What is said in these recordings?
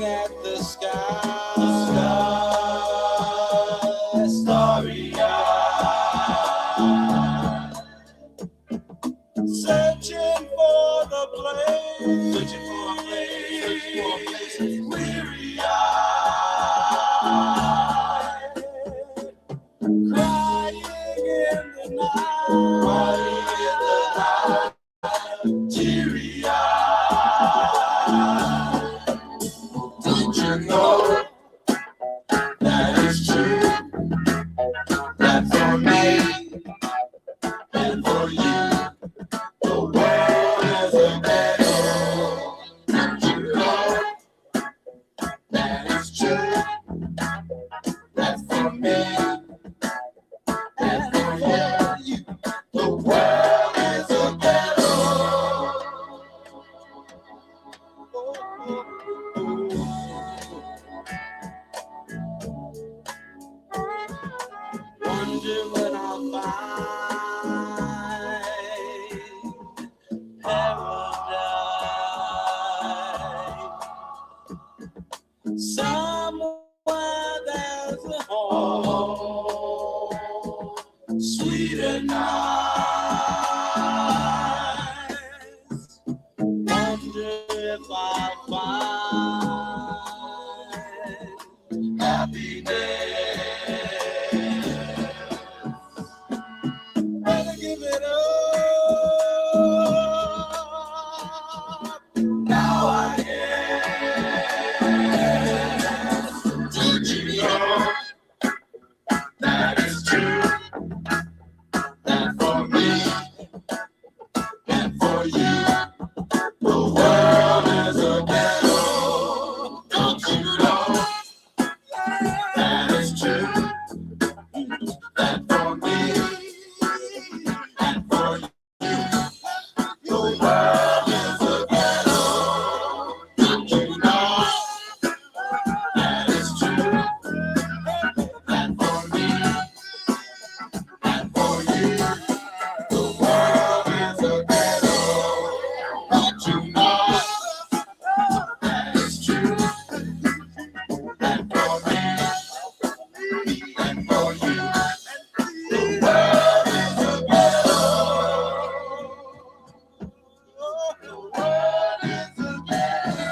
at the sky, starry-eyed, searching for the place, searching for a place, weary-eyed, crying in the night, teary-eyed. Don't you know that it's true, that for me and for you, the world is a ghetto? Don't you know that it's true, that for me and for you, the world is a ghetto? Wonder when I'll find paradise. Somewhere there's a home sweeter nights. Wonder if I'll find happiness. Better give it up. Now I am. Did you know that it's true, that for me and for you, the world is a ghetto? Don't you know that it's true, that for me and for you, the world is a ghetto? Don't you know that it's true, that for me and for you, the world is a ghetto? Don't you know that it's true, that for me and for you, the world is a ghetto? The world is a ghetto.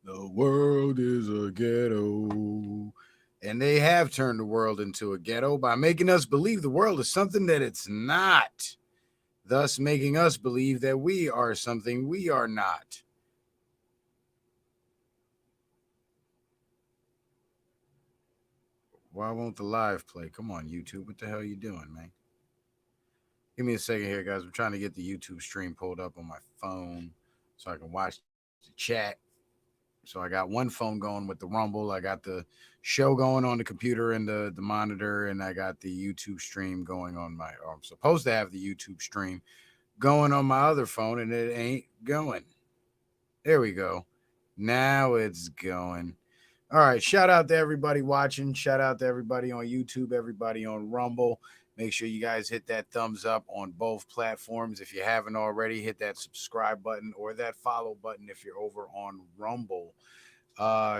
The world is a ghetto. And they have turned the world into a ghetto by making us believe the world is something that it's not, thus making us believe that we are something we are not. Why won't the live play? Come on, YouTube. What the hell are you doing, man? Give me a second here, guys. I'm trying to get the YouTube stream pulled up on my phone so I can watch the chat. So I got one phone going with the Rumble. I got the show going on the computer and the monitor, and I got the YouTube stream going on my, or I'm supposed to have the YouTube stream going on my other phone, and it ain't going. There we go. Now it's going. All right. Shout out to everybody watching. Shout out to everybody on YouTube, everybody on Rumble. Make sure you guys hit that thumbs up on both platforms. If you haven't already, hit that subscribe button or that follow button if you're over on Rumble.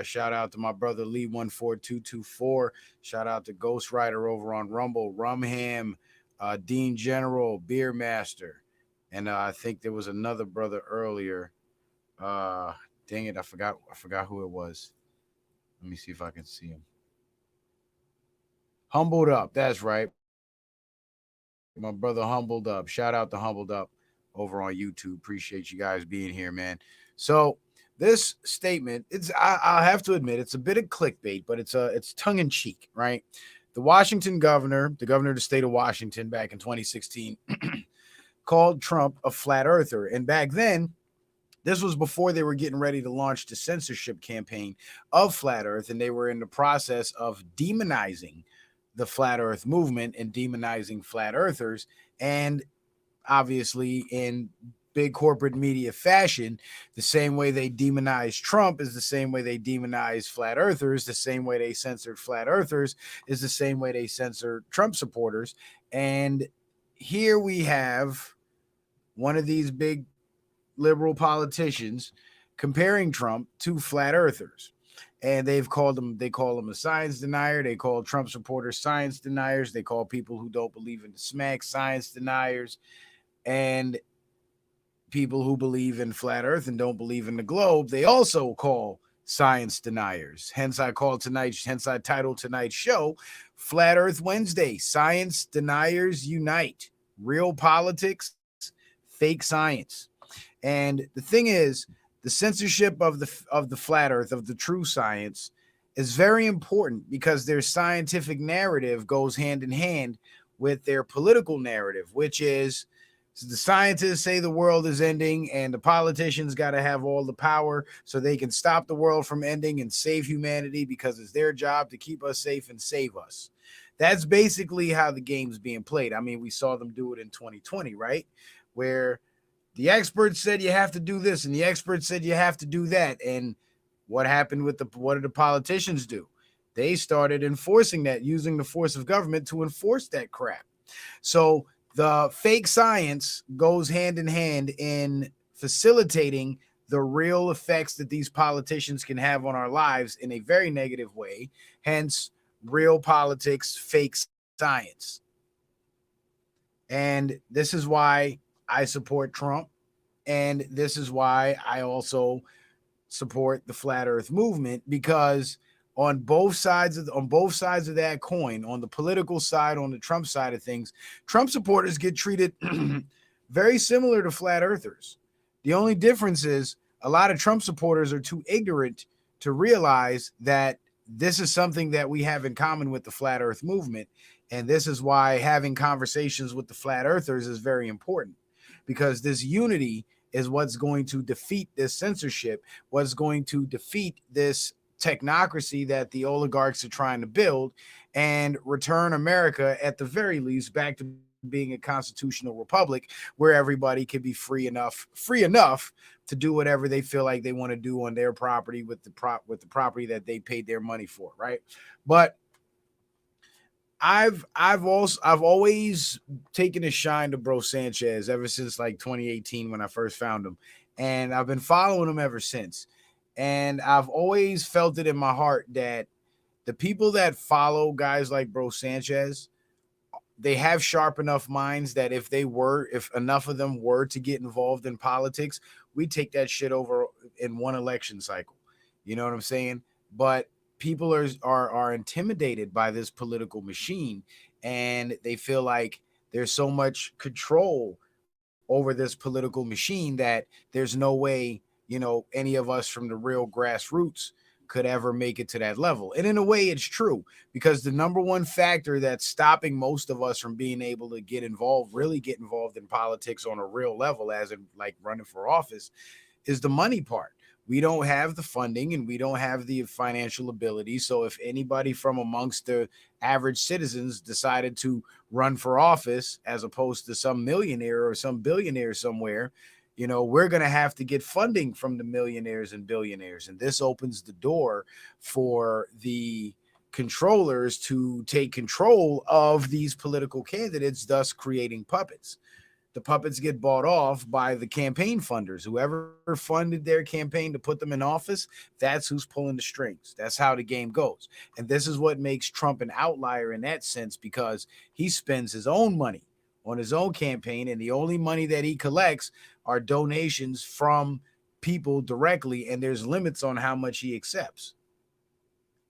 Shout out to my brother Lee14224. Shout out to Ghost Rider over on Rumble, Rumham, Dean General, Beer Master, and I think there was another brother earlier. Dang it, I forgot who it was. Let me see if I can see him. Humbled Up, that's right. My brother Humbled Up. Shout out to Humbled Up over on YouTube. Appreciate you guys being here, man. So this statement, I'll have to admit, it's a bit of clickbait, but it's tongue in cheek, right? The Washington governor, the governor of the state of Washington back in 2016, called Trump a flat earther. And back then, this was before they were getting ready to launch the censorship campaign of flat earth, and they were in the process of demonizing the flat earth movement and demonizing flat earthers, and obviously in big corporate media fashion. The same way they demonize Trump is the same way they demonize flat earthers. The same way they censored flat earthers is the same way they censor Trump supporters. And here we have one of these big liberal politicians comparing Trump to flat earthers. And they call him a science denier. They call Trump supporters science deniers. They call people who don't believe in the smack science deniers. And people who believe in flat earth and don't believe in the globe, they also call science deniers. Hence I titled tonight's show Flat Earth Wednesday, Science Deniers Unite. Real politics, fake science. And the thing is, the censorship of the flat earth, of the true science, is very important because their scientific narrative goes hand in hand with their political narrative, which is, so the scientists say the world is ending and the politicians got to have all the power so they can stop the world from ending and save humanity because it's their job to keep us safe and save us. That's basically how the game's being played. I mean, we saw them do it in 2020, right? Where the experts said you have to do this and the experts said you have to do that. And what happened what did the politicians do? They started enforcing that, using the force of government to enforce that crap. So the fake science goes hand in hand in facilitating the real effects that these politicians can have on our lives in a very negative way. Hence, real politics, fake science. And this is why I support Trump. And this is why I also support the flat earth movement, because on both sides of that coin, on the political side, on the Trump side of things, Trump supporters get treated very similar to flat earthers. The only difference is a lot of Trump supporters are too ignorant to realize that this is something that we have in common with the flat earth movement. And this is why having conversations with the flat earthers is very important, because this unity is what's going to defeat this censorship, what's going to defeat this technocracy that the oligarchs are trying to build, and return America at the very least back to being a constitutional republic where everybody can be free enough to do whatever they feel like they want to do on their property with the property that they paid their money for, right? But I've always taken a shine to Bro Sanchez ever since like 2018 when I first found him, and I've been following him ever since. And I've always felt it in my heart that the people that follow guys like Bro Sanchez, they have sharp enough minds that if enough of them were to get involved in politics, we take that shit over in one election cycle. You know what I'm saying? But people are intimidated by this political machine, and they feel like there's so much control over this political machine that there's no way, any of us from the real grassroots could ever make it to that level. And in a way, it's true, because the number one factor that's stopping most of us from being able to really get involved in politics on a real level, as in like running for office, is the money part. We don't have the funding and we don't have the financial ability. So if anybody from amongst the average citizens decided to run for office, as opposed to some millionaire or some billionaire somewhere, we're going to have to get funding from the millionaires and billionaires. And this opens the door for the controllers to take control of these political candidates, thus creating puppets. The puppets get bought off by the campaign funders. Whoever funded their campaign to put them in office, that's who's pulling the strings. That's how the game goes. And this is what makes Trump an outlier in that sense, because he spends his own money on his own campaign, and the only money that he collects are donations from people directly, and there's limits on how much he accepts.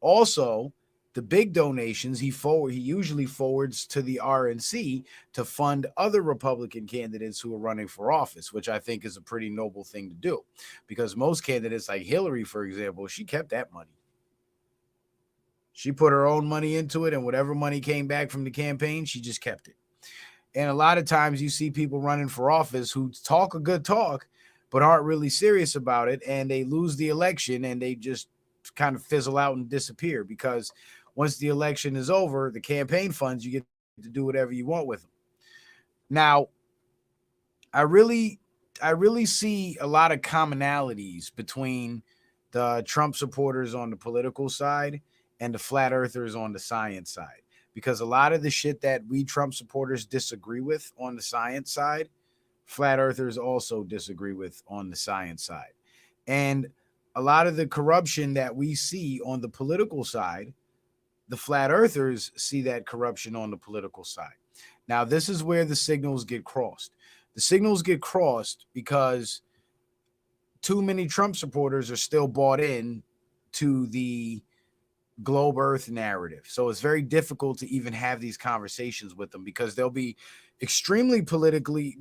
Also, the big donations he usually forwards to the RNC to fund other Republican candidates who are running for office, which I think is a pretty noble thing to do, because most candidates like Hillary, for example, she kept that money. She put her own money into it, and whatever money came back from the campaign, she just kept it. And a lot of times you see people running for office who talk a good talk, but aren't really serious about it, and they lose the election and they just kind of fizzle out and disappear, because once the election is over, the campaign funds, you get to do whatever you want with them. Now, I really I really see a lot of commonalities between the Trump supporters on the political side and the flat earthers on the science side. Because a lot of the shit that we Trump supporters disagree with on the science side, flat earthers also disagree with on the science side. And a lot of the corruption that we see on the political side, the flat earthers see that corruption on the political side. Now, this is where the signals get crossed. The signals get crossed because too many Trump supporters are still bought in to the globe earth narrative. So it's very difficult to even have these conversations with them because they'll be extremely politically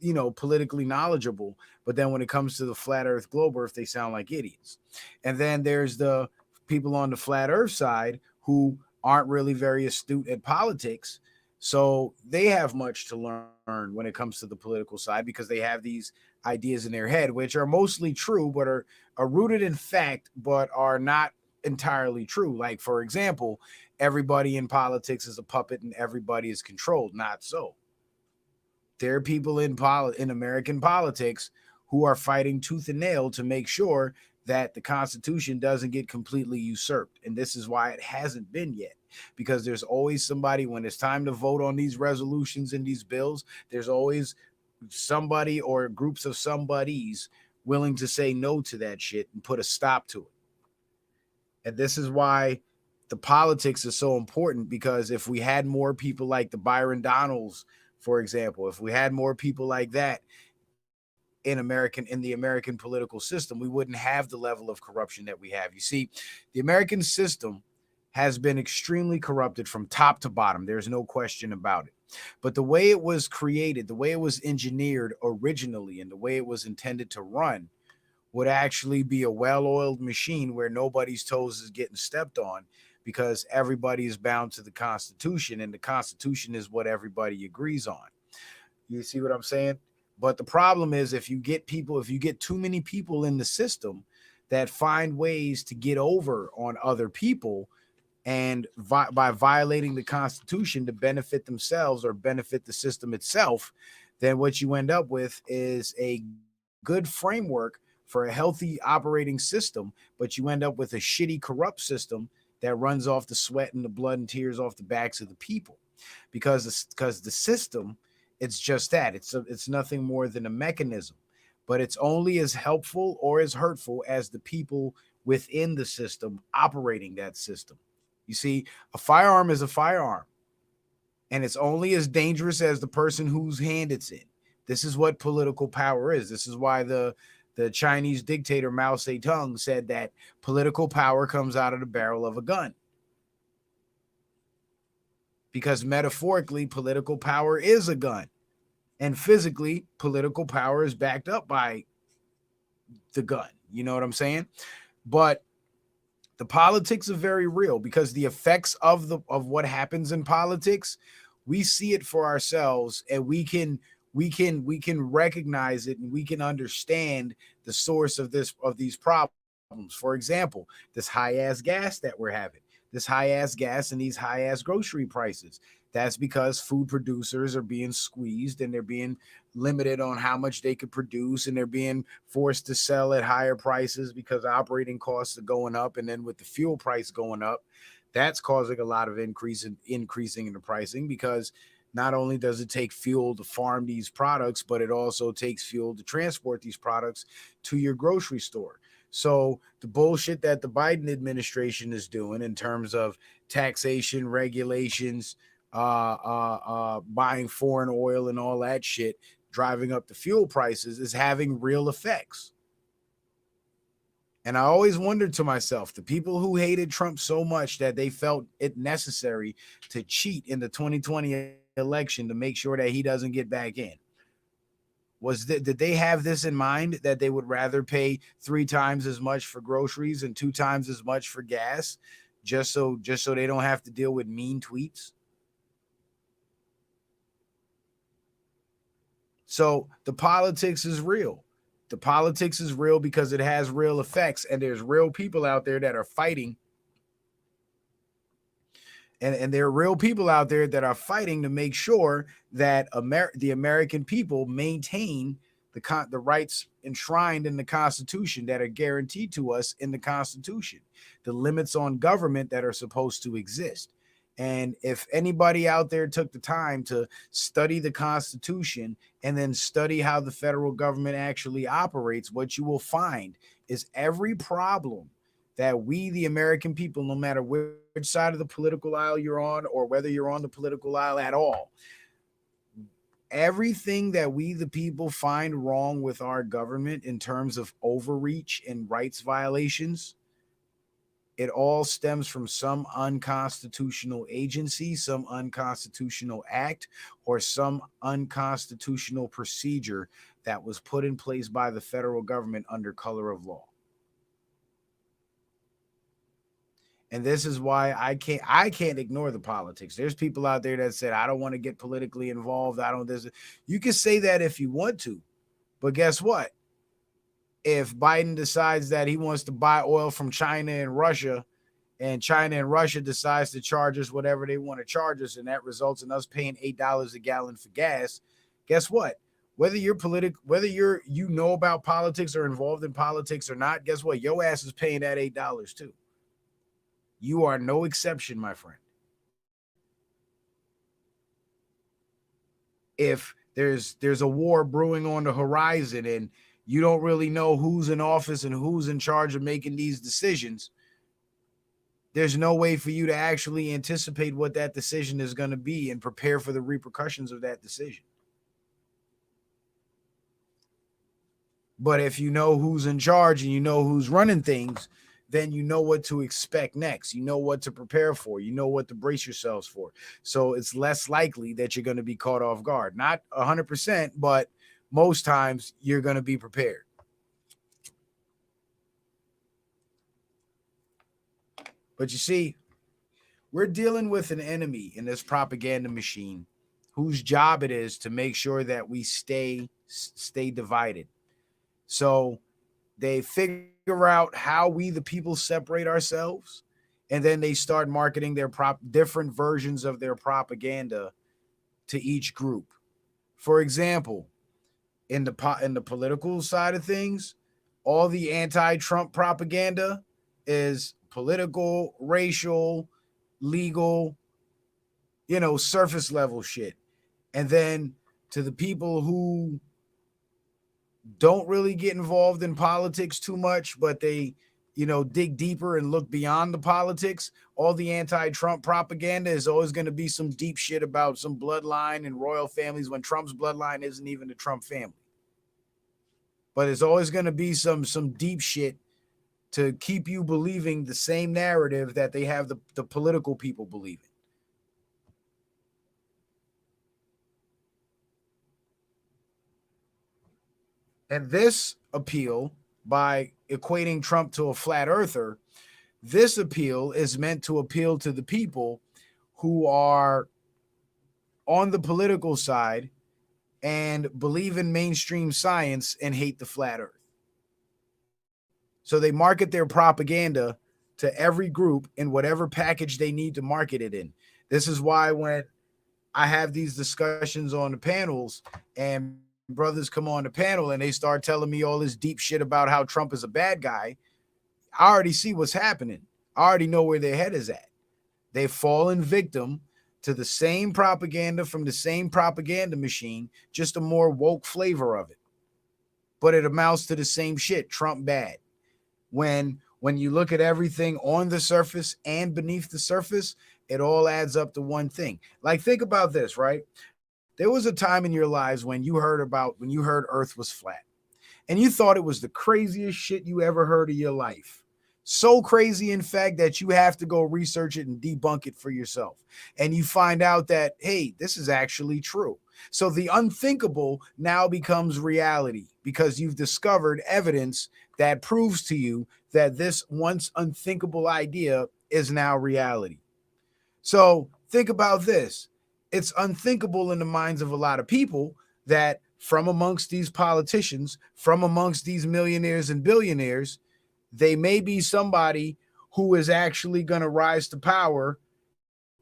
knowledgeable, but then when it comes to the flat earth, globe earth, they sound like idiots. And then there's the people on the flat earth side who aren't really very astute at politics, so they have much to learn when it comes to the political side because they have these ideas in their head which are mostly true but are rooted in fact but are not entirely true. Like, for example, everybody in politics is a puppet and everybody is controlled. Not so. There are people in American politics who are fighting tooth and nail to make sure that the Constitution doesn't get completely usurped. And this is why it hasn't been yet, because there's always somebody, when it's time to vote on these resolutions and these bills, there's always somebody or groups of somebodies willing to say no to that shit and put a stop to it. And this is why the politics is so important, because if we had more people like the Byron Donalds, for example, if we had more people like that in the American political system, we wouldn't have the level of corruption that we have. You see, the American system has been extremely corrupted from top to bottom. There's no question about it. But the way it was created, the way it was engineered originally, and the way it was intended to run would actually be a well-oiled machine where nobody's toes is getting stepped on, because everybody is bound to the Constitution, and the Constitution is what everybody agrees on. You see what I'm saying? But the problem is, if you get too many people in the system that find ways to get over on other people and by violating the Constitution to benefit themselves or benefit the system itself, then what you end up with is a good framework for a healthy operating system, but you end up with a shitty, corrupt system that runs off the sweat and the blood and tears off the backs of the people. Because the system, it's just that. It's nothing more than a mechanism, but it's only as helpful or as hurtful as the people within the system operating that system. You see, a firearm is a firearm, and it's only as dangerous as the person whose hand it's in. This is what political power is. This is why the Chinese dictator Mao Zedong said that political power comes out of the barrel of a gun. Because metaphorically, political power is a gun. And physically, political power is backed up by the gun. You know what I'm saying? But the politics are very real, because the effects of what happens in politics, we see it for ourselves, and we can recognize it, and we can understand the source of these problems. For example, this high-ass gas that we're having, this high-ass gas and these high-ass grocery prices. That's because food producers are being squeezed, and they're being limited on how much they could produce, and they're being forced to sell at higher prices because operating costs are going up. And then with the fuel price going up, that's causing a lot of increasing in the pricing, because not only does it take fuel to farm these products, but it also takes fuel to transport these products to your grocery store. So the bullshit that the Biden administration is doing in terms of taxation, regulations, buying foreign oil and all that shit, driving up the fuel prices, is having real effects. And I always wondered to myself, the people who hated Trump so much that they felt it necessary to cheat in the 2020 election to make sure that he doesn't get back in, did they have this in mind, that they would rather pay 3 times as much for groceries and 2 times as much for gas just so they don't have to deal with mean tweets? So the politics is real. The politics is real because it has real effects, and there's real people out there that are fighting. And there are real people out there that are fighting to make sure that the American people maintain the rights enshrined in the Constitution that are guaranteed to us in the Constitution, the limits on government that are supposed to exist. And if anybody out there took the time to study the Constitution and then study how the federal government actually operates, what you will find is every problem that we, the American people, no matter which side of the political aisle you're on or whether you're on the political aisle at all, everything that we, the people, find wrong with our government in terms of overreach and rights violations, it all stems from some unconstitutional agency, some unconstitutional act, or some unconstitutional procedure that was put in place by the federal government under color of law. And this is why I can't ignore the politics. There's people out there that said, I don't want to get politically involved. You can say that if you want to, but guess what? If Biden decides that he wants to buy oil from China and Russia decides to charge us whatever they want to charge us, and that results in us paying $8 a gallon for gas, guess what? Whether you're about politics or involved in politics or not, guess what? Your ass is paying that $8 too. You are no exception, my friend. If there's a war brewing on the horizon and you don't really know who's in office and who's in charge of making these decisions, there's no way for you to actually anticipate what that decision is going to be and prepare for the repercussions of that decision. But if you know who's in charge and you know who's running things, then you know what to expect next. You know what to prepare for. You know what to brace yourselves for. So it's less likely that you're going to be caught off guard. Not 100%, but most times you're going to be prepared. But you see, we're dealing with an enemy in this propaganda machine whose job it is to make sure that we stay divided. So they figure out how we, the people, separate ourselves, and then they start marketing their different versions of their propaganda to each group. For example, in the political side of things, all the anti-Trump propaganda is political, racial, legal, surface level shit. And then to the people who don't really get involved in politics too much, but they, dig deeper and look beyond the politics, all the anti-Trump propaganda is always going to be some deep shit about some bloodline and royal families when Trump's bloodline isn't even the Trump family. But it's always going to be some deep shit to keep you believing the same narrative that they have the political people believing. And this appeal, by equating Trump to a flat earther, this appeal is meant to appeal to the people who are on the political side and believe in mainstream science and hate the flat earth. So they market their propaganda to every group in whatever package they need to market it in. This is why when I have these discussions on the panels and brothers come on the panel and they start telling me all this deep shit about how Trump is a bad guy, I already see what's happening. I already know where their head is at. They've fallen victim to the same propaganda from the same propaganda machine, just a more woke flavor of it. But it amounts to the same shit. Trump bad. When you look at everything on the surface and beneath the surface, it all adds up to one thing. Like, think about this, right? There was a time in your lives when you heard Earth was flat, and you thought it was the craziest shit you ever heard of your life. So crazy, in fact, that you have to go research it and debunk it for yourself. And you find out that, hey, this is actually true. So the unthinkable now becomes reality because you've discovered evidence that proves to you that this once unthinkable idea is now reality. So think about this. It's unthinkable in the minds of a lot of people that from amongst these politicians, from amongst these millionaires and billionaires, they may be somebody who is actually going to rise to power,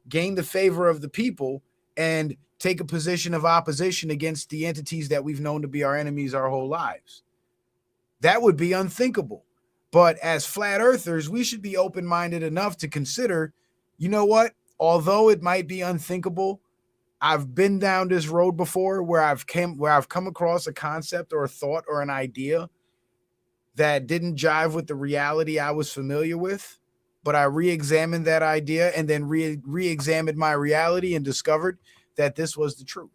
gain the favor of the people, and take a position of opposition against the entities that we've known to be our enemies our whole lives. That would be unthinkable. But as flat earthers, we should be open-minded enough to consider, you know what? Although it might be unthinkable, I've been down this road before where I've come across a concept or a thought or an idea that didn't jive with the reality I was familiar with, but I re-examined that idea and then re-examined my reality and discovered that this was the truth.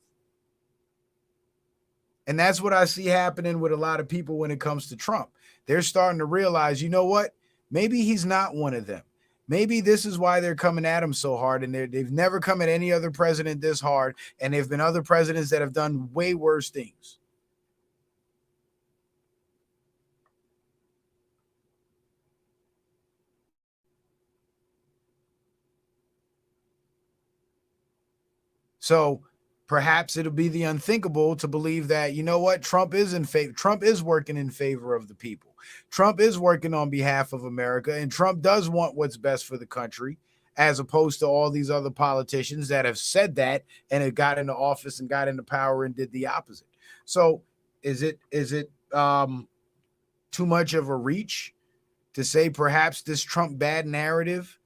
And that's what I see happening with a lot of people when it comes to Trump. They're starting to realize, you know what? Maybe he's not one of them. Maybe this is why they're coming at him so hard, and they've never come at any other president this hard, and there've been other presidents that have done way worse things. So perhaps it'll be the unthinkable to believe that, you know what, Trump is in favor. Trump is working in favor of the people. Trump is working on behalf of America, and Trump does want what's best for the country, as opposed to all these other politicians that have said that and have got into office and got into power and did the opposite. So is it too much of a reach to say perhaps this Trump bad narrative,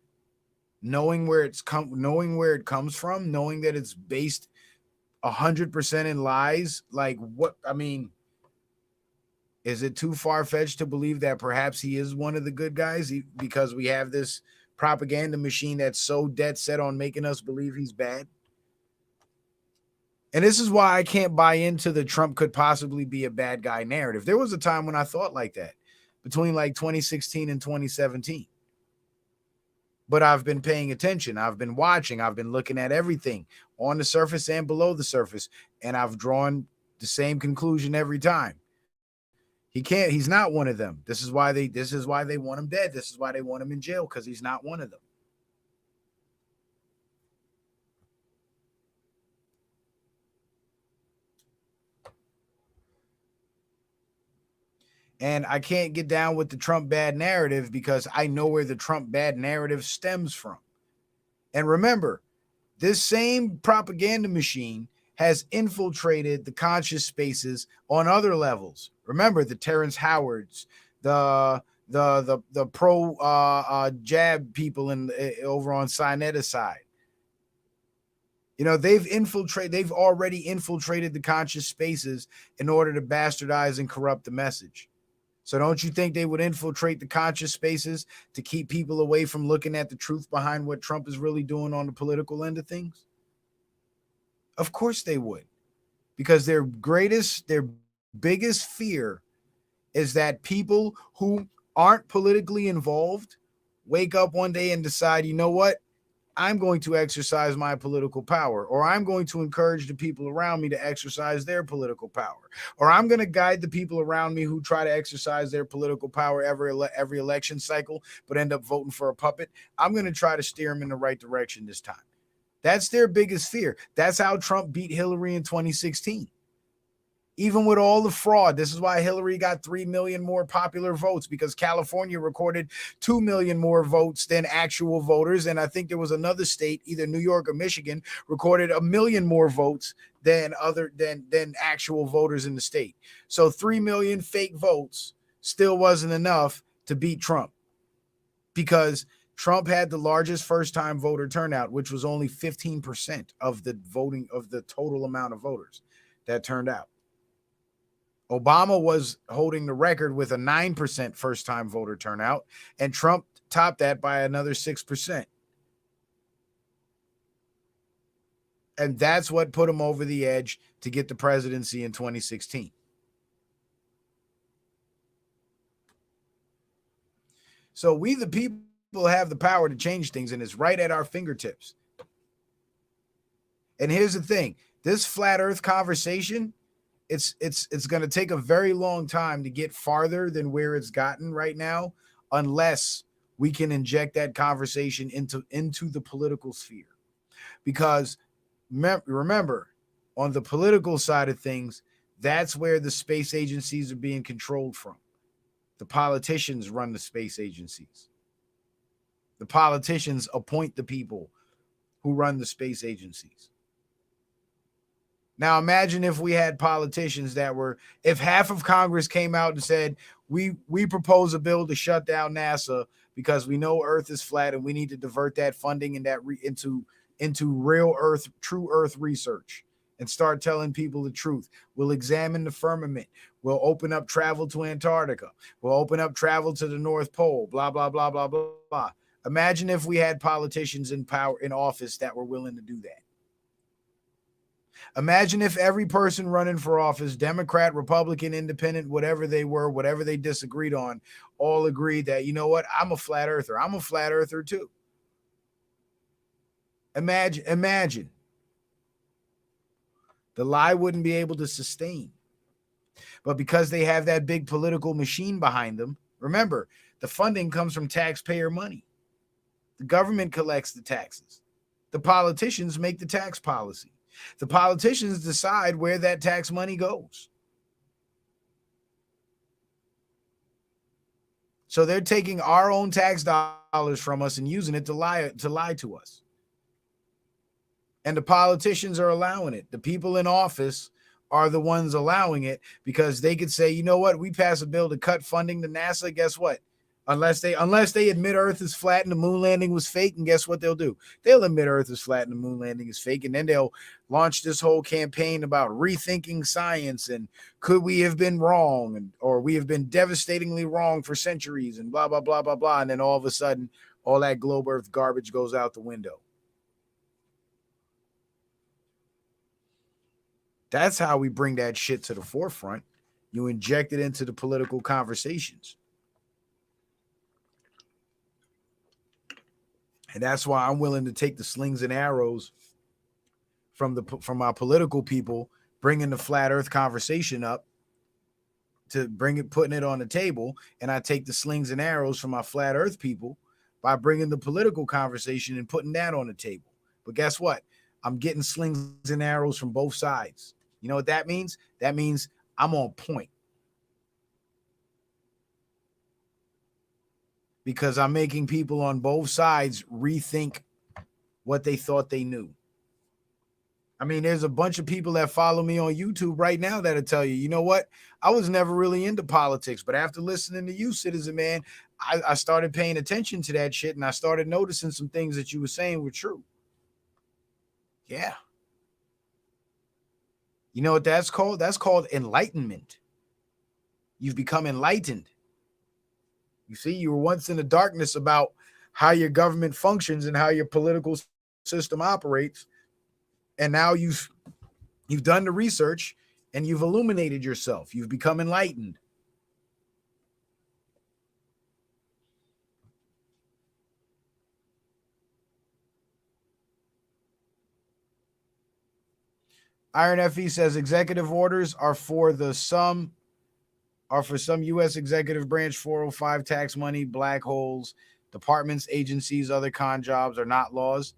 knowing where it comes from, knowing that it's based 100% in lies? Like, what, I mean, is it too far-fetched to believe that perhaps he is one of the good guys because we have this propaganda machine that's so dead set on making us believe he's bad? And this is why I can't buy into the Trump could possibly be a bad guy narrative. There was a time when I thought like that between like 2016 and 2017. But I've been paying attention. I've been watching. I've been looking at everything on the surface and below the surface. And I've drawn the same conclusion every time. He's not one of them. This is why they want him dead. This is why they want him in jail, because he's not one of them. And I can't get down with the Trump bad narrative because I know where the Trump bad narrative stems from. And remember, this same propaganda machine has infiltrated the conscious spaces on other levels. Remember the Terrence Howards, the pro jab people over on Sinetta side. You know, they've already infiltrated the conscious spaces in order to bastardize and corrupt the message. So don't you think they would infiltrate the conscious spaces to keep people away from looking at the truth behind what Trump is really doing on the political end of things? Of course they would, because their biggest fear is that people who aren't politically involved wake up one day and decide, you know what? I'm going to exercise my political power, or I'm going to encourage the people around me to exercise their political power, or I'm going to guide the people around me who try to exercise their political power every election cycle, but end up voting for a puppet. I'm going to try to steer them in the right direction this time. That's their biggest fear. That's how Trump beat Hillary in 2016. Even with all the fraud, this is why Hillary got 3 million more popular votes, because California recorded 2 million more votes than actual voters. And I think there was another state, either New York or Michigan, recorded 1 million more votes than actual voters in the state. So 3 million fake votes still wasn't enough to beat Trump, because Trump had the largest first-time voter turnout, which was only 15% of the total amount of voters that turned out. Obama was holding the record with a 9% first-time voter turnout, and Trump topped that by another 6%. And that's what put him over the edge to get the presidency in 2016. So we, the people, have the power to change things, and it's right at our fingertips. And here's the thing. This flat earth conversation, it's going to take a very long time to get farther than where it's gotten right now, unless we can inject that conversation into the political sphere. Because remember, on the political side of things, that's where the space agencies are being controlled from. The politicians run the space agencies. The politicians appoint the people who run the space agencies. Now imagine if we had politicians that were, if half of Congress came out and said, we propose a bill to shut down NASA because we know Earth is flat and we need to divert that funding and that into real Earth, true Earth research, and start telling people the truth. We'll examine the firmament. We'll open up travel to Antarctica. We'll open up travel to the North Pole. Blah blah blah blah blah blah. Imagine if we had politicians in power in office that were willing to do that. Imagine if every person running for office, Democrat, Republican, Independent, whatever they were, whatever they disagreed on, all agreed that, you know what, I'm a flat earther. I'm a flat earther too. Imagine. The lie wouldn't be able to sustain. But because they have that big political machine behind them, remember, the funding comes from taxpayer money. The government collects the taxes. The politicians make the tax policy. The politicians decide where that tax money goes. So they're taking our own tax dollars from us and using it to lie to us. And the politicians are allowing it. The people in office are the ones allowing it because they could say, you know what, we pass a bill to cut funding to NASA. Guess what? Unless they admit Earth is flat and the moon landing was fake, and guess what they'll do? They'll admit Earth is flat and the moon landing is fake, and then they'll launch this whole campaign about rethinking science and could we have been wrong, and or we have been devastatingly wrong for centuries, and blah blah blah blah blah, and then all of a sudden, all that globe Earth garbage goes out the window. That's how we bring that shit to the forefront. You inject it into the political conversations. And that's why I'm willing to take the slings and arrows from our political people, bringing the flat earth conversation up to putting it on the table. And I take the slings and arrows from my flat earth people by bringing the political conversation and putting that on the table. But guess what? I'm getting slings and arrows from both sides. You know what that means? That means I'm on point. Because I'm making people on both sides rethink what they thought they knew. I mean, there's a bunch of people that follow me on YouTube right now that'll tell you, you know what? I was never really into politics, but after listening to you, Citizen Man, I started paying attention to that shit, and I started noticing some things that you were saying were true. Yeah. You know what that's called? That's called enlightenment. You've become enlightened. You see, you were once in the darkness about how your government functions and how your political system operates. And now you've done the research and you've illuminated yourself. You've become enlightened. Iron FE says executive orders are for some U.S. executive branch 405 tax money, black holes, departments, agencies, other con jobs are not laws.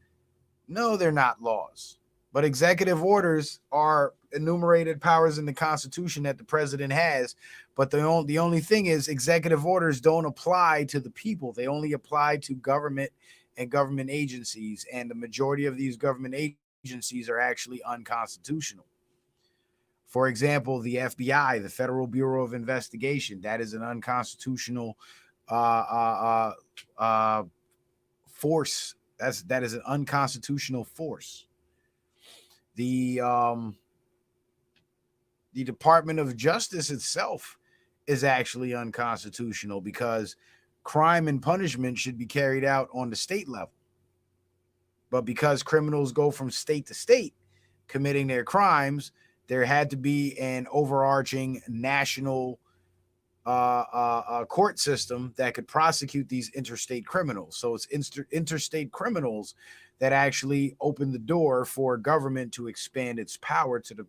No, they're not laws. But executive orders are enumerated powers in the Constitution that the president has. But the only thing is executive orders don't apply to the people. They only apply to government and government agencies. And the majority of these government agencies are actually unconstitutional. For example, the FBI, the Federal Bureau of Investigation, that is an unconstitutional force. That is an unconstitutional force. The Department of Justice itself is actually unconstitutional because crime and punishment should be carried out on the state level. But because criminals go from state to state committing their crimes, there had to be an overarching national court system that could prosecute these interstate criminals. So it's interstate criminals that actually open the door for government to expand its power to the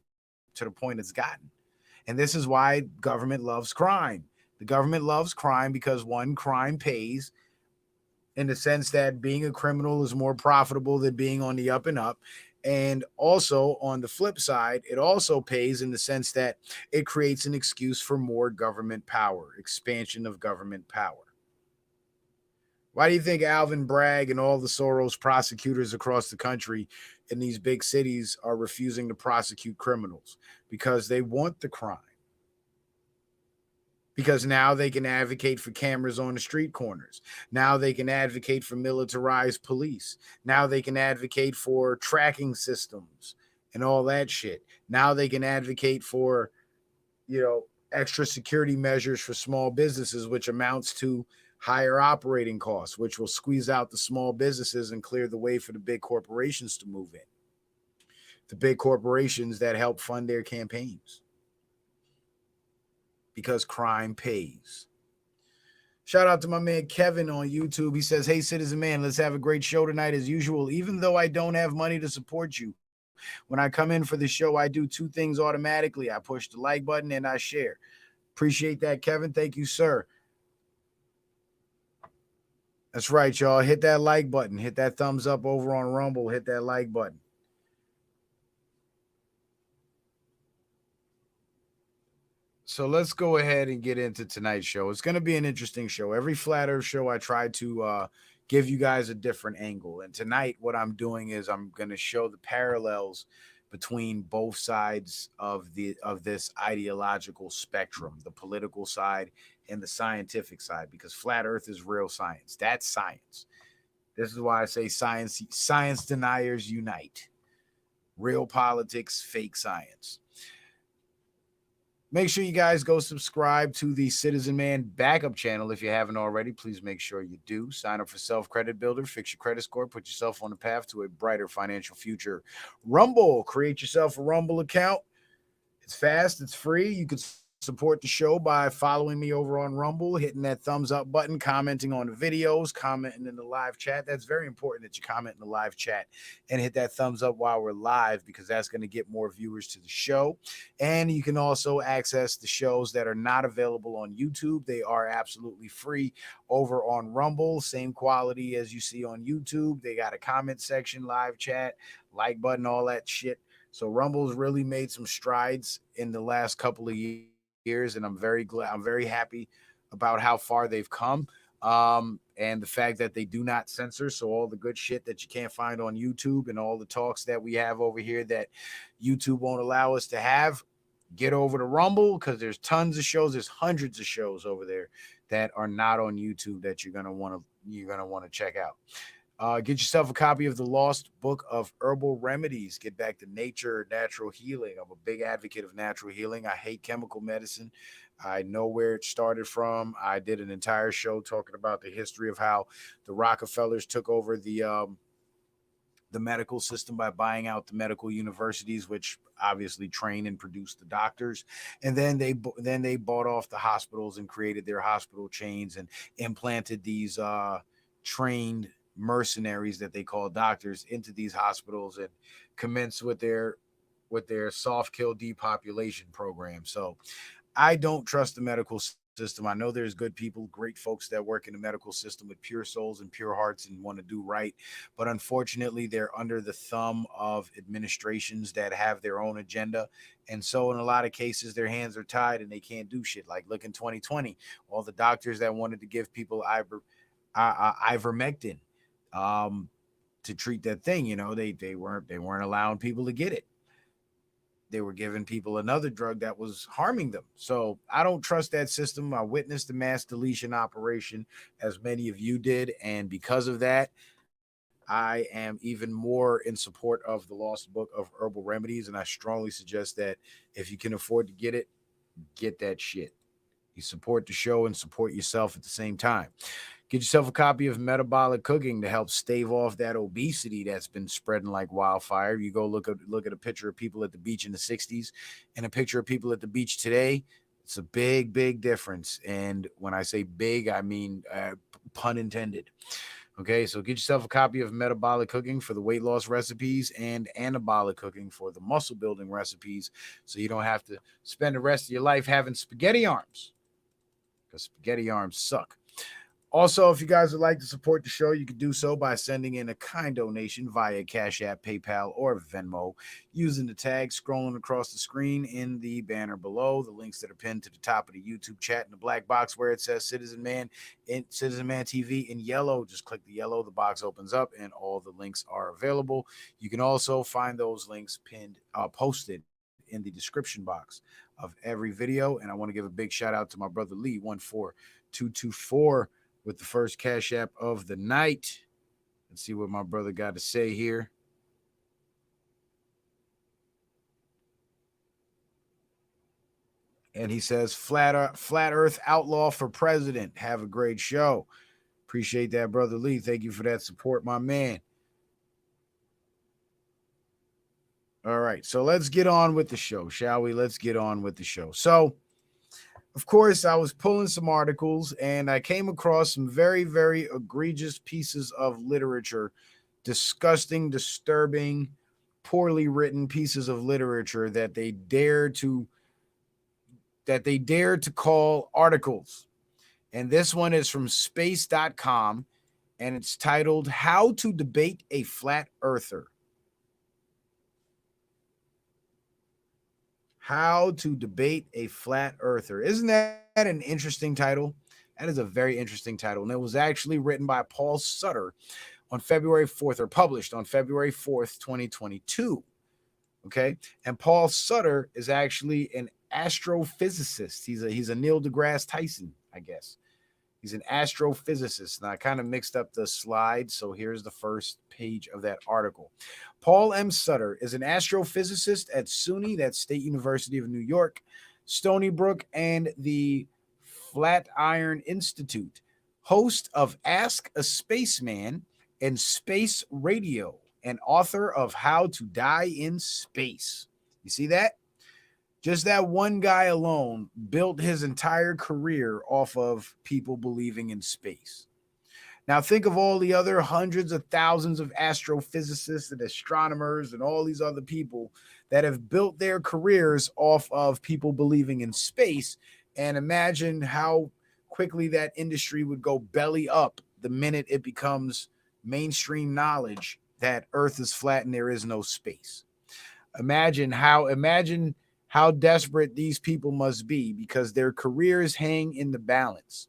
point it's gotten. And this is why government loves crime. The government loves crime because, one, crime pays, in the sense that being a criminal is more profitable than being on the up and up. And also on the flip side, it also pays in the sense that it creates an excuse for more government power, expansion of government power. Why do you think Alvin Bragg and all the Soros prosecutors across the country in these big cities are refusing to prosecute criminals? Because they want the crime. Because now they can advocate for cameras on the street corners. Now they can advocate for militarized police. Now they can advocate for tracking systems and all that shit. Now they can advocate for, extra security measures for small businesses, which amounts to higher operating costs, which will squeeze out the small businesses and clear the way for the big corporations to move in. The big corporations that help fund their campaigns. Because crime pays. Shout out to my man Kevin on YouTube. He says, "Hey, Citizen Man, let's have a great show tonight as usual. Even though I don't have money to support you, when I come in for the show, I do two things automatically. I push the like button and I share." Appreciate that, Kevin. Thank you, sir. That's right, y'all. Hit that like button. Hit that thumbs up over on Rumble. Hit that like button. So let's go ahead and get into tonight's show. It's going to be an interesting show. Every Flat Earth show, I try to give you guys a different angle. And tonight, what I'm doing is I'm going to show the parallels between both sides of this ideological spectrum, the political side and the scientific side, because Flat Earth is real science. That's science. This is why I say science deniers unite. Real politics, fake science. Make sure you guys go subscribe to the Citizen Man backup channel if you haven't already. Please make sure you do. Sign up for Self-Credit Builder, fix your credit score, put yourself on the path to a brighter financial future. Rumble, create yourself a Rumble account. It's fast, it's free. You can support the show by following me over on Rumble, hitting that thumbs up button, commenting on the videos, commenting in the live chat. That's very important that you comment in the live chat and hit that thumbs up while we're live, because that's going to get more viewers to the show. And you can also access the shows that are not available on YouTube. They are absolutely free over on Rumble. Same quality as you see on YouTube. They got a comment section, live chat, like button, all that shit. So Rumble's really made some strides in the last couple of years, and I'm very glad. I'm very happy about how far they've come, and the fact that they do not censor. So all the good shit that you can't find on YouTube and all the talks that we have over here that YouTube won't allow us to have, get over to Rumble, because there's tons of shows. There's hundreds of shows over there that are not on YouTube that you're gonna want to check out. Get yourself a copy of the Lost Book of Herbal Remedies. Get back to nature, natural healing. I'm a big advocate of natural healing. I hate chemical medicine. I know where it started from. I did an entire show talking about the history of how the Rockefellers took over the medical system by buying out the medical universities, which obviously train and produce the doctors. And then they bought off the hospitals and created their hospital chains and implanted these trained mercenaries that they call doctors into these hospitals and commence with their soft kill depopulation program. So I don't trust the medical system. I know there's good people, great folks that work in the medical system with pure souls and pure hearts and want to do right, but unfortunately they're under the thumb of administrations that have their own agenda, and so in a lot of cases their hands are tied and they can't do shit. Like look in 2020, all the doctors that wanted to give people ivermectin to treat that thing, they weren't allowing people to get it. They were giving people another drug that was harming them. So I don't trust that system. I witnessed the mass deletion operation, as many of you did, and because of that, I am even more in support of the Lost Book of Herbal Remedies, and I strongly suggest that if you can afford to get it, get that shit. You support the show and support yourself at the same time. Get yourself a copy of Metabolic Cooking to help stave off that obesity that's been spreading like wildfire. You go look at a picture of people at the beach in the 60s and a picture of people at the beach today. It's a big, big difference. And when I say big, I mean pun intended. Okay, so get yourself a copy of Metabolic Cooking for the weight loss recipes and Anabolic Cooking for the muscle building recipes, so you don't have to spend the rest of your life having spaghetti arms, because spaghetti arms suck. Also, if you guys would like to support the show, you can do so by sending in a kind donation via Cash App, PayPal, or Venmo using the tag scrolling across the screen in the banner below. The links that are pinned to the top of the YouTube chat in the black box where it says Citizen Man TV in yellow. Just click the yellow, the box opens up, and all the links are available. You can also find those links posted in the description box of every video. And I want to give a big shout out to my brother Lee 14224 with the first Cash App of the night. Let's see what my brother got to say here. And he says, Flat Earth outlaw for president. Have a great show. Appreciate that, brother Lee. Thank you for that support, my man. All right, so let's get on with the show, shall we? Let's get on with the show. So, of course, I was pulling some articles and I came across some very, very egregious pieces of literature, disgusting, disturbing, poorly written pieces of literature that they dare to call articles. And this one is from space.com and it's titled How to Debate a Flat Earther. How to Debate a Flat Earther. Isn't that an interesting title? That is a very interesting title. And it was actually written by Paul Sutter on February 4th, or published on February 4th, 2022. Okay. And Paul Sutter is actually an astrophysicist. He's a Neil deGrasse Tyson, I guess. He's an astrophysicist. Now, I kind of mixed up the slides, so here's the first page of that article. Paul M. Sutter is an astrophysicist at SUNY, that's State University of New York, Stony Brook, and the Flatiron Institute, host of Ask a Spaceman and Space Radio, and author of How to Die in Space. You see that? Just that one guy alone built his entire career off of people believing in space. Now, think of all the other hundreds of thousands of astrophysicists and astronomers and all these other people that have built their careers off of people believing in space. And imagine how quickly that industry would go belly up the minute it becomes mainstream knowledge that Earth is flat and there is no space. Imagine how desperate these people must be because their careers hang in the balance.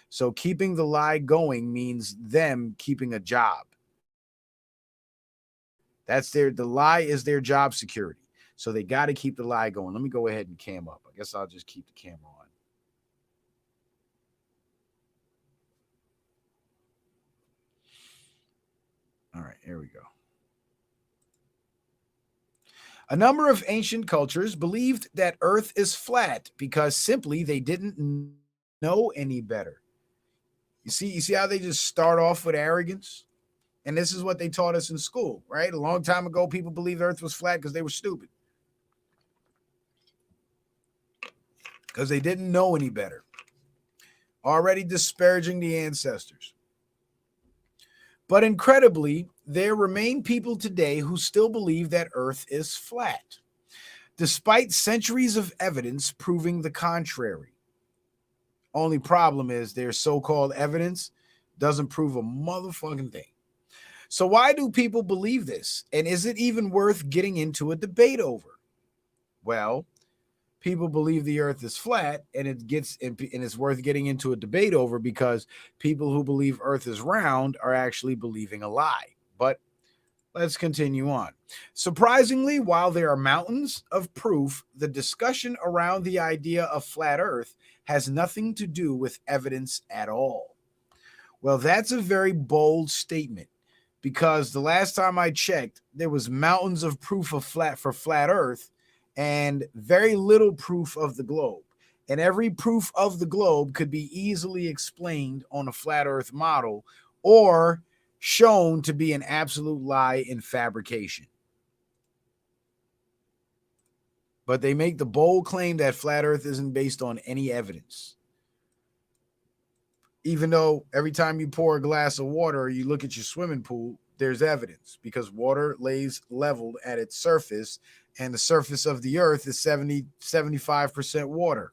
So keeping the lie going means them keeping a job. The lie is their job security. So they got to keep the lie going. Let me go ahead and cam up. I guess I'll just keep the camera on. All right, here we go. A number of ancient cultures believed that Earth is flat because simply they didn't know any better. You see how they just start off with arrogance? And this is what they taught us in school, right? A long time ago, people believed Earth was flat because they were stupid. Because they didn't know any better. Already disparaging the ancestors. But incredibly, there remain people today who still believe that Earth is flat, despite centuries of evidence proving the contrary. Only problem is their so-called evidence doesn't prove a motherfucking thing. So why do people believe this? And is it even worth getting into a debate over? Well, people believe the Earth is flat, and it's worth getting into a debate over because people who believe Earth is round are actually believing a lie. But let's continue on. Surprisingly, while there are mountains of proof, the discussion around the idea of flat Earth has nothing to do with evidence at all. Well, that's a very bold statement because the last time I checked, there was mountains of proof of flat Earth and very little proof of the globe. And every proof of the globe could be easily explained on a flat Earth model or shown to be an absolute lie in fabrication. But they make the bold claim that flat Earth isn't based on any evidence. Even though every time you pour a glass of water or you look at your swimming pool, there's evidence because water lays leveled at its surface and the surface of the Earth is 75% water.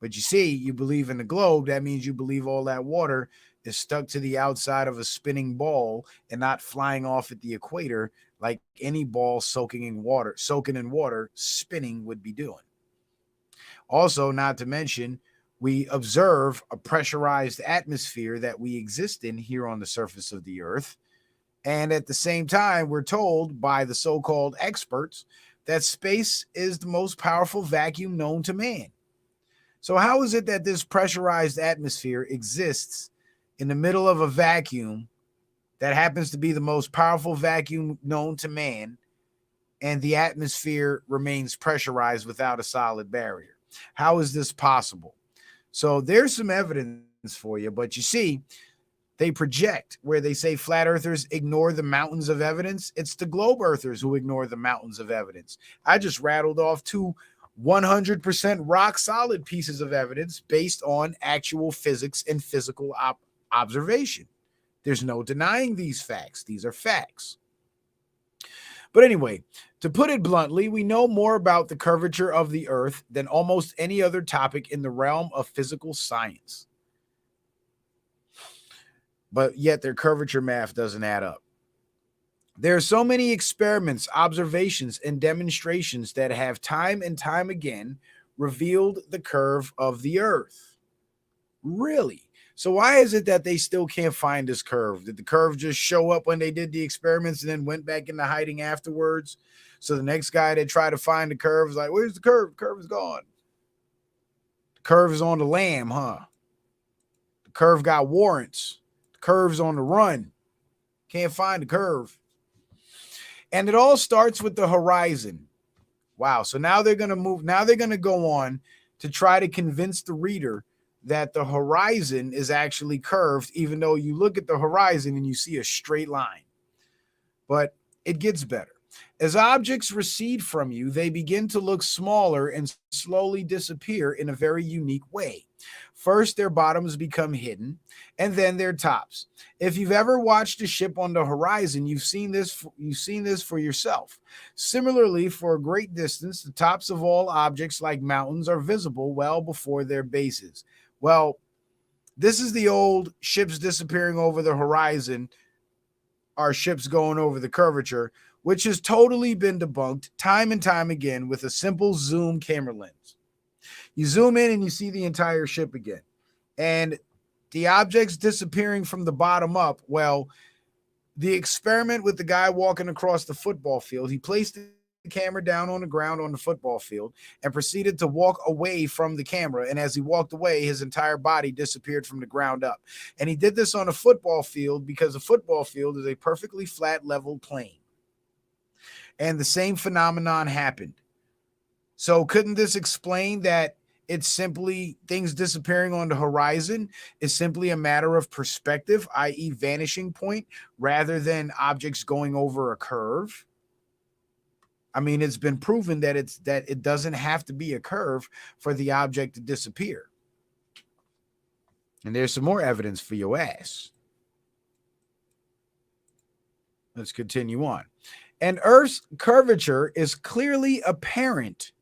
But you see, you believe in the globe. That means you believe all that water is stuck to the outside of a spinning ball and not flying off at the equator like any ball soaking in water, spinning would be doing. Also, not to mention, we observe a pressurized atmosphere that we exist in here on the surface of the earth. And at the same time, we're told by the so-called experts that space is the most powerful vacuum known to man. So how is it that this pressurized atmosphere exists in the middle of a vacuum that happens to be the most powerful vacuum known to man, and the atmosphere remains pressurized without a solid barrier? How is this possible? So there's some evidence for you, but you see, they project where they say flat earthers ignore the mountains of evidence. It's the globe earthers who ignore the mountains of evidence. I just rattled off 100% rock solid pieces of evidence based on actual physics and physical observation. There's no denying these facts. These are facts. But anyway, to put it bluntly, we know more about the curvature of the earth than almost any other topic in the realm of physical science. But yet their curvature math doesn't add up. There are so many experiments, observations, and demonstrations that have time and time again revealed the curve of the earth. Really? So why is it that they still can't find this curve? Did the curve just show up when they did the experiments and then went back into hiding afterwards? So the next guy that tried to find the curve is like, where's the curve? The curve is gone. The curve is on the lam, huh? The curve got warrants. The curve's on the run. Can't find the curve. And it all starts with the horizon. Wow. So now they're going to move. Now they're going to go on to try to convince the reader that the horizon is actually curved, even though you look at the horizon and you see a straight line. But it gets better. As objects recede from you, they begin to look smaller and slowly disappear in a very unique way. First, their bottoms become hidden, and then their tops. If you've ever watched a ship on the horizon, you've seen this for yourself. Similarly, for a great distance, the tops of all objects like mountains are visible well before their bases. Well, this is the old ships disappearing over the horizon, our ships going over the curvature, which has totally been debunked time and time again with a simple zoom camera lens. You zoom in and you see the entire ship again. And the objects disappearing from the bottom up, well, the experiment with the guy walking across the football field, he placed the camera down on the ground on the football field and proceeded to walk away from the camera. And as he walked away, his entire body disappeared from the ground up. And he did this on a football field because a football field is a perfectly flat, level plane. And the same phenomenon happened. So couldn't this explain that it's simply things disappearing on the horizon is simply a matter of perspective, i.e. vanishing point, rather than objects going over a curve? I mean, it's been proven that it doesn't have to be a curve for the object to disappear. And there's some more evidence for your ass. Let's continue on. And Earth's curvature is clearly apparent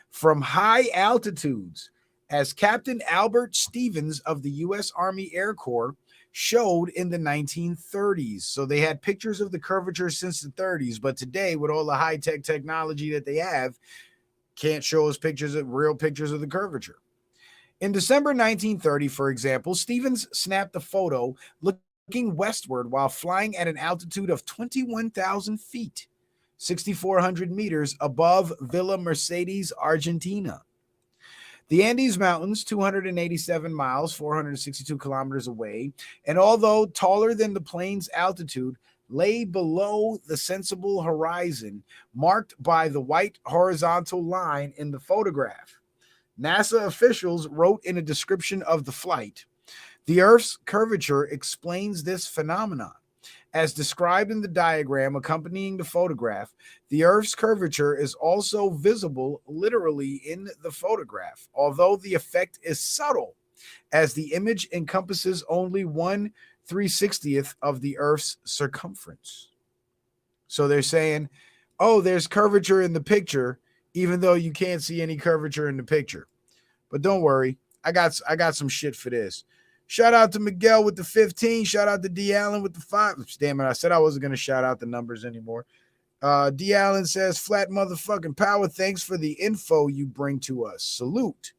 from high altitudes, as Captain Albert Stevens of the U.S. Army Air Corps showed in the 1930s. So they had pictures of the curvature since the 30s, but today, with all the high-tech technology that they have, can't show us real pictures of the curvature. In December 1930, for example, Stevens snapped a photo looking westward while flying at an altitude of 21,000 feet, 6,400 meters above Villa Mercedes, Argentina. The Andes Mountains, 287 miles, 462 kilometers away, and although taller than the plane's altitude, lay below the sensible horizon, marked by the white horizontal line in the photograph. NASA officials wrote in a description of the flight, "The Earth's curvature explains this phenomenon. As described in the diagram accompanying the photograph, the Earth's curvature is also visible literally in the photograph, although the effect is subtle, as the image encompasses only 1/360th of the Earth's circumference." So they're saying, oh, there's curvature in the picture, even though you can't see any curvature in the picture. But don't worry, I got some shit for this. Shout out to Miguel with the 15. Shout out to D Allen with the 5. Damn it, I said I wasn't gonna shout out the numbers anymore. D Allen says, flat motherfucking power. Thanks for the info you bring to us. Salute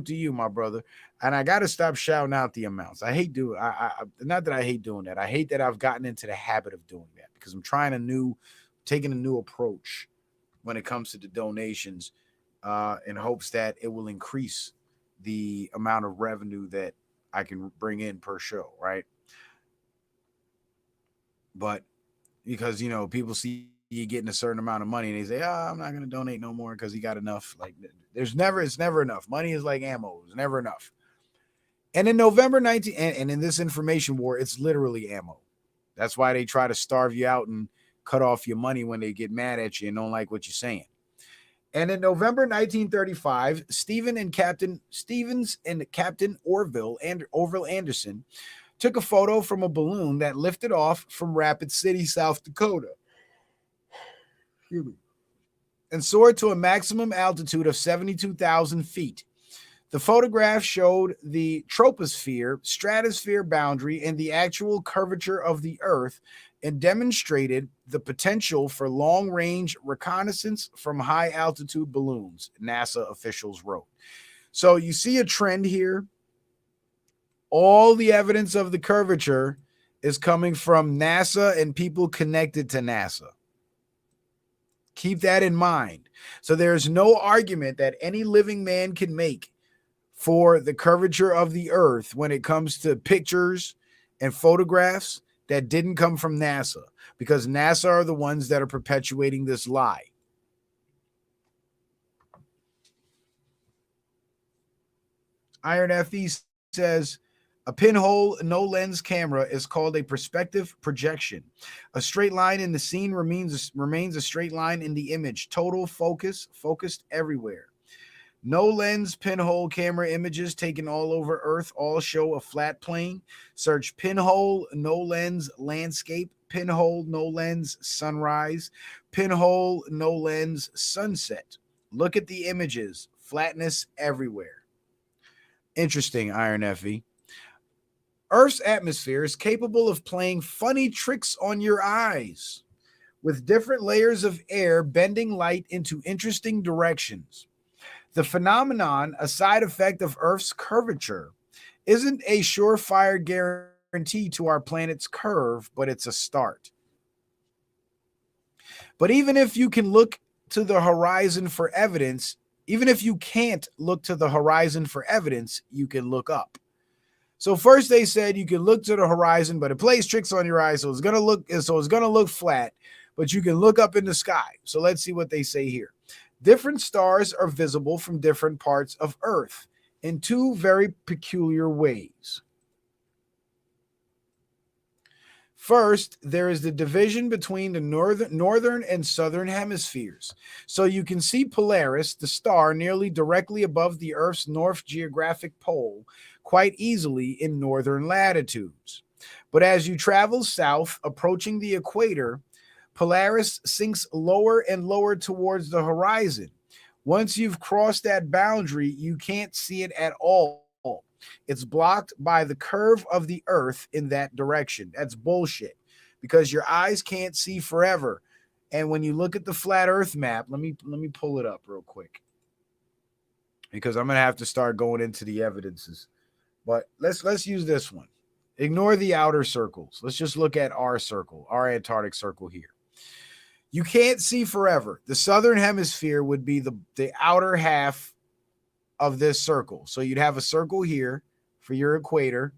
to you, my brother. And I gotta stop shouting out the amounts. I hate doing. I not that I hate doing that. I hate that I've gotten into the habit of doing that because I'm taking a new approach when it comes to the donations, in hopes that it will increase the amount of revenue that I can bring in per show, right? But because people see you getting a certain amount of money and they say, I'm not going to donate no more because he got enough. Like it's never enough. Money is like ammo. It's never enough. And in November 19, and in this information war, it's literally ammo. That's why they try to starve you out and cut off your money when they get mad at you and don't like what you're saying. And in November 1935, Stevens and Captain Orville Anderson took a photo from a balloon that lifted off from Rapid City, South Dakota, and soared to a maximum altitude of 72,000 feet. The photograph showed the troposphere, stratosphere boundary, and the actual curvature of the Earth, and demonstrated the potential for long-range reconnaissance from high-altitude balloons, NASA officials wrote. So you see a trend here. All the evidence of the curvature is coming from NASA and people connected to NASA. Keep that in mind. So there's no argument that any living man can make for the curvature of the Earth when it comes to pictures and photographs that didn't come from NASA, because NASA are the ones that are perpetuating this lie. Iron FE says, a pinhole no lens camera is called a perspective projection. A straight line in the scene remains a straight line in the image. Total focus, focused everywhere. No lens pinhole camera images taken all over Earth all show a flat plane. Search pinhole no lens landscape, pinhole no lens sunrise, pinhole no lens sunset. Look at the images. Flatness everywhere. Interesting, Iron FE. Earth's atmosphere is capable of playing funny tricks on your eyes, with different layers of air bending light into interesting directions. The phenomenon, a side effect of Earth's curvature, isn't a surefire guarantee to our planet's curve, but it's a start. But even if you can look to the horizon for evidence, even if you can't look to the horizon for evidence, you can look up. So first they said you can look to the horizon, but it plays tricks on your eyes, so it's gonna look flat, but you can look up in the sky. So let's see what they say here. Different stars are visible from different parts of Earth in two very peculiar ways. First, there is the division between the northern and southern hemispheres. So you can see Polaris, the star, nearly directly above the Earth's north geographic pole, quite easily in northern latitudes. But as you travel south, approaching the equator, Polaris sinks lower and lower towards the horizon. Once you've crossed that boundary, you can't see it at all. It's blocked by the curve of the Earth in that direction. That's bullshit, because your eyes can't see forever. And when you look at the flat Earth map, let me pull it up real quick, because I'm gonna have to start going into the evidences. But let's use this one. Ignore the outer circles. Let's just look at our circle, our Antarctic circle here. You can't see forever. The southern hemisphere would be the outer half of this circle. So you'd have a circle here for your equator,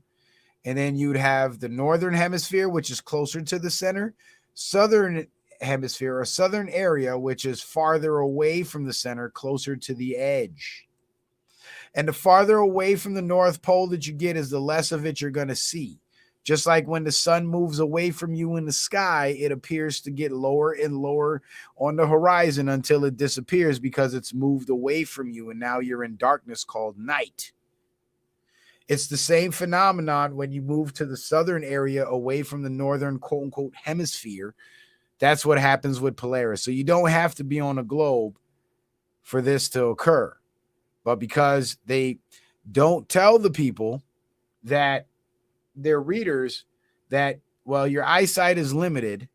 and then you'd have the northern hemisphere, which is closer to the center, southern hemisphere or southern area, which is farther away from the center, closer to the edge. And the farther away from the North Pole that you get is the less of it you're going to see. Just like when the sun moves away from you in the sky, it appears to get lower and lower on the horizon until it disappears because it's moved away from you, and now you're in darkness called night. It's the same phenomenon when you move to the southern area away from the northern quote-unquote hemisphere. That's what happens with Polaris. So you don't have to be on a globe for this to occur. But because they don't tell the people that their readers that, well, your eyesight is limited.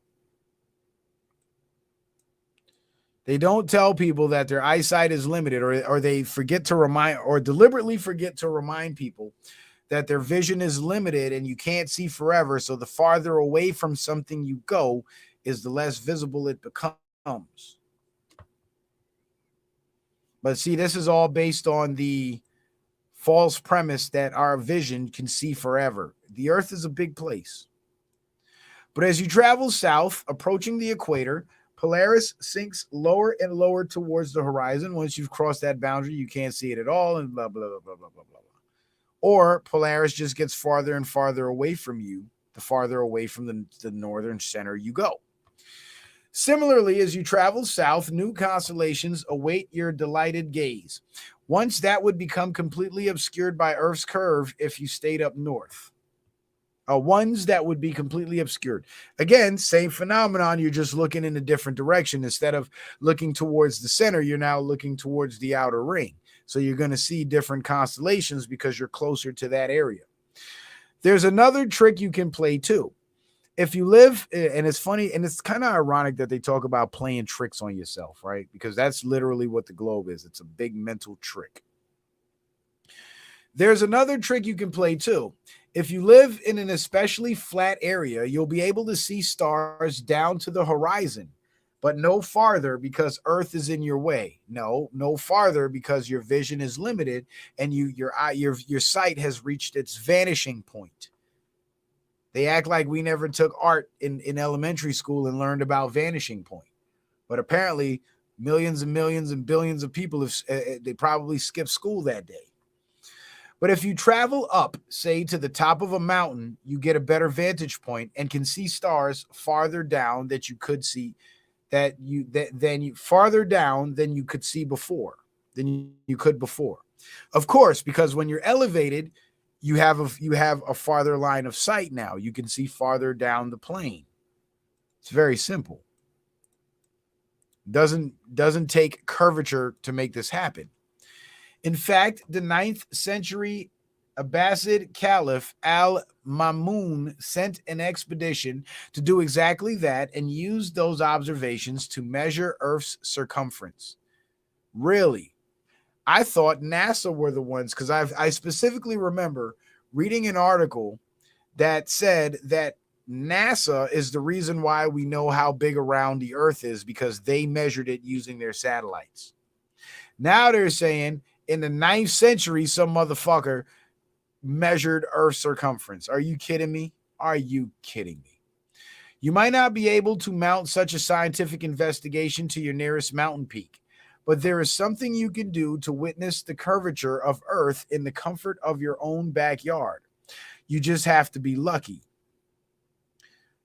They don't tell people that their eyesight is limited, or they forget to remind, or deliberately forget to remind people that their vision is limited and you can't see forever. So the farther away from something you go is the less visible it becomes. But see, this is all based on the false premise that our vision can see forever. The earth is a big place. But as you travel south, approaching the equator, Polaris sinks lower and lower towards the horizon. Once you've crossed that boundary, you can't see it at all, and blah, blah, blah, blah, blah, blah, blah. Or Polaris just gets farther and farther away from you, the farther away from the northern center you go. Similarly, as you travel south, new constellations await your delighted gaze. Once that would become completely obscured by Earth's curve if you stayed up north. Ones that would be completely obscured. Again, same phenomenon. You're just looking in a different direction. Instead of looking towards the center, you're now looking towards the outer ring. So you're going to see different constellations because you're closer to that area. There's another trick you can play too. If you live, and it's funny, and it's kind of ironic that they talk about playing tricks on yourself, right? Because that's literally what the globe is. It's a big mental trick. There's another trick you can play too. If you live in an especially flat area, you'll be able to see stars down to the horizon, but no farther because Earth is in your way. No farther because your vision is limited and your sight has reached its vanishing point. They act like we never took art in elementary school and learned about vanishing point. But apparently millions and millions and billions of people they probably skipped school that day. But if you travel up, say to the top of a mountain, you get a better vantage point and can see stars farther down that you could see farther down than you could see before, than you could before. Of course, because when you're elevated, you have a farther line of sight now. You can see farther down the plane. It's very simple. Doesn't take curvature to make this happen. In fact, the 9th century Abbasid Caliph Al-Mamun sent an expedition to do exactly that and used those observations to measure Earth's circumference. Really? I thought NASA were the ones, because I specifically remember reading an article that said that NASA is the reason why we know how big around the Earth is, because they measured it using their satellites. Now they're saying in the 9th century, some motherfucker measured Earth's circumference. Are you kidding me? Are you kidding me? You might not be able to mount such a scientific investigation to your nearest mountain peak, but there is something you can do to witness the curvature of Earth in the comfort of your own backyard. You just have to be lucky.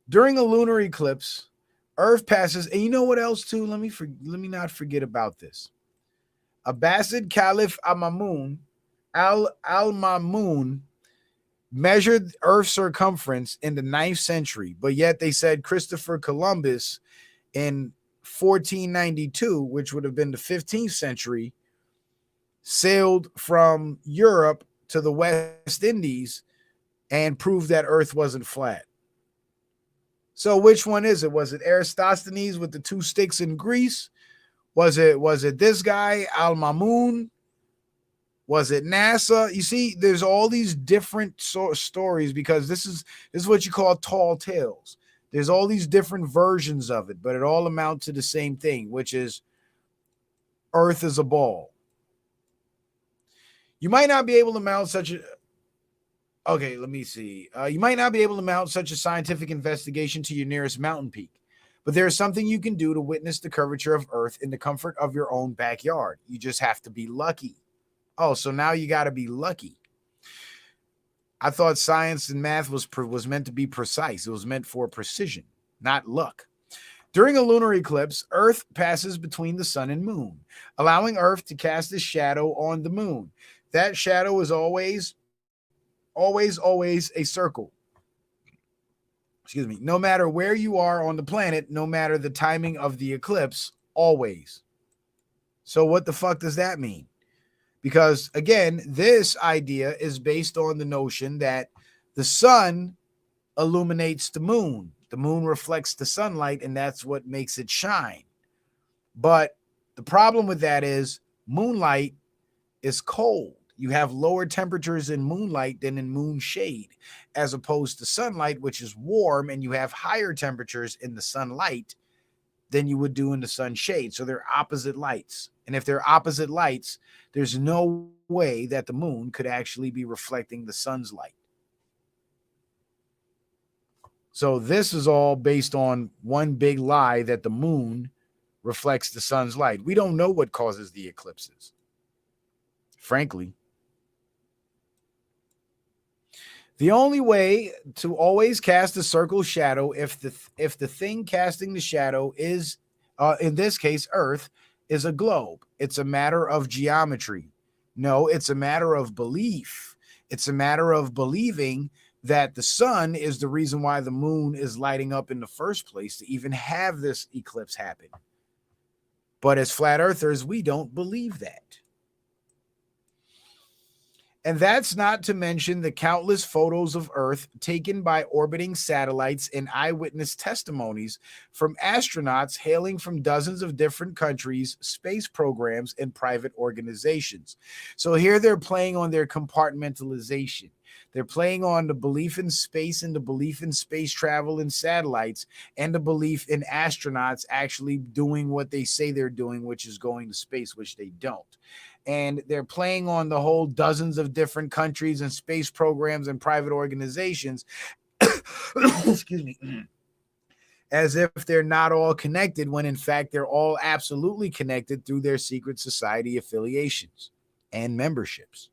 During a lunar eclipse, Earth passes, and you know what else too? Let me not forget about this. Abbasid Caliph Al-Mamun measured Earth's circumference in the 9th century, but yet they said Christopher Columbus in 1492, which would have been the 15th century, sailed from Europe to the West Indies and proved that Earth wasn't flat. So which one is it? Was it Eratosthenes with the 2 sticks in Greece? Was it this guy, Al-Mamun? Was it NASA? You see, there's all these different stories, because this is what you call tall tales. There's all these different versions of it, but it all amounts to the same thing, which is Earth is a ball. You might not be able to mount such a... Okay, let me see. You might not be able to mount such a scientific investigation to your nearest mountain peak, but there is something you can do to witness the curvature of Earth in the comfort of your own backyard. You just have to be lucky. Oh, so now you got to be lucky. I thought science and math was meant to be precise. It was meant for precision, not luck. During a lunar eclipse, Earth passes between the sun and moon, allowing Earth to cast a shadow on the moon. That shadow is always a circle. Excuse me. No matter where you are on the planet, no matter the timing of the eclipse, always. So what the fuck does that mean? Because again, this idea is based on the notion that the sun illuminates the moon. The moon reflects the sunlight, and that's what makes it shine. But the problem with that is moonlight is cold. You have lower temperatures in moonlight than in moon shade, as opposed to sunlight, which is warm, and you have higher temperatures in the sunlight than you would do in the sunshade. So they're opposite lights. And if they're opposite lights, there's no way that the moon could actually be reflecting the sun's light. So this is all based on one big lie that the moon reflects the sun's light. We don't know what causes the eclipses, frankly. The only way to always cast a circle shadow if the thing casting the shadow is, in this case, Earth, is a globe. It's a matter of geometry. No, it's a matter of belief. It's a matter of believing that the sun is the reason why the moon is lighting up in the first place to even have this eclipse happen. But as flat earthers, we don't believe that. And that's not to mention the countless photos of Earth taken by orbiting satellites and eyewitness testimonies from astronauts hailing from dozens of different countries, space programs, and private organizations. So here they're playing on their compartmentalization. They're playing on the belief in space and the belief in space travel and satellites and the belief in astronauts actually doing what they say they're doing, which is going to space, which they don't. And they're playing on the whole dozens of different countries and space programs and private organizations, excuse me, as if they're not all connected, when in fact they're all absolutely connected through their secret society affiliations and memberships.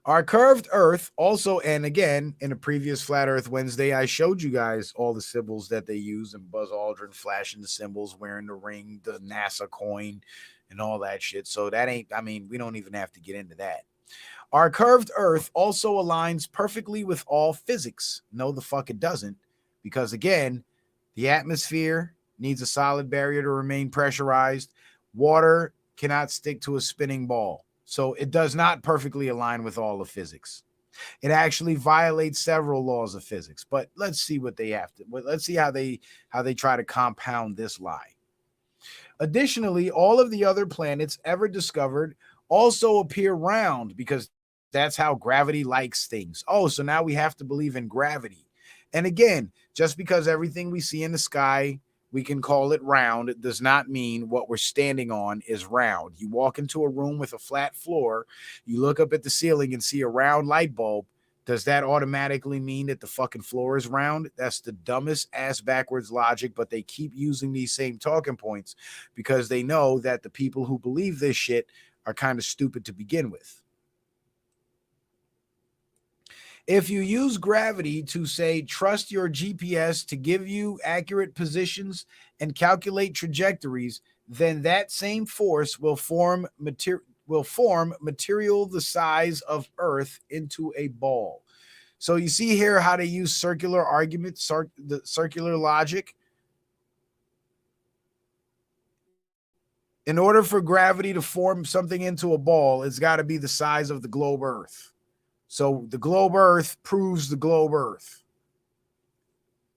Our curved Earth also, and again, in a previous Flat Earth Wednesday, I showed you guys all the symbols that they use, and Buzz Aldrin flashing the symbols, wearing the ring, the NASA coin, and all that shit. So that ain't, I mean, we don't even have to get into that. Our curved Earth also aligns perfectly with all physics. No, the fuck it doesn't. Because again, the atmosphere needs a solid barrier to remain pressurized. Water cannot stick to a spinning ball. So it does not perfectly align with all of physics. It actually violates several laws of physics. But let's see what they have to. Let's see how they try to compound this lie. Additionally, all of the other planets ever discovered also appear round because that's how gravity likes things. Oh, so now we have to believe in gravity. And again, just because everything we see in the sky, we can call it round, it does not mean what we're standing on is round. You walk into a room with a flat floor, you look up at the ceiling and see a round light bulb. Does that automatically mean that the fucking floor is round? That's the dumbest ass backwards logic, but they keep using these same talking points because they know that the people who believe this shit are kind of stupid to begin with. If you use gravity to say, trust your GPS to give you accurate positions and calculate trajectories, then that same force will form material the size of Earth into a ball. So you see here how they use circular arguments, the circular logic. In order for gravity to form something into a ball, it's got to be the size of the globe Earth. So the globe Earth proves the globe Earth.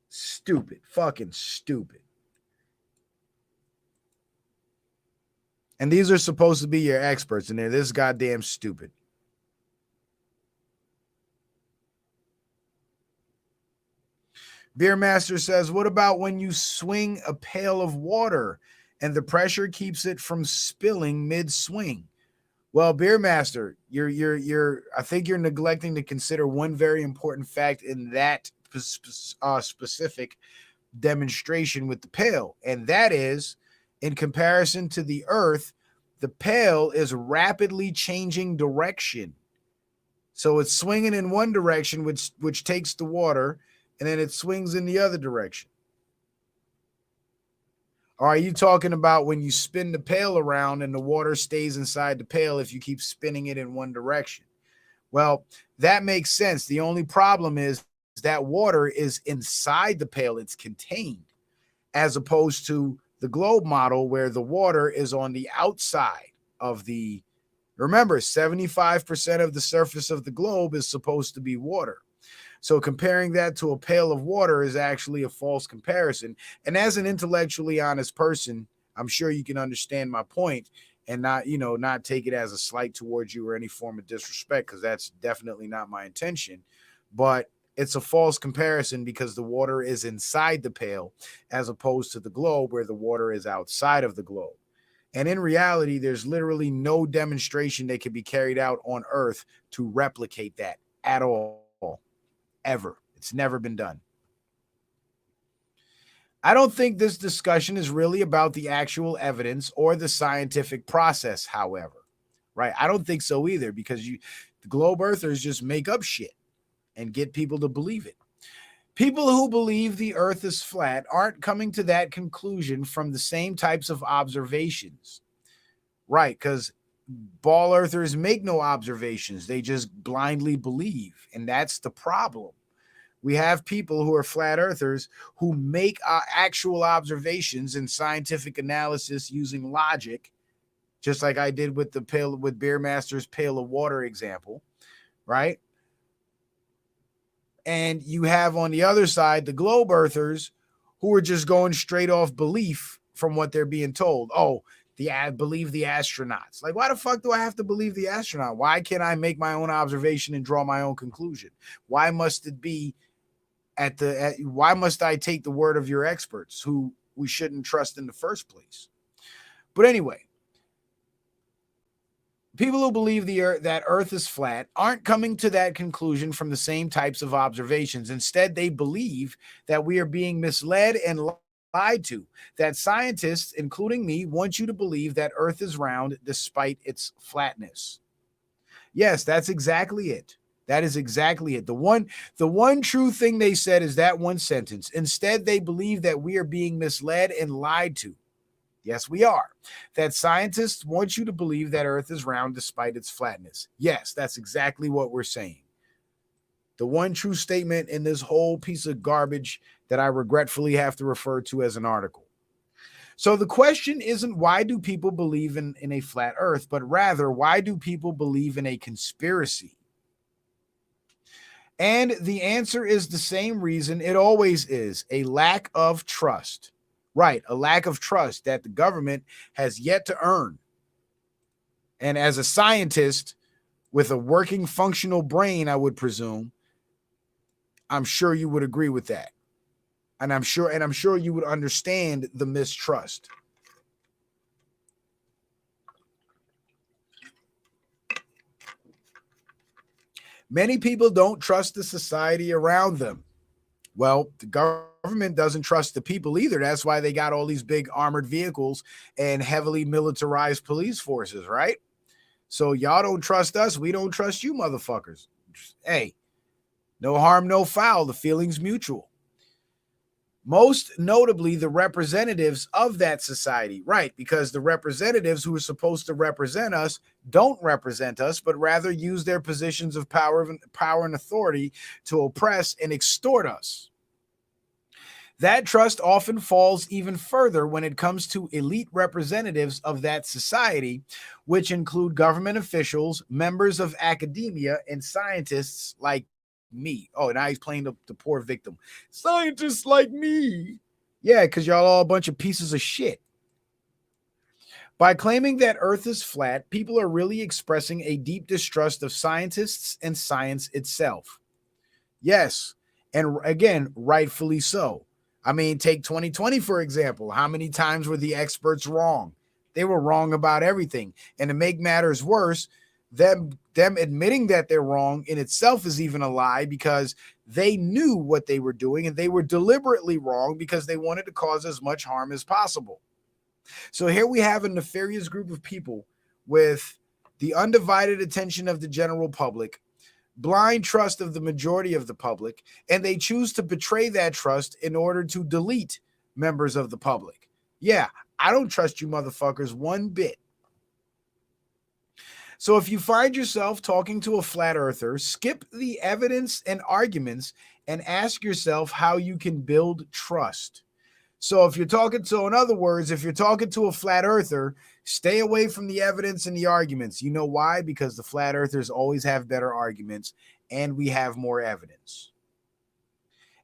Stupid. Fucking stupid. And these are supposed to be your experts, and they're this goddamn stupid. Beermaster says, what about when you swing a pail of water and the pressure keeps it from spilling mid-swing? Well, Beermaster, I think you're neglecting to consider one very important fact in that specific demonstration with the pail, and that is, in comparison to the Earth, the pail is rapidly changing direction. So it's swinging in one direction, which takes the water, and then it swings in the other direction. Or are you talking about when you spin the pail around and the water stays inside the pail if you keep spinning it in one direction? Well, that makes sense. The only problem is that water is inside the pail. It's contained, as opposed to the globe model where the water is on the outside. of the, remember, 75% of the surface of the globe is supposed to be water. So comparing that to a pail of water is actually a false comparison. And as an intellectually honest person, I'm sure you can understand my point and not, not take it as a slight towards you or any form of disrespect, because that's definitely not my intention. But it's a false comparison because the water is inside the pail as opposed to the globe where the water is outside of the globe. And in reality, there's literally no demonstration that can be carried out on Earth to replicate that at all. Ever. It's never been done. I don't think this discussion is really about the actual evidence or the scientific process, however. Right? I don't think so either, because the globe earthers just make up shit and get people to believe it. People who believe the earth is flat aren't coming to that conclusion from the same types of observations. Right? Because ball earthers make no observations. They just blindly believe. And that's the problem. We have people who are flat earthers who make actual observations and scientific analysis using logic, just like I did with with Beermaster's pail of water example, right? And you have on the other side the globe earthers who are just going straight off belief from what they're being told. Oh, believe the astronauts. Like, why the fuck do I have to believe the astronaut? Why can't I make my own observation and draw my own conclusion? Why must it be why must I take the word of your experts who we shouldn't trust in the first place? But anyway, people who believe that Earth is flat aren't coming to that conclusion from the same types of observations. Instead, they believe that we are being misled and lied to, that scientists, including me, want you to believe that Earth is round despite its flatness. Yes, that's exactly it. That is exactly it. The one true thing they said is that one sentence. Instead, they believe that we are being misled and lied to. Yes, we are. That scientists want you to believe that Earth is round despite its flatness. Yes, that's exactly what we're saying. The one true statement in this whole piece of garbage that I regretfully have to refer to as an article. So the question isn't why do people believe in a flat Earth, but rather why do people believe in a conspiracy? And the answer is the same reason it always is: a lack of trust. Right, a lack of trust that the government has yet to earn. And as a scientist with a working, functional brain, I would presume, I'm sure you would agree with that. And I'm sure you would understand the mistrust. Many people don't trust the society around them. Well, the government doesn't trust the people either. That's why they got all these big armored vehicles and heavily militarized police forces, right? So y'all don't trust us. We don't trust you motherfuckers. Hey, no harm, no foul. The feeling's mutual. Most notably, the representatives of that society, right? Because the representatives who are supposed to represent us don't represent us, but rather use their positions of power and authority to oppress and extort us. That trust often falls even further when it comes to elite representatives of that society, which include government officials, members of academia, and scientists like me. Oh, now he's playing the poor victim. Scientists like me. Yeah, because y'all all a bunch of pieces of shit. By claiming that Earth is flat, people are really expressing a deep distrust of scientists and science itself. Yes, and again, rightfully so. I mean, take 2020, for example. How many times were the experts wrong? They were wrong about everything. And to make matters worse, them admitting that they're wrong in itself is even a lie, because they knew what they were doing and they were deliberately wrong because they wanted to cause as much harm as possible. So here we have a nefarious group of people with the undivided attention of the general public, blind trust of the majority of the public, and they choose to betray that trust in order to delete members of the public. Yeah, I don't trust you motherfuckers one bit. So if you find yourself talking to a flat earther, skip the evidence and arguments and ask yourself how you can build trust. So if you're talking to, in other words, if you're talking to a flat earther, Stay away from the evidence and the arguments. You know why? Because the flat earthers always have better arguments and we have more evidence.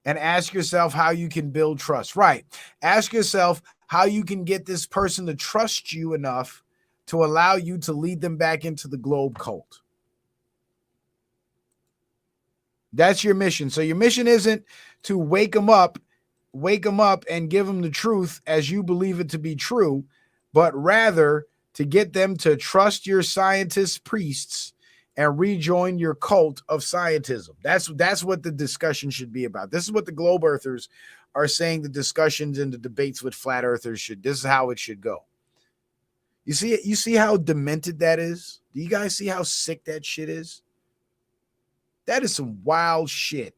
And ask yourself how you can build trust. Right. Ask yourself how you can get this person to trust you enough to allow you to lead them back into the globe cult. That's your mission. So your mission isn't to wake them up and give them the truth as you believe it to be true, but rather to get them to trust your scientist priests and rejoin your cult of scientism. That's what the discussion should be about. This is what the globe earthers are saying the discussions and the debates with flat earthers should. This is how it should go. You see how demented that is? Do you guys see how sick that shit is? That is some wild shit.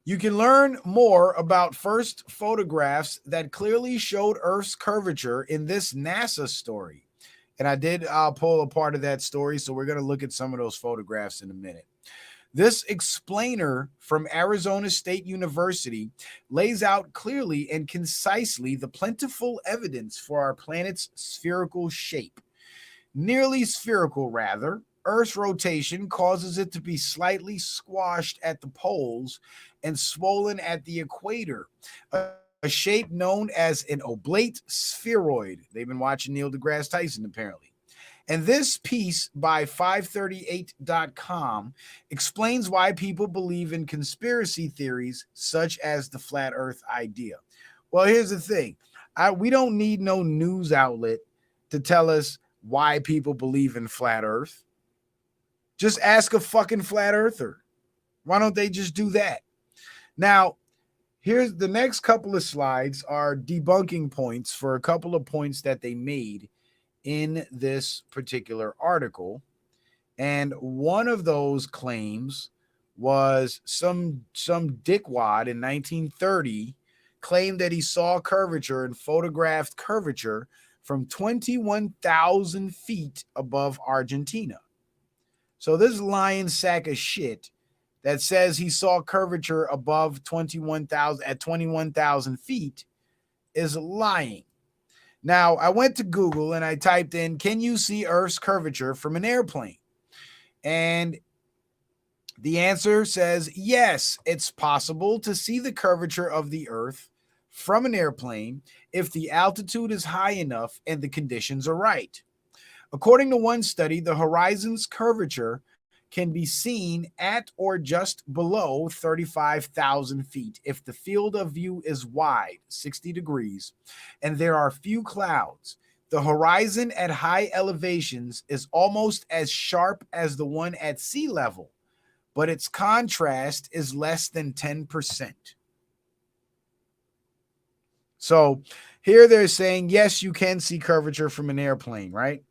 You can learn more about first photographs that clearly showed Earth's curvature in this NASA story. And I did pull a part of that story, so we're going to look at some of those photographs in a minute. This explainer from Arizona State University lays out clearly and concisely the plentiful evidence for our planet's spherical shape. Nearly spherical, rather. Earth's rotation causes it to be slightly squashed at the poles and swollen at the equator, a shape known as an oblate spheroid. They've been watching Neil deGrasse Tyson, apparently. And this piece by 538.com explains why people believe in conspiracy theories such as the flat earth idea. Well, here's the thing. We don't need no news outlet to tell us why people believe in flat earth. Just ask a fucking flat earther. Why don't they just do that? Now, here's the next couple of slides are debunking points for a couple of points that they made in this particular article. And one of those claims was some dickwad in 1930 claimed that he saw curvature and photographed curvature from 21,000 feet above Argentina. So this lying sack of shit that says he saw curvature above 21,000 feet is lying. Now, I went to Google and I typed in, can you see Earth's curvature from an airplane? And the answer says, yes, it's possible to see the curvature of the Earth from an airplane if the altitude is high enough and the conditions are right. According to one study, the horizon's curvature can be seen at or just below 35,000 feet if the field of view is wide, 60 degrees, and there are few clouds. The horizon at high elevations is almost as sharp as the one at sea level, but its contrast is less than 10%. So here they're saying, yes, you can see curvature from an airplane, right?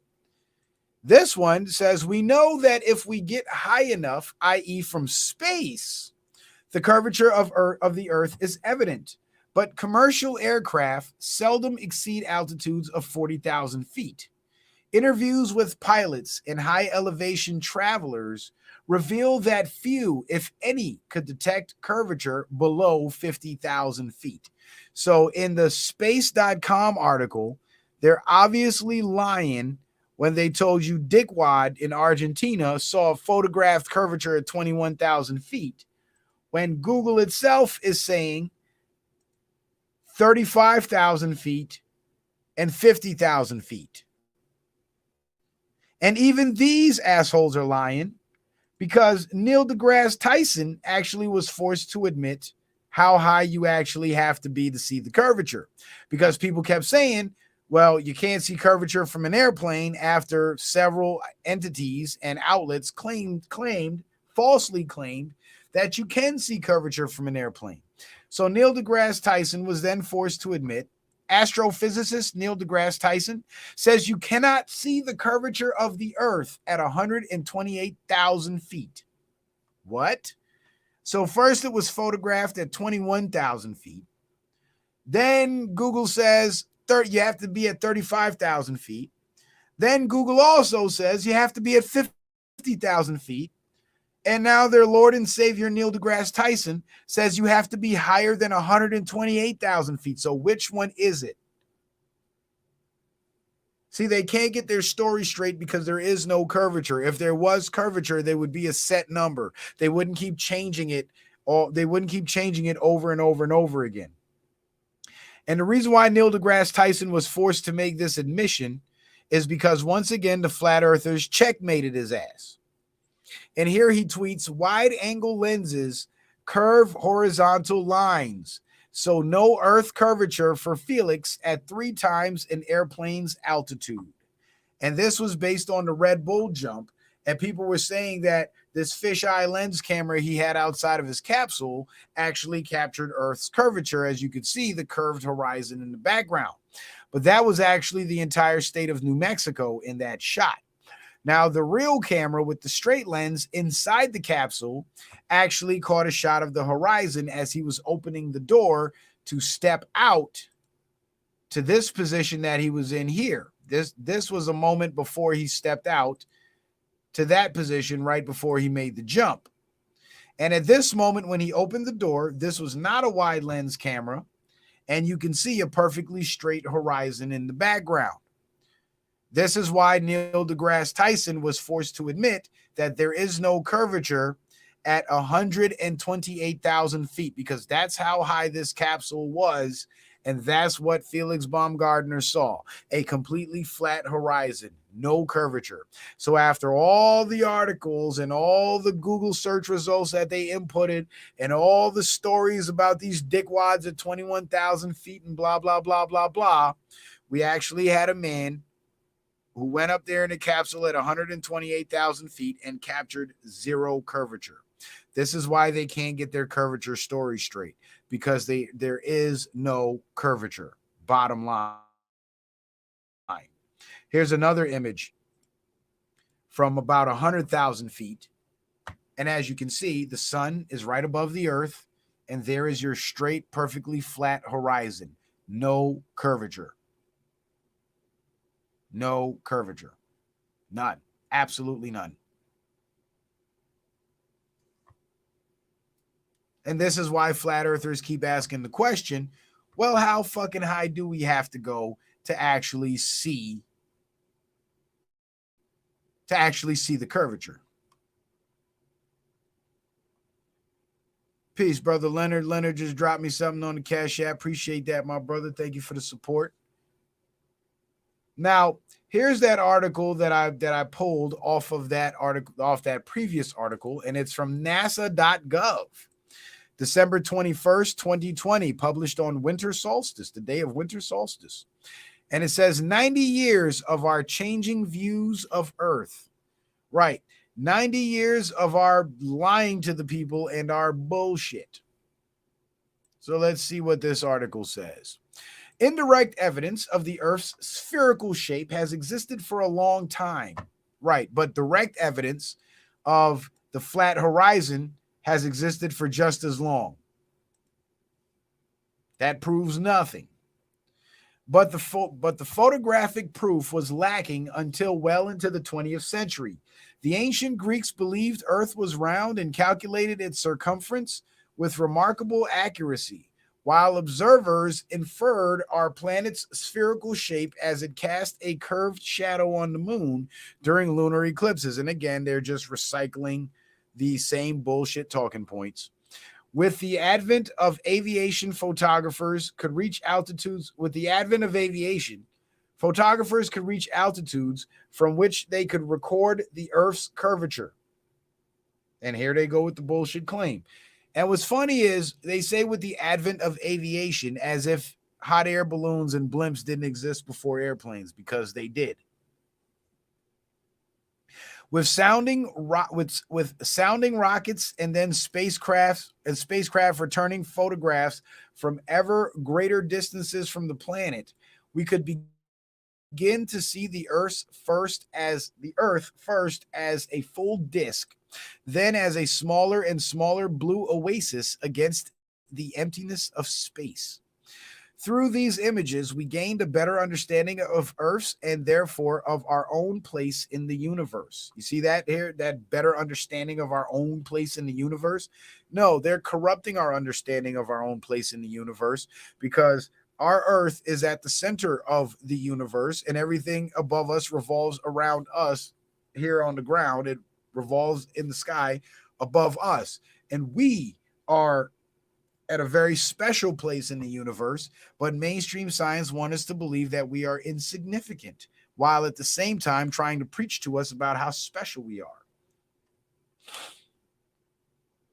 This one says, we know that if we get high enough, i.e. from space, the curvature of the Earth is evident. But commercial aircraft seldom exceed altitudes of 40,000 feet. Interviews with pilots and high elevation travelers reveal that few, if any, could detect curvature below 50,000 feet. So in the space.com article, they're obviously lying when they told you dickwad in Argentina saw a photographed curvature at 21,000 feet, when Google itself is saying 35,000 feet and 50,000 feet. And even these assholes are lying because Neil deGrasse Tyson actually was forced to admit how high you actually have to be to see the curvature, because people kept saying, well, you can't see curvature from an airplane after several entities and outlets falsely claimed that you can see curvature from an airplane. So Neil deGrasse Tyson was then forced to admit, astrophysicist Neil deGrasse Tyson says you cannot see the curvature of the Earth at 128,000 feet. What? So first it was photographed at 21,000 feet. Then Google says you have to be at 35,000 feet. Then Google also says you have to be at 50,000 feet. And now their Lord and Savior, Neil deGrasse Tyson, says you have to be higher than 128,000 feet. So which one is it? See, they can't get their story straight because there is no curvature. If there was curvature, there would be a set number. They wouldn't keep changing it, or they wouldn't keep changing it over and over and over again. And the reason why Neil deGrasse Tyson was forced to make this admission is because, once again, the flat earthers checkmated his ass. And here he tweets, wide angle lenses curve horizontal lines. So no Earth curvature for Felix at 3 times an airplane's altitude. And this was based on the Red Bull jump. And people were saying that this fisheye lens camera he had outside of his capsule actually captured Earth's curvature. As you could see, the curved horizon in the background. But that was actually the entire state of New Mexico in that shot. Now, the real camera with the straight lens inside the capsule actually caught a shot of the horizon as he was opening the door to step out to this position that he was in here. This was a moment before he stepped out to that position right before he made the jump. And at this moment, when he opened the door, this was not a wide lens camera, and you can see a perfectly straight horizon in the background. This is why Neil deGrasse Tyson was forced to admit that there is no curvature at 128,000 feet, because that's how high this capsule was, and that's what Felix Baumgartner saw, a completely flat horizon, no curvature. So after all the articles and all the Google search results that they inputted and all the stories about these dickwads at 21,000 feet and blah, blah, blah, blah, blah, we actually had a man who went up there in a capsule at 128,000 feet and captured zero curvature. This is why they can't get their curvature story straight, because there is no curvature. Bottom line. Here's another image from about 100,000 feet. And as you can see, the sun is right above the earth, and there is your straight, perfectly flat horizon. No curvature. No curvature. None. Absolutely none. And this is why flat earthers keep asking the question, well, how fucking high do we have to go to actually see the curvature? Peace, brother Leonard. Leonard just dropped me something on the Cash App. Appreciate that, my brother. Thank you for the support. Now, here's that article that I pulled off of that article, off that previous article, and it's from NASA.gov. December 21st, 2020, published on winter solstice, the day of winter solstice. And it says 90 years of our changing views of Earth. Right. 90 years of our lying to the people and our bullshit. So let's see what this article says. Indirect evidence of the Earth's spherical shape has existed for a long time. Right. But direct evidence of the flat horizon has existed for just as long. That proves nothing. But the photographic proof was lacking until well into the 20th century. The ancient Greeks believed Earth was round and calculated its circumference with remarkable accuracy, while observers inferred our planet's spherical shape as it cast a curved shadow on the moon during lunar eclipses. And again, they're just recycling the same bullshit talking points. With the advent of aviation, photographers could reach altitudes from which they could record the Earth's curvature. And here they go with the bullshit claim. And what's funny is they say with the advent of aviation as if hot air balloons and blimps didn't exist before airplanes, because they did. With sounding rockets and then spacecraft returning photographs from ever greater distances from the planet, we could begin to see the Earth first as a full disk, then as a smaller and smaller blue oasis against the emptiness of space. Through these images, we gained a better understanding of Earth's and therefore of our own place in the universe. You see that here, that better understanding of our own place in the universe? No, they're corrupting our understanding of our own place in the universe, because our Earth is at the center of the universe and everything above us revolves around us here on the ground. It revolves in the sky above us. And we are at a very special place in the universe, but mainstream science wants us to believe that we are insignificant, while at the same time trying to preach to us about how special we are.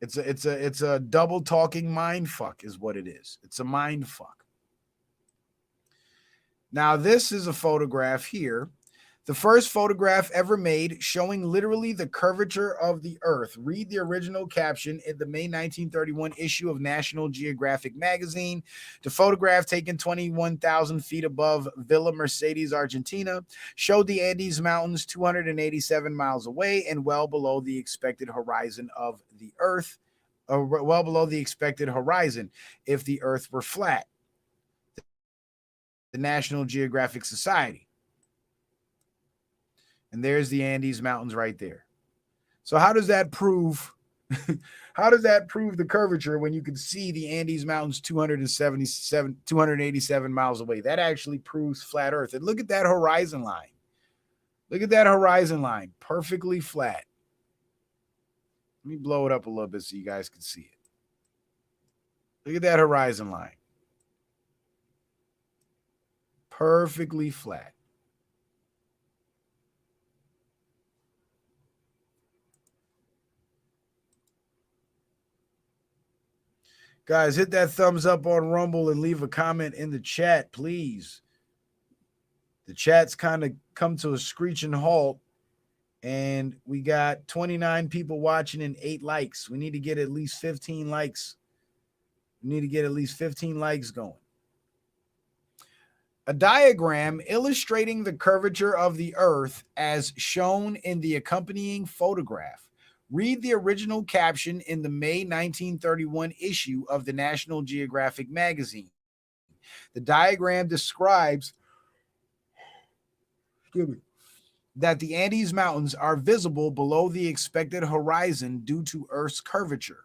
It's a double talking mind fuck is what it is. It's a mind fuck. Now, this is a photograph here. The first photograph ever made showing literally the curvature of the Earth. Read the original caption in the May 1931 issue of National Geographic magazine. The photograph, taken 21,000 feet above Villa Mercedes, Argentina, showed the Andes Mountains 287 miles away and well below the expected horizon of the Earth, or well below the expected horizon if the Earth were flat. The National Geographic Society. And there's the Andes Mountains right there. So how does that prove the curvature when you can see the Andes Mountains 287 miles away? That actually proves flat Earth. And look at that horizon line. Look at that horizon line, perfectly flat. Let me blow it up a little bit so you guys can see it. Look at that horizon line. Perfectly flat. Guys, hit that thumbs up on Rumble and leave a comment in the chat, please. The chat's kind of come to a screeching halt, and we got 29 people watching and 8 likes. We need to get at least 15 likes. We need to get at least 15 likes going. A diagram illustrating the curvature of the Earth as shown in the accompanying photograph. Read the original caption in the May 1931 issue of the National Geographic magazine. The diagram describes that the Andes Mountains are visible below the expected horizon due to Earth's curvature.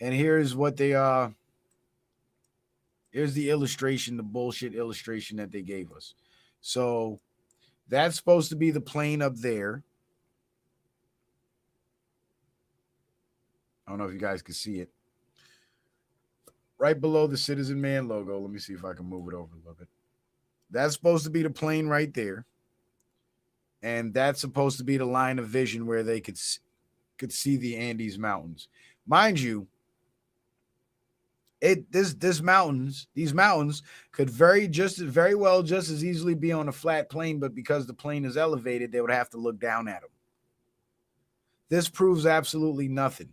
And here's what they here's the illustration, the bullshit illustration that they gave us. So that's supposed to be the plane up there. I don't know if you guys can see it. Right below the Citizen Man logo. Let me see if I can move it over a little bit. That's supposed to be the plane right there. And that's supposed to be the line of vision where they could see the Andes Mountains. Mind you, these mountains could very well just as easily be on a flat plane, but because the plane is elevated, they would have to look down at them. This proves absolutely nothing.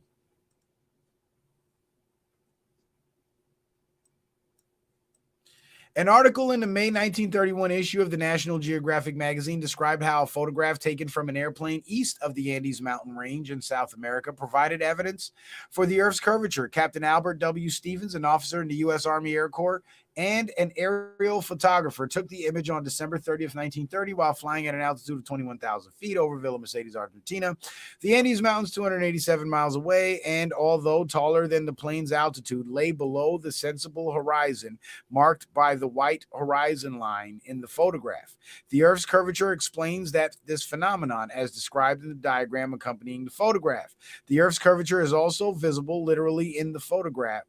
An article in the May 1931 issue of the National Geographic magazine described how a photograph taken from an airplane east of the Andes mountain range in South America provided evidence for the Earth's curvature. Captain Albert W. Stevens, an officer in the U.S. Army Air Corps and an aerial photographer, took the image on December 30th, 1930, while flying at an altitude of 21,000 feet over Villa Mercedes, Argentina. The Andes Mountains, 287 miles away, and although taller than the plane's altitude, lay below the sensible horizon marked by the white horizon line in the photograph. The Earth's curvature explains this phenomenon as described in the diagram accompanying the photograph. The Earth's curvature is also visible laterally in the photograph,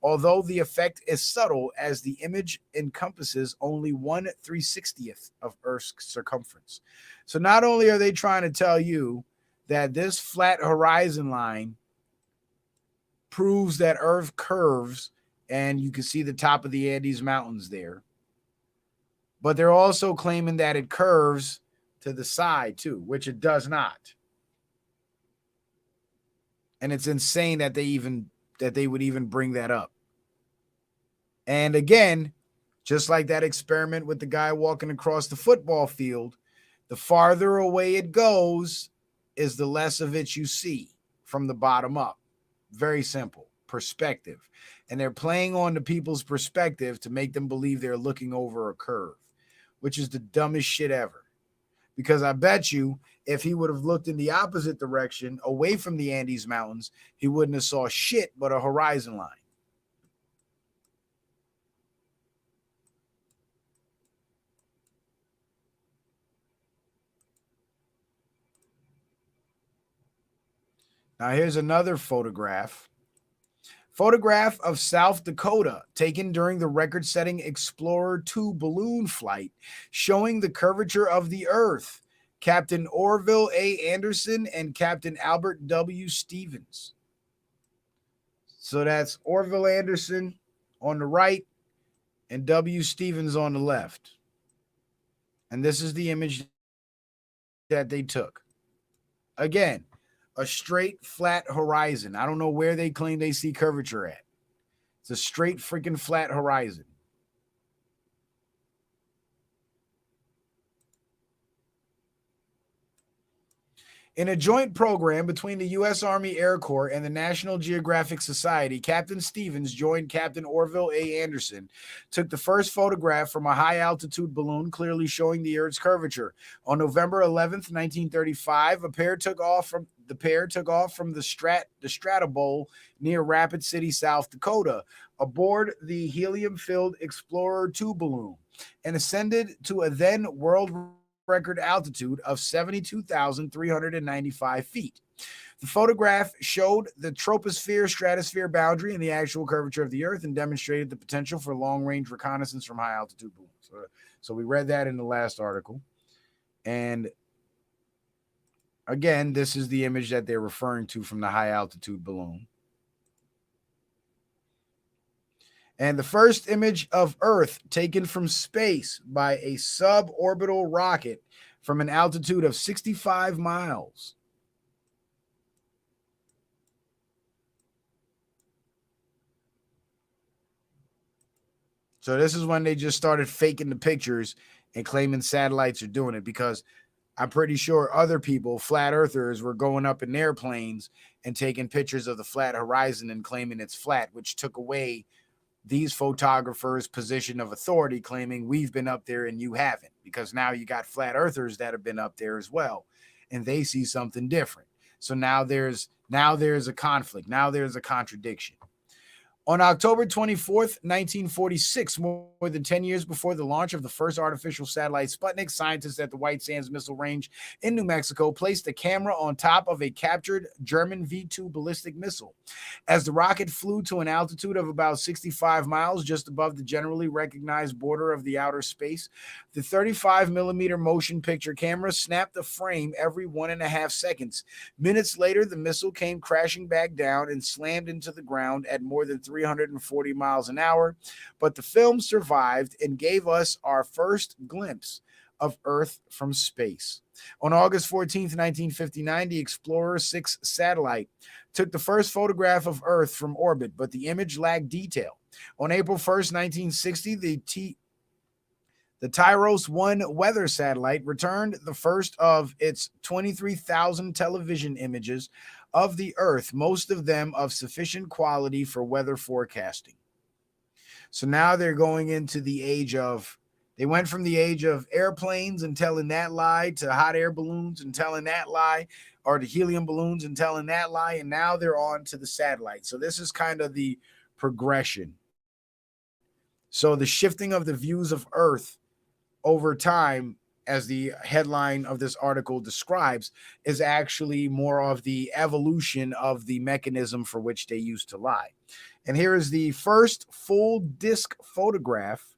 although the effect is subtle as the image encompasses only 1/360th of Earth's circumference. So not only are they trying to tell you that this flat horizon line proves that Earth curves and you can see the top of the Andes Mountains there, but they're also claiming that it curves to the side too, which it does not. And it's insane that they would even bring that up. And again, just like that experiment with the guy walking across the football field, the farther away it goes is the less of it you see from the bottom up. Very simple. perspective. And they're playing on the people's perspective to make them believe they're looking over a curve, which is the dumbest shit ever. Because I bet you if he would have looked in the opposite direction, away from the Andes Mountains, he wouldn't have saw shit but a horizon line. Now here's another photograph. Photograph of South Dakota taken during the record-setting Explorer 2 balloon flight showing the curvature of the Earth. Captain Orville A. Anderson and Captain Albert W. Stevens. So that's Orville Anderson on the right and W. Stevens on the left. And this is the image that they took. Again, a straight, flat horizon. I don't know where they claim they see curvature at. It's a straight freaking flat horizon. In a joint program between the U.S. Army Air Corps and the National Geographic Society, Captain Stevens joined Captain Orville A. Anderson, took the first photograph from a high-altitude balloon clearly showing the Earth's curvature. On November 11th, 1935, the pair took off from the Stratobowl near Rapid City, South Dakota, aboard the helium-filled Explorer 2 balloon, and ascended to a then world record altitude of 72,395 feet. The photograph showed the troposphere-stratosphere boundary and the actual curvature of the Earth and demonstrated the potential for long-range reconnaissance from high-altitude balloons. So we read that in the last article. And again, this is the image that they're referring to from the high-altitude balloon. And the first image of Earth taken from space by a suborbital rocket from an altitude of 65 miles. So this is when they just started faking the pictures and claiming satellites are doing it, because I'm pretty sure other people, flat earthers, were going up in their planes and taking pictures of the flat horizon and claiming it's flat, which took away these photographers' position of authority, claiming we've been up there and you haven't, because now you got flat earthers that have been up there as well, and they see something different. So now there's a conflict. Now there's a contradiction. On October 24th, 1946, more than 10 years before the launch of the first artificial satellite Sputnik, scientists at the White Sands Missile Range in New Mexico placed a camera on top of a captured German V-2 ballistic missile. As the rocket flew to an altitude of about 65 miles, just above the generally recognized border of the outer space, the 35-millimeter motion picture camera snapped a frame every 1.5 seconds. Minutes later, the missile came crashing back down and slammed into the ground at more than 340 miles an hour, but the film survived and gave us our first glimpse of Earth from space. On August 14th, 1959, the Explorer 6 satellite took the first photograph of Earth from orbit, but the image lacked detail. On April 1st, 1960, the Tyros 1 weather satellite returned the first of its 23,000 television images of the Earth, most of them of sufficient quality for weather forecasting. So now they're going into the age of, they went from the age of airplanes and telling that lie to hot air balloons and telling that lie, or to helium balloons and telling that lie, and now they're on to the satellite. So this is kind of the progression. So the shifting of the views of Earth over time, as the headline of this article describes, is actually more of the evolution of the mechanism for which they used to lie. And here is the first full disc photograph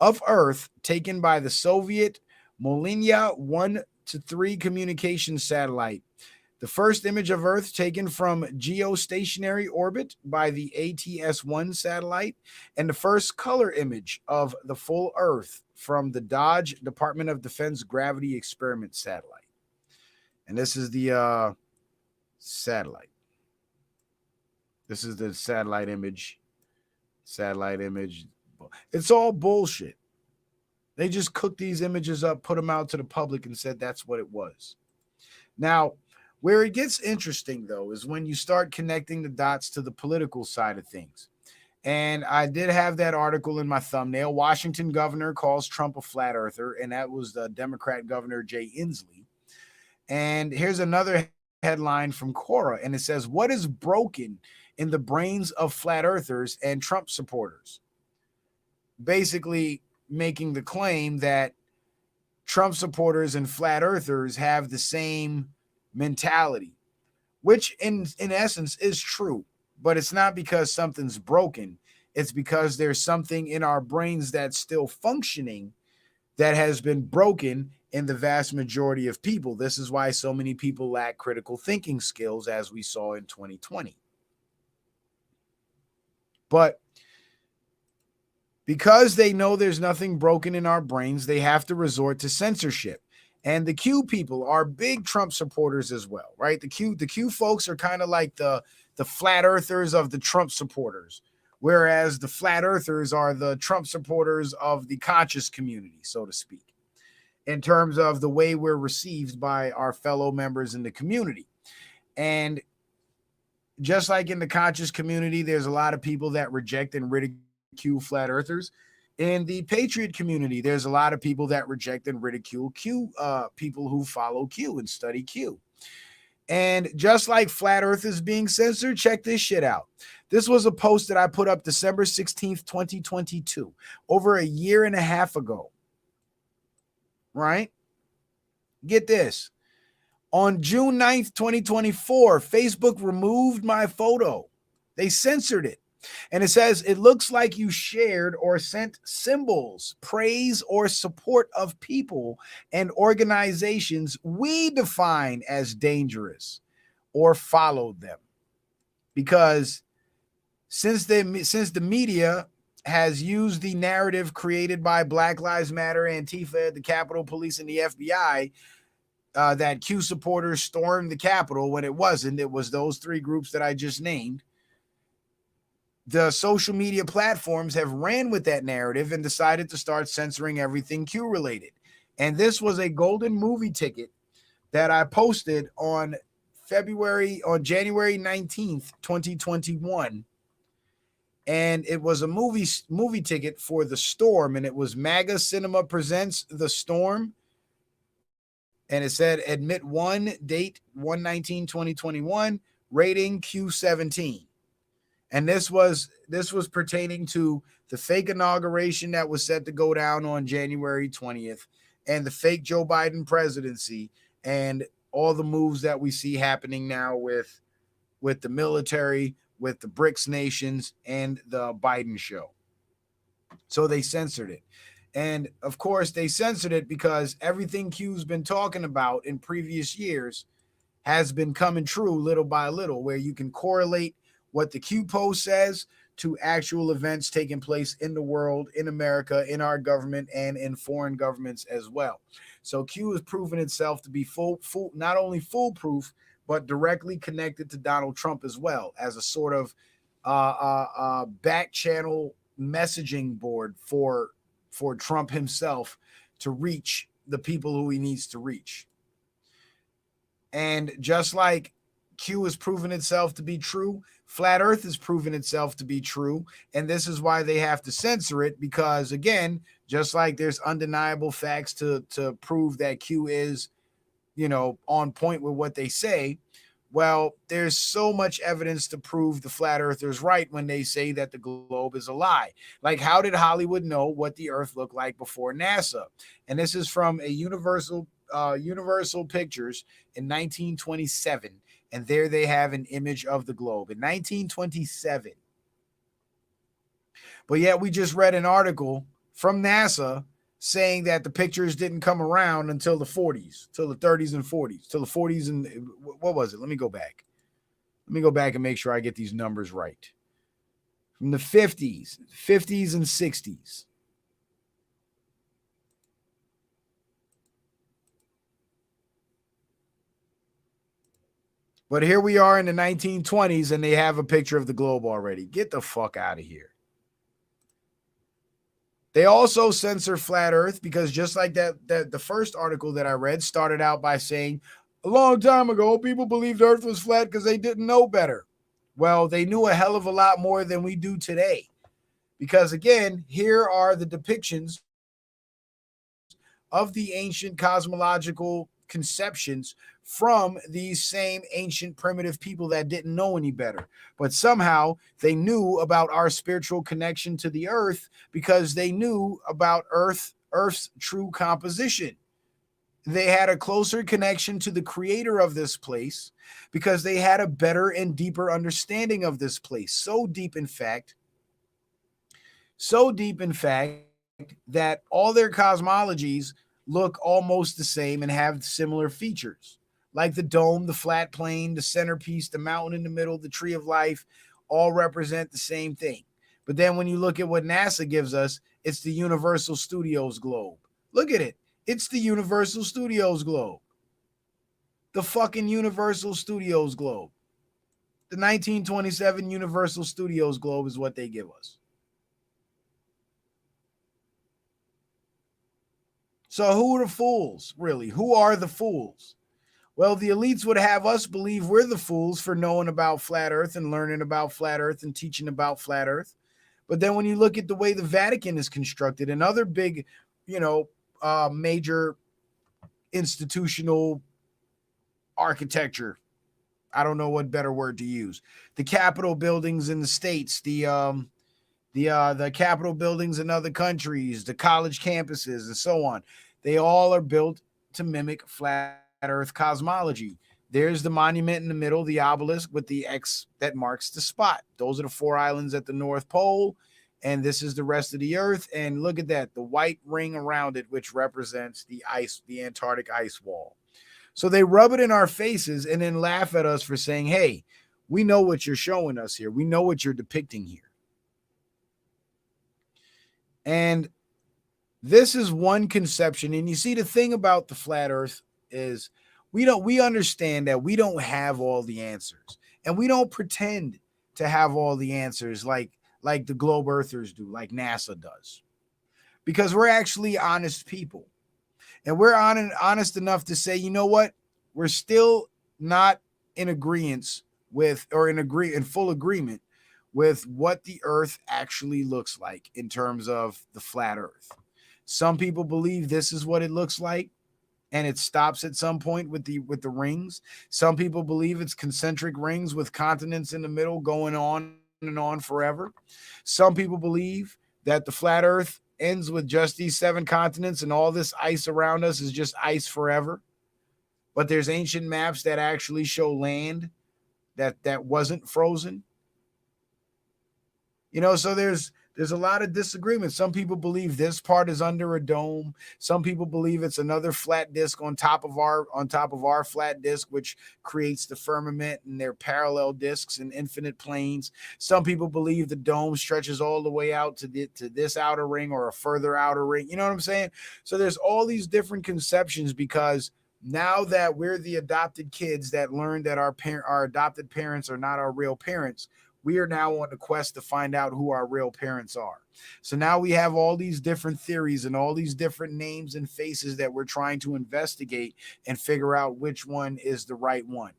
of Earth taken by the Soviet Molniya 1-3 communication satellite. The first image of Earth taken from geostationary orbit by the ATS-1 satellite, and the first color image of the full Earth from the Dodge Department of Defense Gravity Experiment satellite. And this is the satellite. This is the satellite image. Satellite image. It's all bullshit. They just cooked these images up, put them out to the public, and said that's what it was. Now, Where it gets interesting, though, is when you start connecting the dots to the political side of things. And I did have that article in my thumbnail. Washington governor calls Trump a flat earther, and that was the Democrat governor Jay Inslee. And here's another headline from Quora, and it says, "What is broken in the brains of flat earthers and Trump supporters?" Basically making the claim that Trump supporters and flat earthers have the same mentality, which in essence is true, but it's not because something's broken. It's because there's something in our brains that's still functioning that has been broken in the vast majority of people. This is why so many people lack critical thinking skills, as we saw in 2020. But because they know there's nothing broken in our brains, they have to resort to censorship. And the Q people are big Trump supporters as well, right? The Q folks are kind of like the flat earthers of the Trump supporters, whereas the flat earthers are the Trump supporters of the conscious community, so to speak, in terms of the way we're received by our fellow members in the community. And just like in the conscious community, there's a lot of people that reject and ridicule flat earthers. In the patriot community, there's a lot of people that reject and ridicule Q, people who follow Q and study Q. And just like flat earth is being censored, check this shit out. This was a post that I put up December 16th, 2022, over a year and a half ago. Right? Get this. On June 9th, 2024, Facebook removed my photo. They censored it. And it says, "It looks like you shared or sent symbols, praise, or support of people and organizations we define as dangerous, or followed them." Because since the media has used the narrative created by Black Lives Matter, Antifa, the Capitol Police, and the FBI, that Q supporters stormed the Capitol, when it wasn't. It was those three groups that I just named. The social media platforms have ran with that narrative and decided to start censoring everything Q related. And this was a golden movie ticket that I posted on January 19th, 2021. And it was a movie ticket for The Storm, and it was MAGA Cinema Presents The Storm. And it said, "Admit 1, date 1/19/2021, rating Q17." And this was pertaining to the fake inauguration that was set to go down on January 20th, and the fake Joe Biden presidency, and all the moves that we see happening now with the military, with the BRICS nations, and the Biden show. So they censored it. And of course, they censored it because everything Q's been talking about in previous years has been coming true little by little, where you can correlate what the Q post says to actual events taking place in the world, in America, in our government, and in foreign governments as well. So Q has proven itself to be not only foolproof, but directly connected to Donald Trump as well, as a sort of back channel messaging board for Trump himself to reach the people who he needs to reach. And just like Q has proven itself to be true, Flat Earth has proven itself to be true. And this is why they have to censor it, because, again, just like there's undeniable facts to prove that Q is, on point with what they say, well, there's so much evidence to prove the flat earthers right when they say that the globe is a lie. Like, how did Hollywood know what the earth looked like before NASA? And this is from a Universal Pictures in 1927. And there they have an image of the globe in 1927. But yet we just read an article from NASA saying that the pictures didn't come around until the 40s, till the 30s and 40s, till the 40s. And what was it? Let me go back and make sure I get these numbers right. From the 50s and 60s. But here we are in the 1920s, and they have a picture of the globe already. Get the fuck out of here. They also censor flat earth because, just like that the first article that I read started out by saying A long time ago, people believed Earth was flat because they didn't know better. Well, they knew a hell of a lot more than we do today. Because again, here are the depictions of the ancient cosmological conceptions from these same ancient primitive people that didn't know any better. But somehow they knew about our spiritual connection to the earth because they knew about Earth's true composition. They had a closer connection to the creator of this place because they had a better and deeper understanding of this place. So deep, in fact, that all their cosmologies look almost the same and have similar features, like the dome, the flat plane, the centerpiece, the mountain in the middle, the tree of life, all represent the same thing. But then when you look at what NASA gives us, it's the Universal Studios globe. Look at it. It's the Universal Studios globe. The fucking Universal Studios globe. The 1927 Universal Studios globe is what they give us. So who are the fools, really? Who are the fools? Well, the elites would have us believe we're the fools for knowing about flat earth and learning about flat earth and teaching about flat earth. But then when you look at the way the Vatican is constructed and other big, major institutional architecture, I don't know what better word to use. The Capitol buildings in the States, the Capitol buildings in other countries, the college campuses, and so on. They all are built to mimic flat earth cosmology. There's the monument in the middle, the obelisk with the X that marks the spot. Those are the 4 islands at the North Pole, and this is the rest of the earth. And look at that, the white ring around it, which represents the ice, the Antarctic ice wall. So they rub it in our faces and then laugh at us for saying, hey, we know what you're showing us here. We know what you're depicting here. And this is one conception. And you see, the thing about the flat earth is we understand that we don't have all the answers. And we don't pretend to have all the answers like the globe earthers do, like NASA does. Because we're actually honest people. And we're honest enough to say, you know what? We're still not in agreement with, or in full agreement with what the earth actually looks like in terms of the flat earth. Some people believe this is what it looks like and it stops at some point with the rings. Some people believe it's concentric rings with continents in the middle going on and on forever. Some people believe that the flat earth ends with just these 7 continents and all this ice around us is just ice forever. But there's ancient maps that actually show land that wasn't frozen. So there's a lot of disagreement. Some people believe this part is under a dome. Some people believe it's another flat disk on top of our flat disk, which creates the firmament, and they're parallel disks and infinite planes. Some people believe the dome stretches all the way out to this outer ring or a further outer ring. You know what I'm saying? So there's all these different conceptions because now that we're the adopted kids that learned that our adopted parents are not our real parents, we are now on the quest to find out who our real parents are. So now we have all these different theories and all these different names and faces that we're trying to investigate and figure out which one is the right one.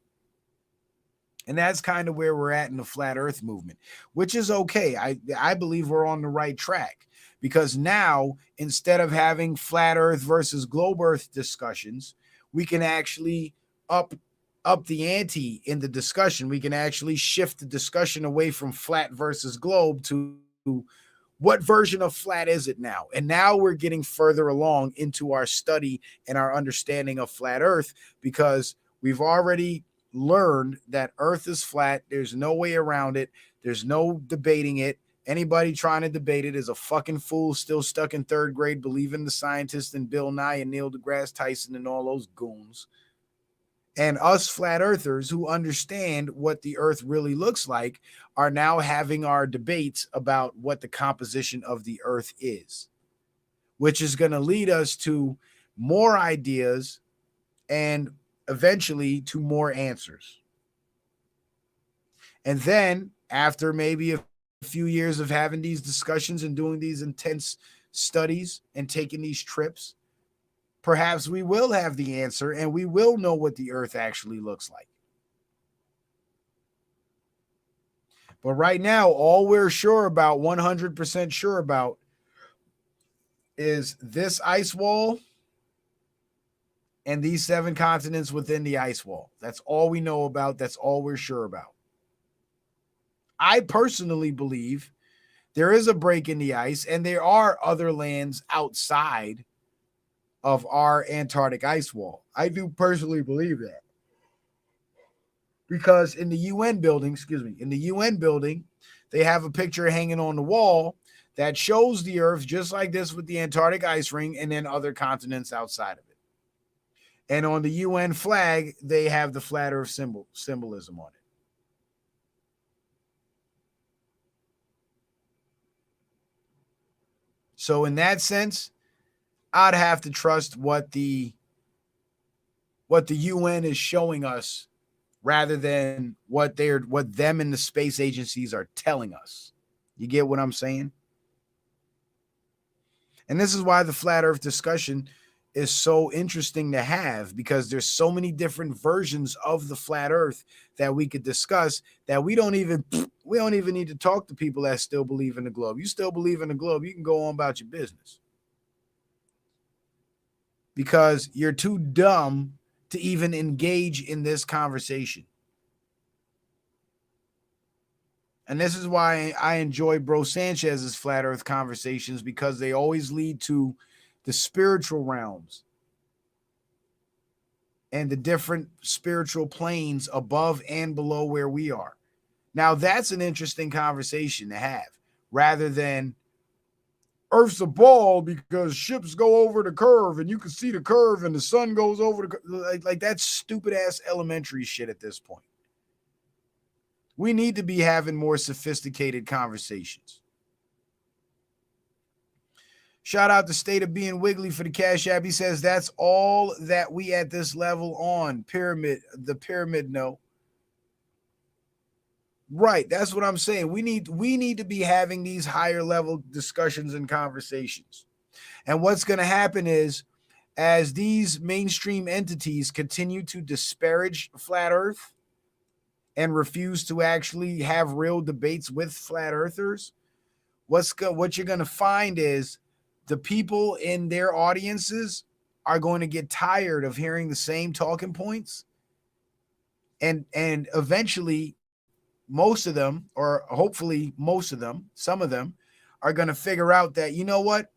And that's kind of where we're at in the flat earth movement, which is okay. I believe we're on the right track because now, instead of having flat earth versus globe earth discussions, we can actually up the ante in the discussion. We can actually shift the discussion away from flat versus globe to what version of flat is it now? And now we're getting further along into our study and our understanding of flat earth because we've already learned that earth is flat. There's no way around it. There's no debating it. Anybody trying to debate it is a fucking fool still stuck in 3rd grade believing the scientists and Bill Nye and Neil deGrasse Tyson and all those goons. And us flat earthers who understand what the earth really looks like are now having our debates about what the composition of the earth is, which is going to lead us to more ideas and eventually to more answers. And then after maybe a few years of having these discussions and doing these intense studies and taking these trips, perhaps we will have the answer and we will know what the earth actually looks like. But right now, all we're sure about, 100% sure about, is this ice wall and these 7 continents within the ice wall. That's all we know about. That's all we're sure about. I personally believe there is a break in the ice and there are other lands outside of our Antarctic ice wall. I do personally believe that. Because in the UN building, they have a picture hanging on the wall that shows the Earth just like this with the Antarctic ice ring and then other continents outside of it. And on the UN flag, they have the flat Earth symbolism on it. So in that sense, I'd have to trust what the UN is showing us rather than what them and the space agencies are telling us. You get what I'm saying? And this is why the flat Earth discussion is so interesting to have, because there's so many different versions of the flat Earth that we could discuss that we don't even need to talk to people that still believe in the globe. You still believe in the globe, you can go on about your business. Because you're too dumb to even engage in this conversation. And this is why I enjoy Bro Sanchez's flat Earth conversations, because they always lead to the spiritual realms and the different spiritual planes above and below where we are. Now, that's an interesting conversation to have, rather than Earth's a ball because ships go over the curve and you can see the curve and the sun goes over the like that's stupid ass elementary shit at this point. We need to be having more sophisticated conversations. Shout out to State of Being Wiggly for the Cash App. He says that's all that we at this level on the pyramid. No. Right. That's what I'm saying. We need to be having these higher level discussions and conversations. And what's going to happen is, as these mainstream entities continue to disparage flat Earth and refuse to actually have real debates with flat earthers, what you're going to find is the people in their audiences are going to get tired of hearing the same talking points. And eventually, most of them, or hopefully most of them, some of them, are going to figure out that, you know what?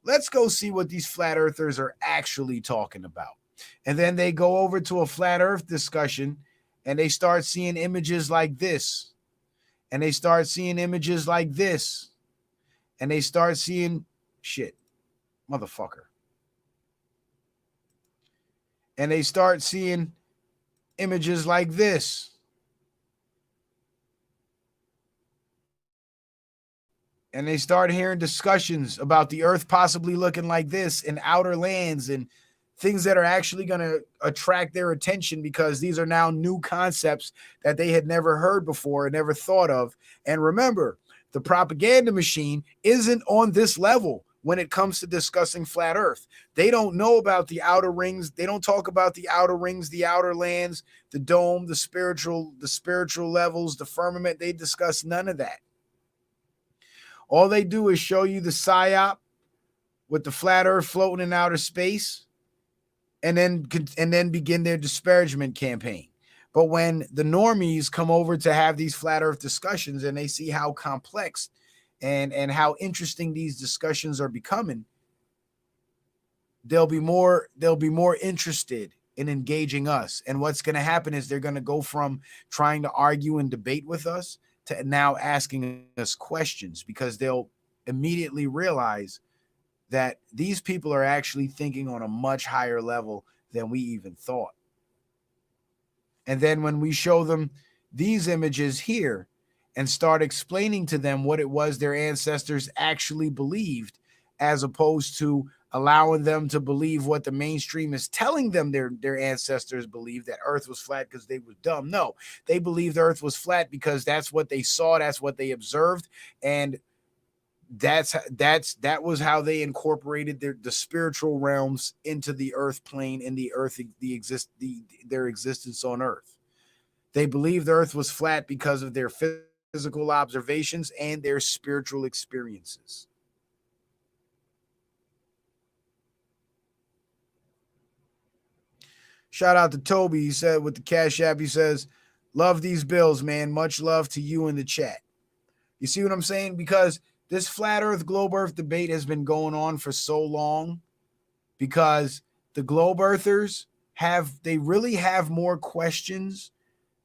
Let's go see what these flat earthers are actually talking about. And then they go over to a flat earth discussion and they start seeing images like this. And they start seeing images like this. And they start seeing shit, motherfucker. And they start seeing images like this. And they start hearing discussions about the earth possibly looking like this in outer lands and things that are actually going to attract their attention, because these are now new concepts that they had never heard before and never thought of. And remember, the propaganda machine isn't on this level when it comes to discussing flat earth. They don't know about the outer rings. They don't talk about the outer rings, the outer lands, the dome, the spiritual levels, the firmament. They discuss none of that. All they do is show you the psyop with the flat earth floating in outer space, and then begin their disparagement campaign. But when the normies come over to have these flat earth discussions and they see how complex and how interesting these discussions are becoming, they'll be more interested in engaging us. And what's going to happen is they're going to go from trying to argue and debate with us to now asking us questions, because they'll immediately realize that these people are actually thinking on a much higher level than we even thought. And then when we show them these images here and start explaining to them what it was their ancestors actually believed, as opposed to allowing them to believe what the mainstream is telling them their ancestors believed, that earth was flat because they were dumb. No, they believed the earth was flat because that's what they saw, that's what they observed. And that was how they incorporated the spiritual realms into the earth plane and their existence on earth. They believed the earth was flat because of their physical observations and their spiritual experiences. Shout out to Toby. He said with the Cash App, he says, love these bills, man. Much love to you in the chat. You see what I'm saying? Because this flat earth, globe earth debate has been going on for so long because the globe earthers they really have more questions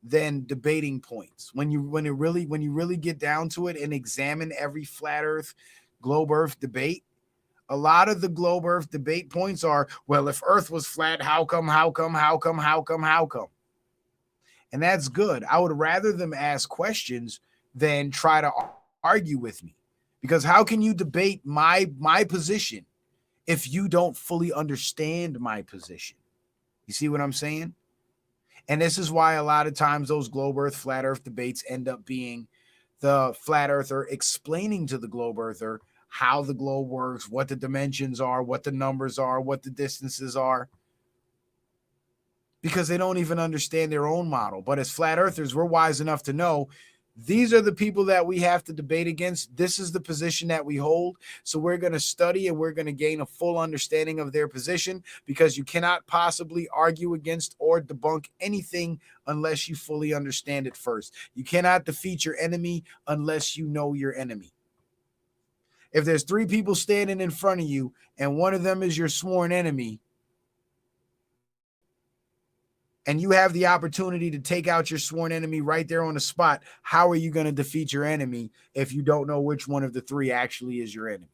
than debating points. When you really get down to it and examine every flat earth, globe earth debate, a lot of the globe earth debate points are, well, if earth was flat, how come? And that's good. I would rather them ask questions than try to argue with me. Because how can you debate my position if you don't fully understand my position? You see what I'm saying? And this is why a lot of times those globe earth, flat earth debates end up being the flat earther explaining to the globe earther how the globe works, what the dimensions are, what the numbers are, what the distances are, because they don't even understand their own model. But as flat earthers, we're wise enough to know these are the people that we have to debate against. This is the position that we hold. So we're going to study and we're going to gain a full understanding of their position, because you cannot possibly argue against or debunk anything unless you fully understand it first. You cannot defeat your enemy unless you know your enemy. If there's 3 people standing in front of you and one of them is your sworn enemy, and you have the opportunity to take out your sworn enemy right there on the spot, how are you going to defeat your enemy if you don't know which one of the 3 actually is your enemy?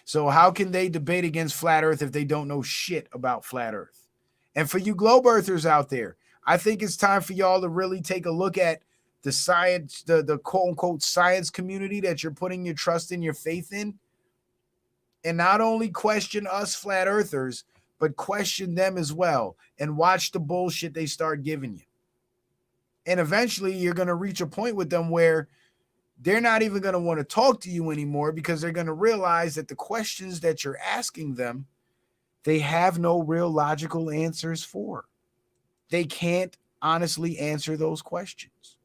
So how can they debate against flat earth if they don't know shit about flat earth? And for you globe earthers out there, I think it's time for y'all to really take a look at the science, the quote unquote science community that you're putting your trust and your faith in. And not only question us flat earthers, but question them as well, and watch the bullshit they start giving you. And eventually you're going to reach a point with them where they're not even going to want to talk to you anymore, because they're going to realize that the questions that you're asking them, they have no real logical answers for. They can't honestly answer those questions.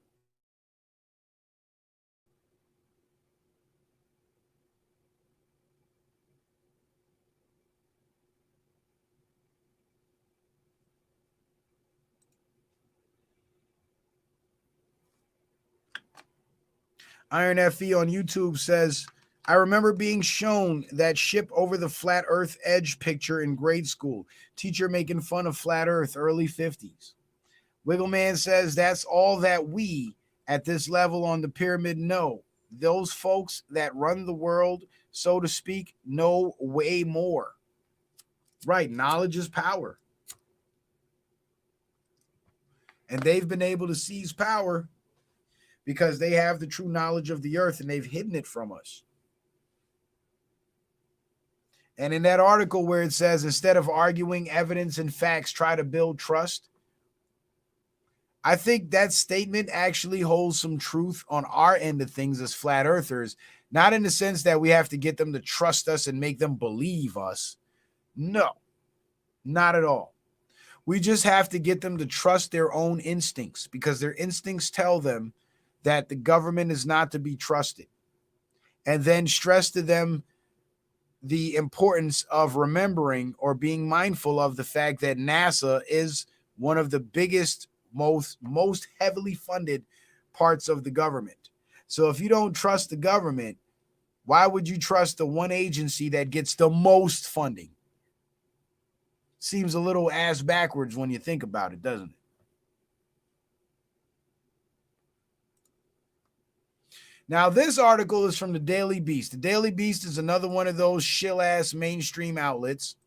Iron FE on YouTube says, I remember being shown that ship over the flat earth edge picture in grade school. Teacher making fun of flat earth, early 50s. Wiggleman says that's all that we at this level on the pyramid know. Those folks that run the world, so to speak, know way more. Right, knowledge is power. And they've been able to seize power because they have the true knowledge of the earth and they've hidden it from us. And in that article where it says, instead of arguing evidence and facts, try to build trust, I think that statement actually holds some truth on our end of things as flat earthers, not in the sense that we have to get them to trust us and make them believe us. No, not at all. We just have to get them to trust their own instincts, because their instincts tell them that the government is not to be trusted. And then stress to them the importance of remembering or being mindful of the fact that NASA is one of the biggest, most heavily funded parts of the government. So if you don't trust the government, why would you trust the one agency that gets the most funding? Seems a little ass backwards when you think about it, doesn't it? Now, this article is from the Daily Beast. The Daily Beast is another one of those shill-ass mainstream outlets.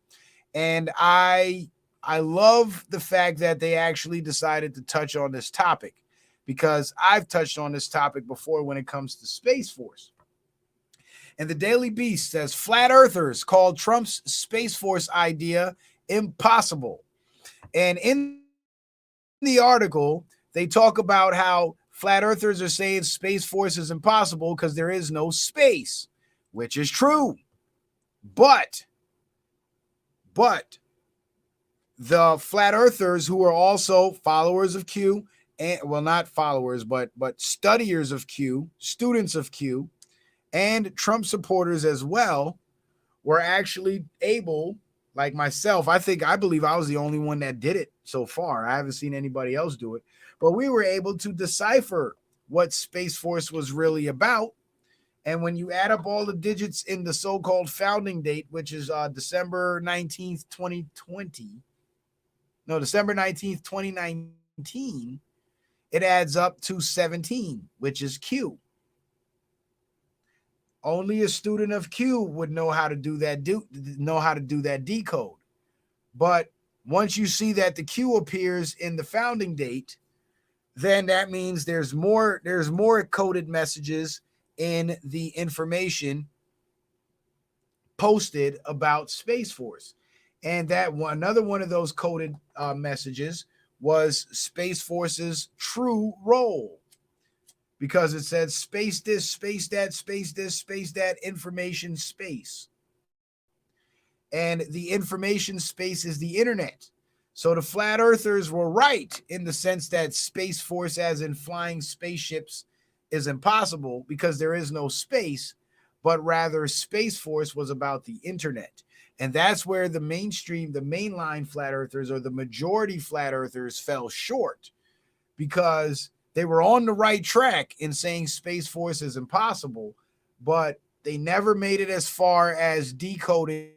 And I love the fact that they actually decided to touch on this topic, because I've touched on this topic before when it comes to Space Force. And the Daily Beast says, flat earthers called Trump's Space Force idea impossible. And in the article, they talk about how flat earthers are saying Space Force is impossible because there is no space, which is true. But the flat earthers who are also followers of Q, and well, not followers, but studiers of Q, students of Q, and Trump supporters as well, were actually able, like myself, I believe I was the only one that did it so far. I haven't seen anybody else do it, but we were able to decipher what Space Force was really about. And when you add up all the digits in the so-called founding date, which is December 19th, 2020, no, December 19th, 2019, it adds up to 17, which is Q. Only a student of Q would know how to do that decode. But once you see that the Q appears in the founding date, then that means there's more coded messages in the information posted about Space Force. And that another one of those coded messages was Space Force's true role, because it said space this, space that, space this, space that, information space. And the information space is the internet. So the flat earthers were right in the sense that Space Force, as in flying spaceships, is impossible because there is no space, but rather Space Force was about the internet. And that's where the mainline flat earthers, or the majority flat earthers, fell short, because they were on the right track in saying Space Force is impossible, but they never made it as far as decoding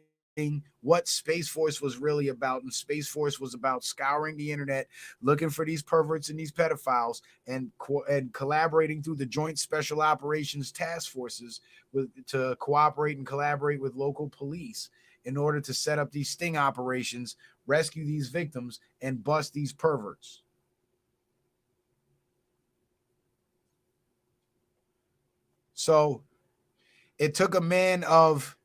what Space Force was really about. And Space Force was about scouring the internet, looking for these perverts and these pedophiles, and collaborating through the Joint Special Operations Task Forces to cooperate and collaborate with local police in order to set up these sting operations, rescue these victims, and bust these perverts. So it took a man of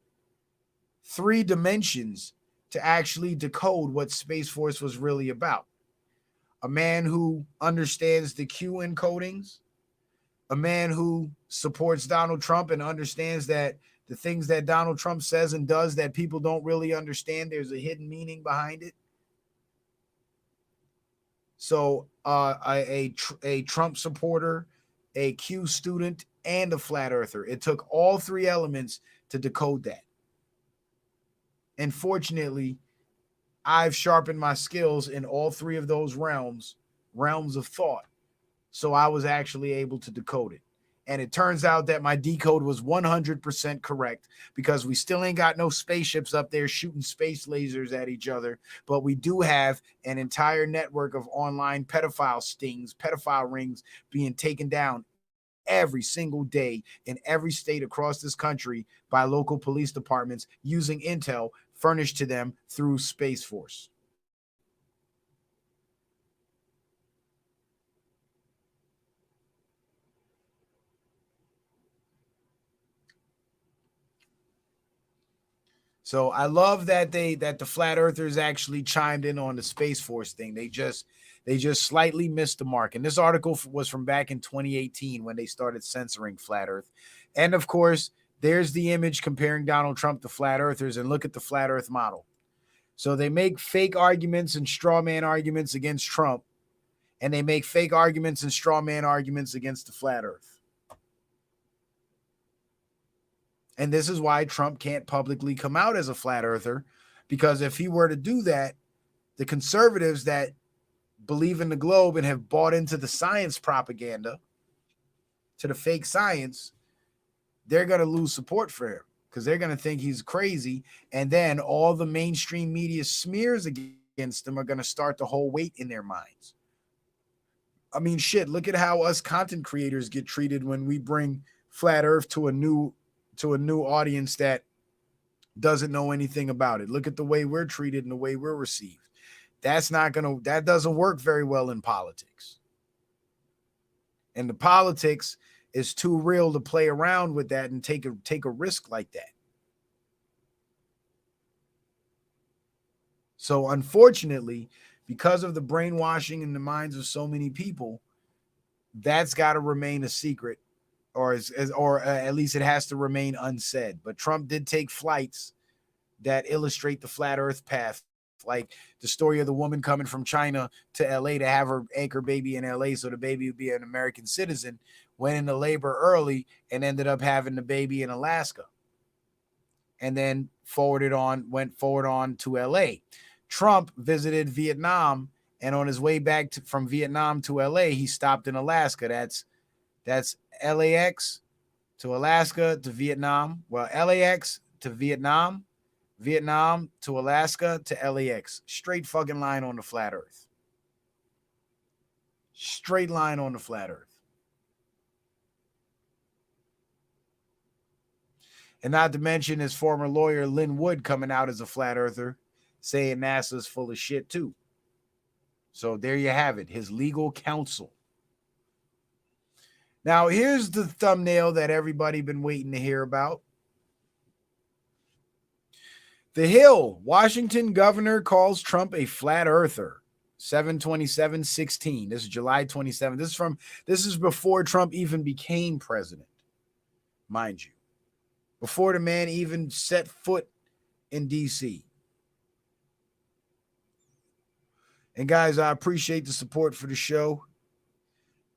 3 dimensions to actually decode what Space Force was really about. A man who understands the Q encodings, a man who supports Donald Trump and understands that the things that Donald Trump says and does that people don't really understand, there's a hidden meaning behind it. So a Trump supporter, a Q student, and a flat earther. It took all 3 elements to decode that. And fortunately, I've sharpened my skills in all 3 of those realms of thought. So I was actually able to decode it. And it turns out that my decode was 100% correct, because we still ain't got no spaceships up there shooting space lasers at each other. But we do have an entire network of online pedophile stings, pedophile rings being taken down every single day in every state across this country by local police departments using intel furnished to them through Space Force. So I love that the flat earthers actually chimed in on the Space Force thing. They just slightly missed the mark. And this article was from back in 2018 when they started censoring flat earth. And of course, there's the image comparing Donald Trump to flat earthers, and look at the flat earth model. So they make fake arguments and straw man arguments against Trump, and they make fake arguments and straw man arguments against the flat earth. And this is why Trump can't publicly come out as a flat earther, because if he were to do that, the conservatives that believe in the globe and have bought into the science propaganda, to the fake science, they're going to lose support for him, because they're going to think he's crazy. And then all the mainstream media smears against him are going to start to hold weight in their minds. I mean, shit, look at how us content creators get treated when we bring flat earth to a new audience that doesn't know anything about it. Look at the way we're treated and the way we're received. That doesn't work very well in politics. And the politics is too real to play around with that and take a risk like that. So unfortunately, because of the brainwashing in the minds of so many people, that's got to remain a secret, or at least it has to remain unsaid. But Trump did take flights that illustrate the flat earth path, like the story of the woman coming from China to LA to have her anchor baby in LA so the baby would be an American citizen, went into labor early and ended up having the baby in Alaska, and then went forward on to LA. Trump visited Vietnam, and on his way back from Vietnam to LA, he stopped in Alaska. That's LAX to Alaska to Vietnam. Well, LAX to Vietnam, Vietnam to Alaska to LAX. Straight fucking line on the flat earth. Straight line on the flat earth. And not to mention his former lawyer, Lynn Wood, coming out as a flat earther, saying NASA's full of shit too. So there you have it, his legal counsel. Now, here's the thumbnail that everybody been waiting to hear about. The Hill, Washington governor calls Trump a flat earther. 7/27/16. This is July 27th. This is before Trump even became president, mind you. Before the man even set foot in DC. And guys, I appreciate the support for the show.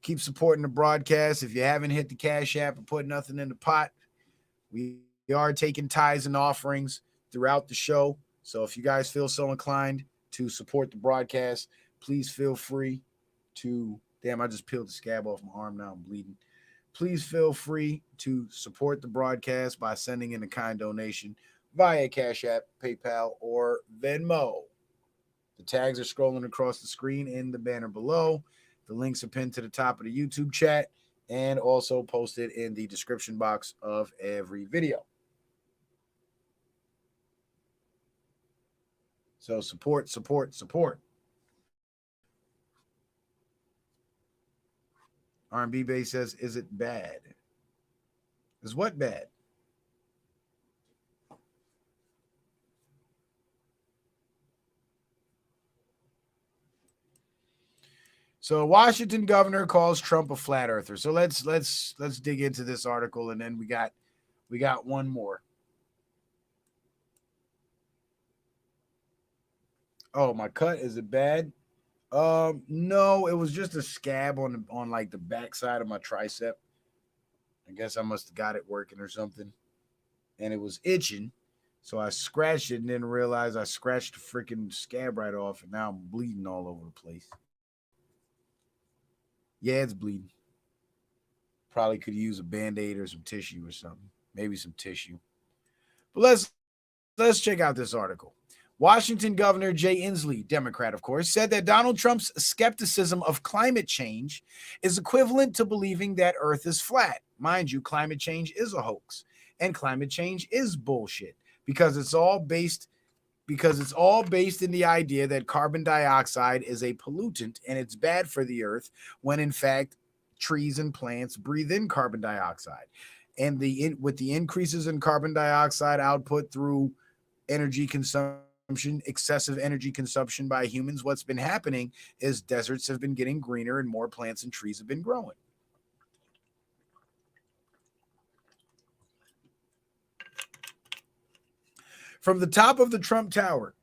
Keep supporting the broadcast. If you haven't hit the Cash App and put nothing in the pot, we are taking tithes and offerings throughout the show. So if you guys feel so inclined to support the broadcast, please feel free to, damn, I just peeled the scab off my arm. Now I'm bleeding. Please feel free to support the broadcast by sending in a kind donation via Cash App, PayPal, or Venmo. The tags are scrolling across the screen in the banner below. The links are pinned to the top of the YouTube chat and also posted in the description box of every video. So support, support, support. R&B Base says, is it bad? Is what bad? So Washington governor calls Trump a flat earther. So let's dig into this article, and then we got one more. Oh, my cut, is it bad? No, it was just a scab on like the backside of my tricep. I guess I must have got it working or something. And it was itching. So I scratched it and didn't realize I scratched the freaking scab right off, and now I'm bleeding all over the place. Yeah, it's bleeding. Probably could use a Band-Aid or some tissue or something. Maybe some tissue. But let's check out this article. Washington Governor Jay Inslee, Democrat, of course, said that Donald Trump's skepticism of climate change is equivalent to believing that Earth is flat. Mind you, climate change is a hoax, and climate change is bullshit because it's all based in the idea that carbon dioxide is a pollutant and it's bad for the Earth, when in fact trees and plants breathe in carbon dioxide. And with the increases in carbon dioxide output through energy consumption, excessive energy consumption by humans, what's been happening is deserts have been getting greener and more plants and trees have been growing. From the top of the Trump Tower,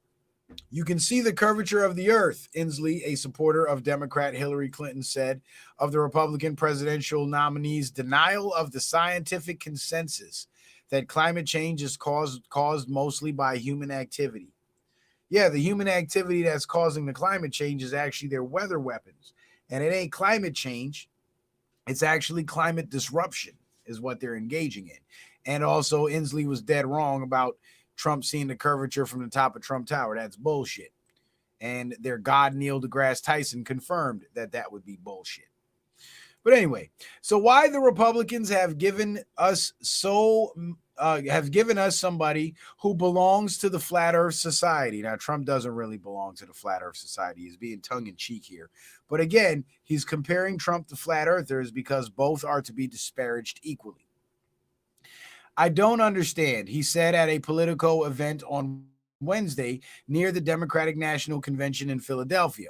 you can see the curvature of the Earth, Inslee, a supporter of Democrat Hillary Clinton, said of the Republican presidential nominee's denial of the scientific consensus that climate change is caused mostly by human activity. Yeah, the human activity that's causing the climate change is actually their weather weapons. And it ain't climate change. It's actually climate disruption is what they're engaging in. And also, Inslee was dead wrong about Trump seeing the curvature from the top of Trump Tower. That's bullshit. And their god Neil deGrasse Tyson confirmed that would be bullshit. But anyway, so why the Republicans have given us somebody who belongs to the Flat Earth Society. Now, Trump doesn't really belong to the Flat Earth Society. He's being tongue-in-cheek here. But again, he's comparing Trump to flat earthers because both are to be disparaged equally. I don't understand, he said at a Politico event on Wednesday near the Democratic National Convention in Philadelphia.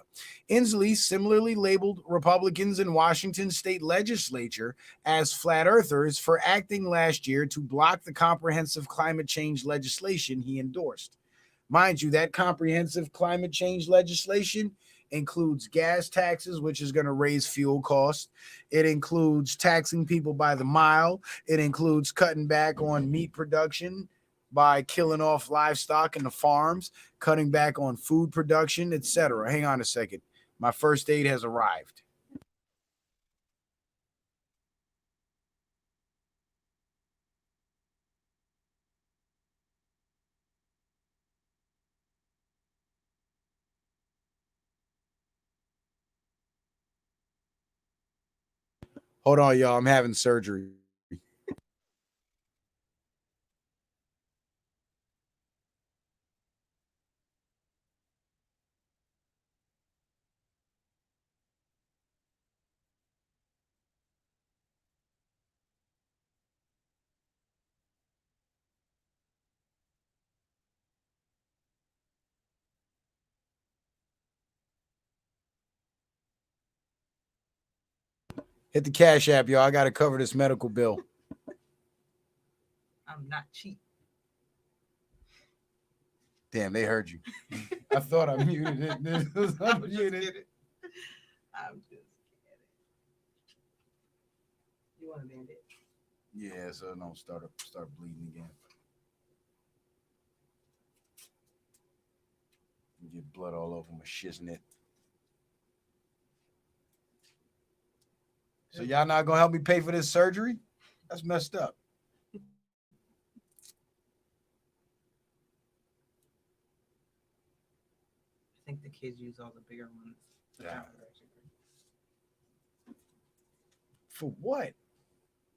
Inslee similarly labeled Republicans in Washington state legislature as flat earthers for acting last year to block the comprehensive climate change legislation he endorsed. Mind you, that comprehensive climate change legislation includes gas taxes, which is going to raise fuel costs. It includes taxing people by the mile. It includes cutting back on meat production by killing off livestock in the farms, cutting back on food production, etc. Hang on a second. My first aid has arrived. Hold on, y'all. I'm having surgery. Hit the Cash App, y'all. I got to cover this medical bill. I'm not cheap. Damn, they heard you. I thought I muted it. This was unmuted. I'm just kidding. You want a Band-Aid? Yeah, so don't start bleeding again. You get blood all over my shiznit. So y'all not gonna help me pay for this surgery? That's messed up. I think the kids use all the bigger ones. Yeah. For what?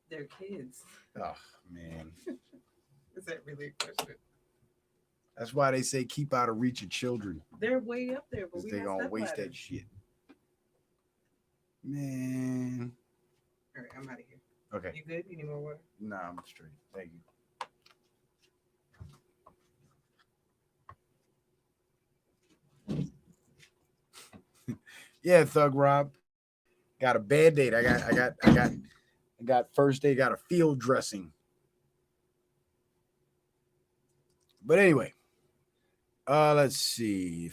They're kids. Oh man. Is that really a question? That's why they say keep out of reach of children. They're way up there, but we They gonna waste that shit. Man. All right, I'm out of here. Okay. You good? You need more water? Nah, I'm straight. Thank you. Yeah, Thug Rob. Got a Band-Aid. I got first aid, got a field dressing. But anyway, let's see.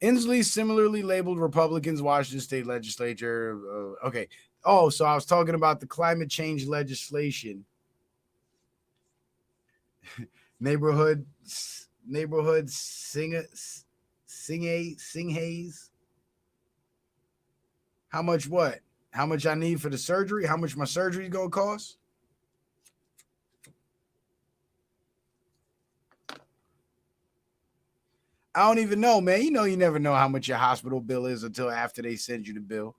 Inslee similarly labeled Republicans Washington state legislature. Okay. Oh, so I was talking about the climate change legislation. neighborhood singhays. How much what? How much I need for the surgery? How much my surgery is gonna cost? I don't even know, man. You know, you never know how much your hospital bill is until after they send you the bill.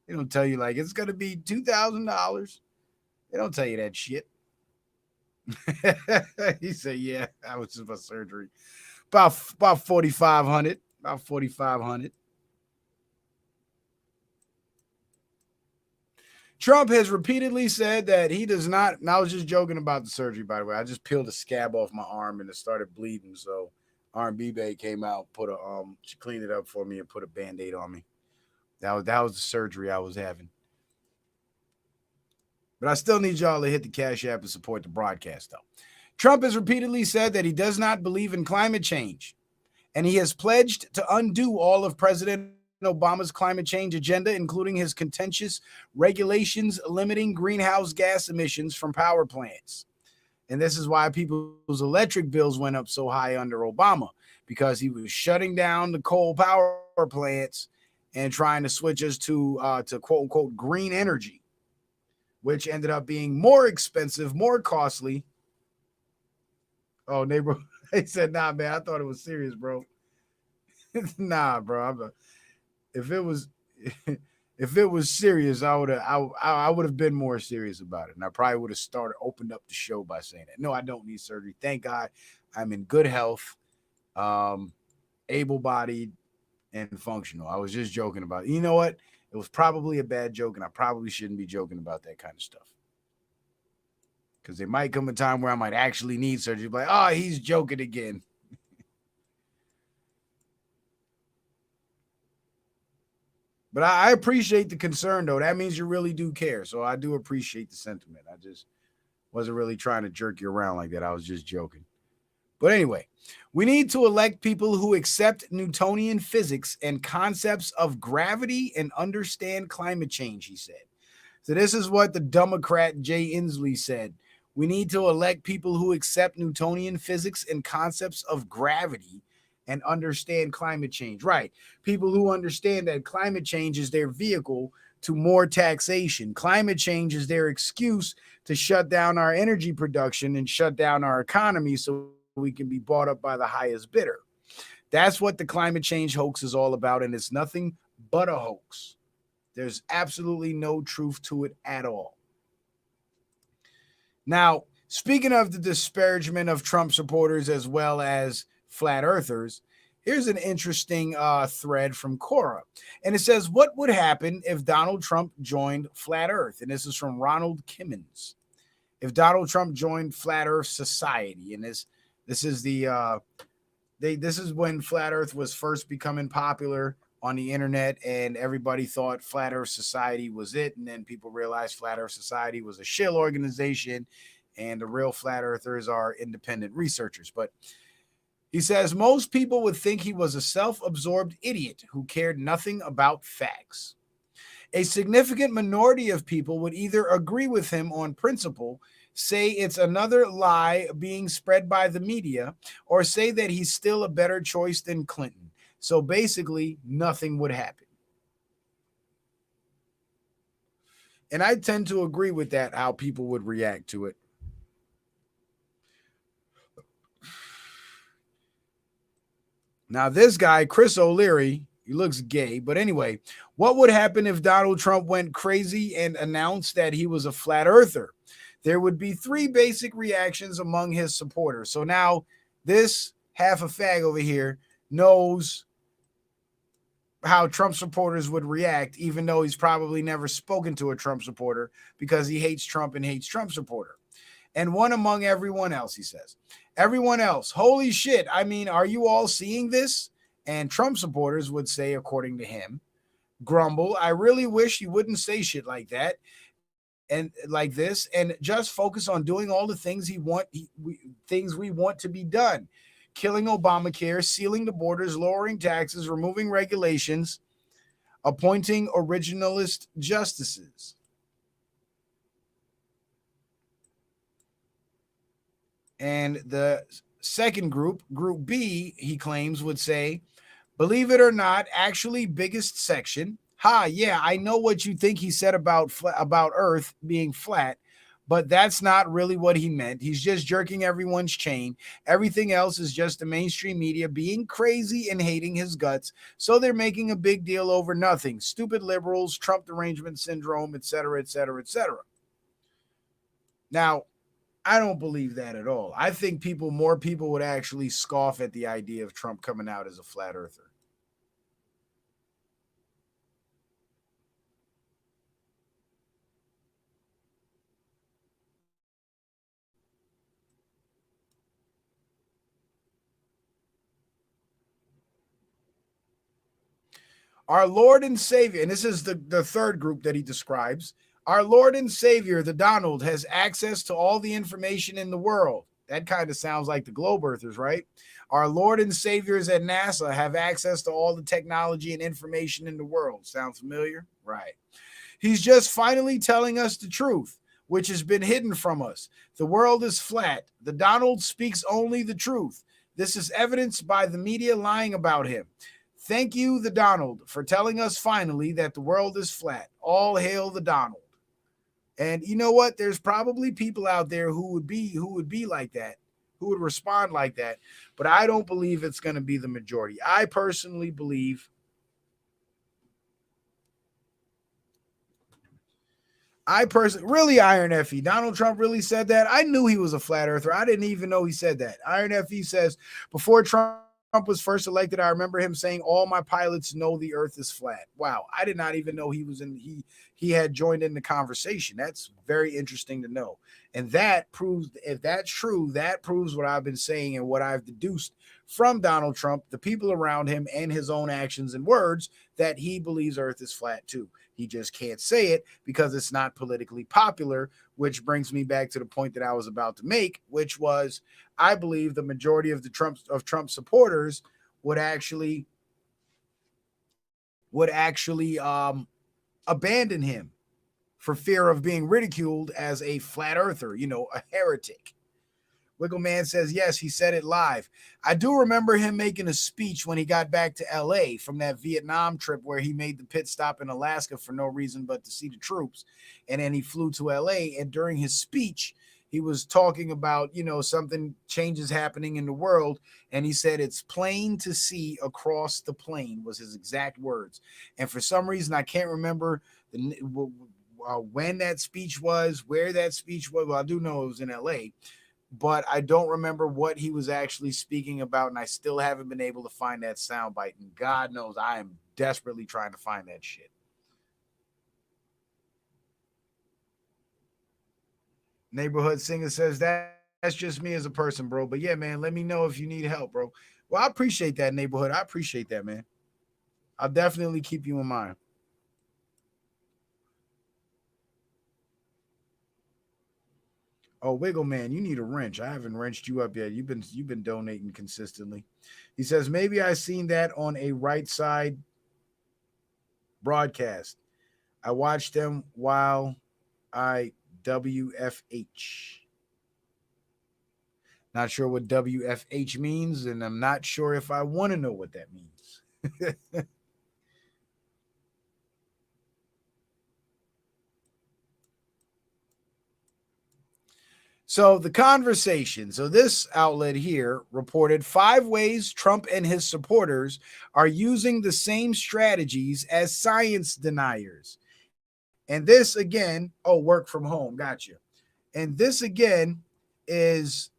They don't tell you like it's gonna be $2,000. They don't tell you that shit. He said, "Yeah, that was just my surgery. About 4,500. About 4,500." Trump has repeatedly said that he does not. And I was just joking about the surgery, by the way. I just peeled a scab off my arm and it started bleeding. So R&B Bay came out, she cleaned it up for me and put a Band-Aid on me. That was the surgery I was having. But I still need y'all to hit the Cash App and support the broadcast, though. Trump has repeatedly said that he does not believe in climate change, and he has pledged to undo all of President Obama's climate change agenda, including his contentious regulations limiting greenhouse gas emissions from power plants. And this is why people's electric bills went up so high under Obama, because he was shutting down the coal power plants and trying to switch us to quote unquote green energy, which ended up being more expensive, more costly. Oh, neighbor, he said, "Nah, man, I thought it was serious, bro." Nah, bro. If it was serious, I would have been more serious about it, and I probably would have opened up the show by saying that. No, I don't need surgery. Thank God, I'm in good health, able-bodied, and functional. I was just joking about it. You know what? It was probably a bad joke, and I probably shouldn't be joking about that kind of stuff. Because there might come a time where I might actually need surgery. Like, oh, he's joking again. But I appreciate the concern, though. That means you really do care. So I do appreciate the sentiment. I just wasn't really trying to jerk you around like that. I was just joking. But anyway, we need to elect people who accept Newtonian physics and concepts of gravity and understand climate change, he said. So this is what the Democrat Jay Inslee said. We need to elect people who accept Newtonian physics and concepts of gravity and understand climate change. Right. People who understand that climate change is their vehicle to more taxation. Climate change is their excuse to shut down our energy production and shut down our economy so we can be bought up by the highest bidder. That's what the climate change hoax is all about, and it's nothing but a hoax. There's absolutely no truth to it at all. Now, speaking of the disparagement of Trump supporters as well as flat earthers, here's an interesting thread from Quora. And it says, what would happen if Donald Trump joined Flat Earth? And this is from Ronald Kimmons. If Donald Trump joined Flat Earth Society, and this is the this is when Flat Earth was first becoming popular on the internet, and everybody thought Flat Earth Society was it. And then people realized Flat Earth Society was a shill organization, and the real flat earthers are independent researchers. But he says most people would think he was a self-absorbed idiot who cared nothing about facts. A significant minority of people would either agree with him on principle, say it's another lie being spread by the media, or say that he's still a better choice than Clinton. So basically, nothing would happen. And I tend to agree with that, how people would react to it. Now, this guy, Chris O'Leary, he looks gay. But anyway, what would happen if Donald Trump went crazy and announced that he was a flat earther? There would be three basic reactions among his supporters. So now this half a fag over here knows how Trump supporters would react, even though he's probably never spoken to a Trump supporter because he hates Trump and hates Trump supporter. And one among everyone else, he says. Everyone else, holy shit, I mean, are you all seeing this? And Trump supporters would say, according to him, grumble, I really wish you wouldn't say shit like that and like this, and just focus on doing all the things things we want to be done. Killing Obamacare, sealing the borders, lowering taxes, removing regulations, appointing originalist justices. And the second group, Group B, he claims, would say, believe it or not, actually biggest section. Ha, yeah, I know what you think he said about Earth being flat, but that's not really what he meant. He's just jerking everyone's chain. Everything else is just the mainstream media being crazy and hating his guts. So they're making a big deal over nothing. Stupid liberals, Trump derangement syndrome, etc., etc., etc. Now, I don't believe that at all. I think more people would actually scoff at the idea of Trump coming out as a flat earther. Our Lord and Savior, and this is the third group that he describes, our Lord and Savior, the Donald, has access to all the information in the world. That kind of sounds like the globe earthers, right? Our Lord and Saviors at NASA have access to all the technology and information in the world. Sound familiar? Right. He's just finally telling us the truth, which has been hidden from us. The world is flat. The Donald speaks only the truth. This is evidenced by the media lying about him. Thank you, the Donald, for telling us finally that the world is flat. All hail the Donald. And you know what? There's probably people out there who would be like that, who would respond like that. But I don't believe it's going to be the majority. I personally believe really, Iron Effie, Donald Trump really said that? I knew he was a flat earther. I didn't even know he said that. Iron Effie says, before Trump was first elected, I remember him saying, "All my pilots know the Earth is flat." Wow, I did not even know he had joined in the conversation. That's very interesting to know, and that proves, if that's true, that proves what I've been saying and what I've deduced from Donald Trump, the people around him, and his own actions and words, that he believes Earth is flat too. He just can't say it because it's not politically popular, which brings me back to the point that I was about to make, which was, I believe the majority of Trump supporters would actually abandon him for fear of being ridiculed as a flat earther, a heretic. Wiggleman says, yes, he said it live. I do remember him making a speech when he got back to LA from that Vietnam trip where he made the pit stop in Alaska for no reason but to see the troops. And then he flew to LA. And during his speech, he was talking about, something changes happening in the world. And he said, it's plain to see across the plain, was his exact words. And for some reason, I can't remember when that speech was, where that speech was. Well, I do know it was in LA. But I don't remember what he was actually speaking about, and I still haven't been able to find that soundbite. And God knows I am desperately trying to find that shit. Neighborhood Singer says, that's just me as a person, bro. But yeah, man, let me know if you need help, bro. Well, I appreciate that, Neighborhood. I appreciate that, man. I'll definitely keep you in mind. Oh, Wiggle Man, you need a wrench. I haven't wrenched you up yet. You've been donating consistently. He says, maybe I seen that on a right side broadcast. I watched them while I WFH. Not sure what WFH means, and I'm not sure if I want to know what that means. So the conversation, so this outlet here reported 5 ways Trump and his supporters are using the same strategies as science deniers. And this again, work from home, gotcha. And this again is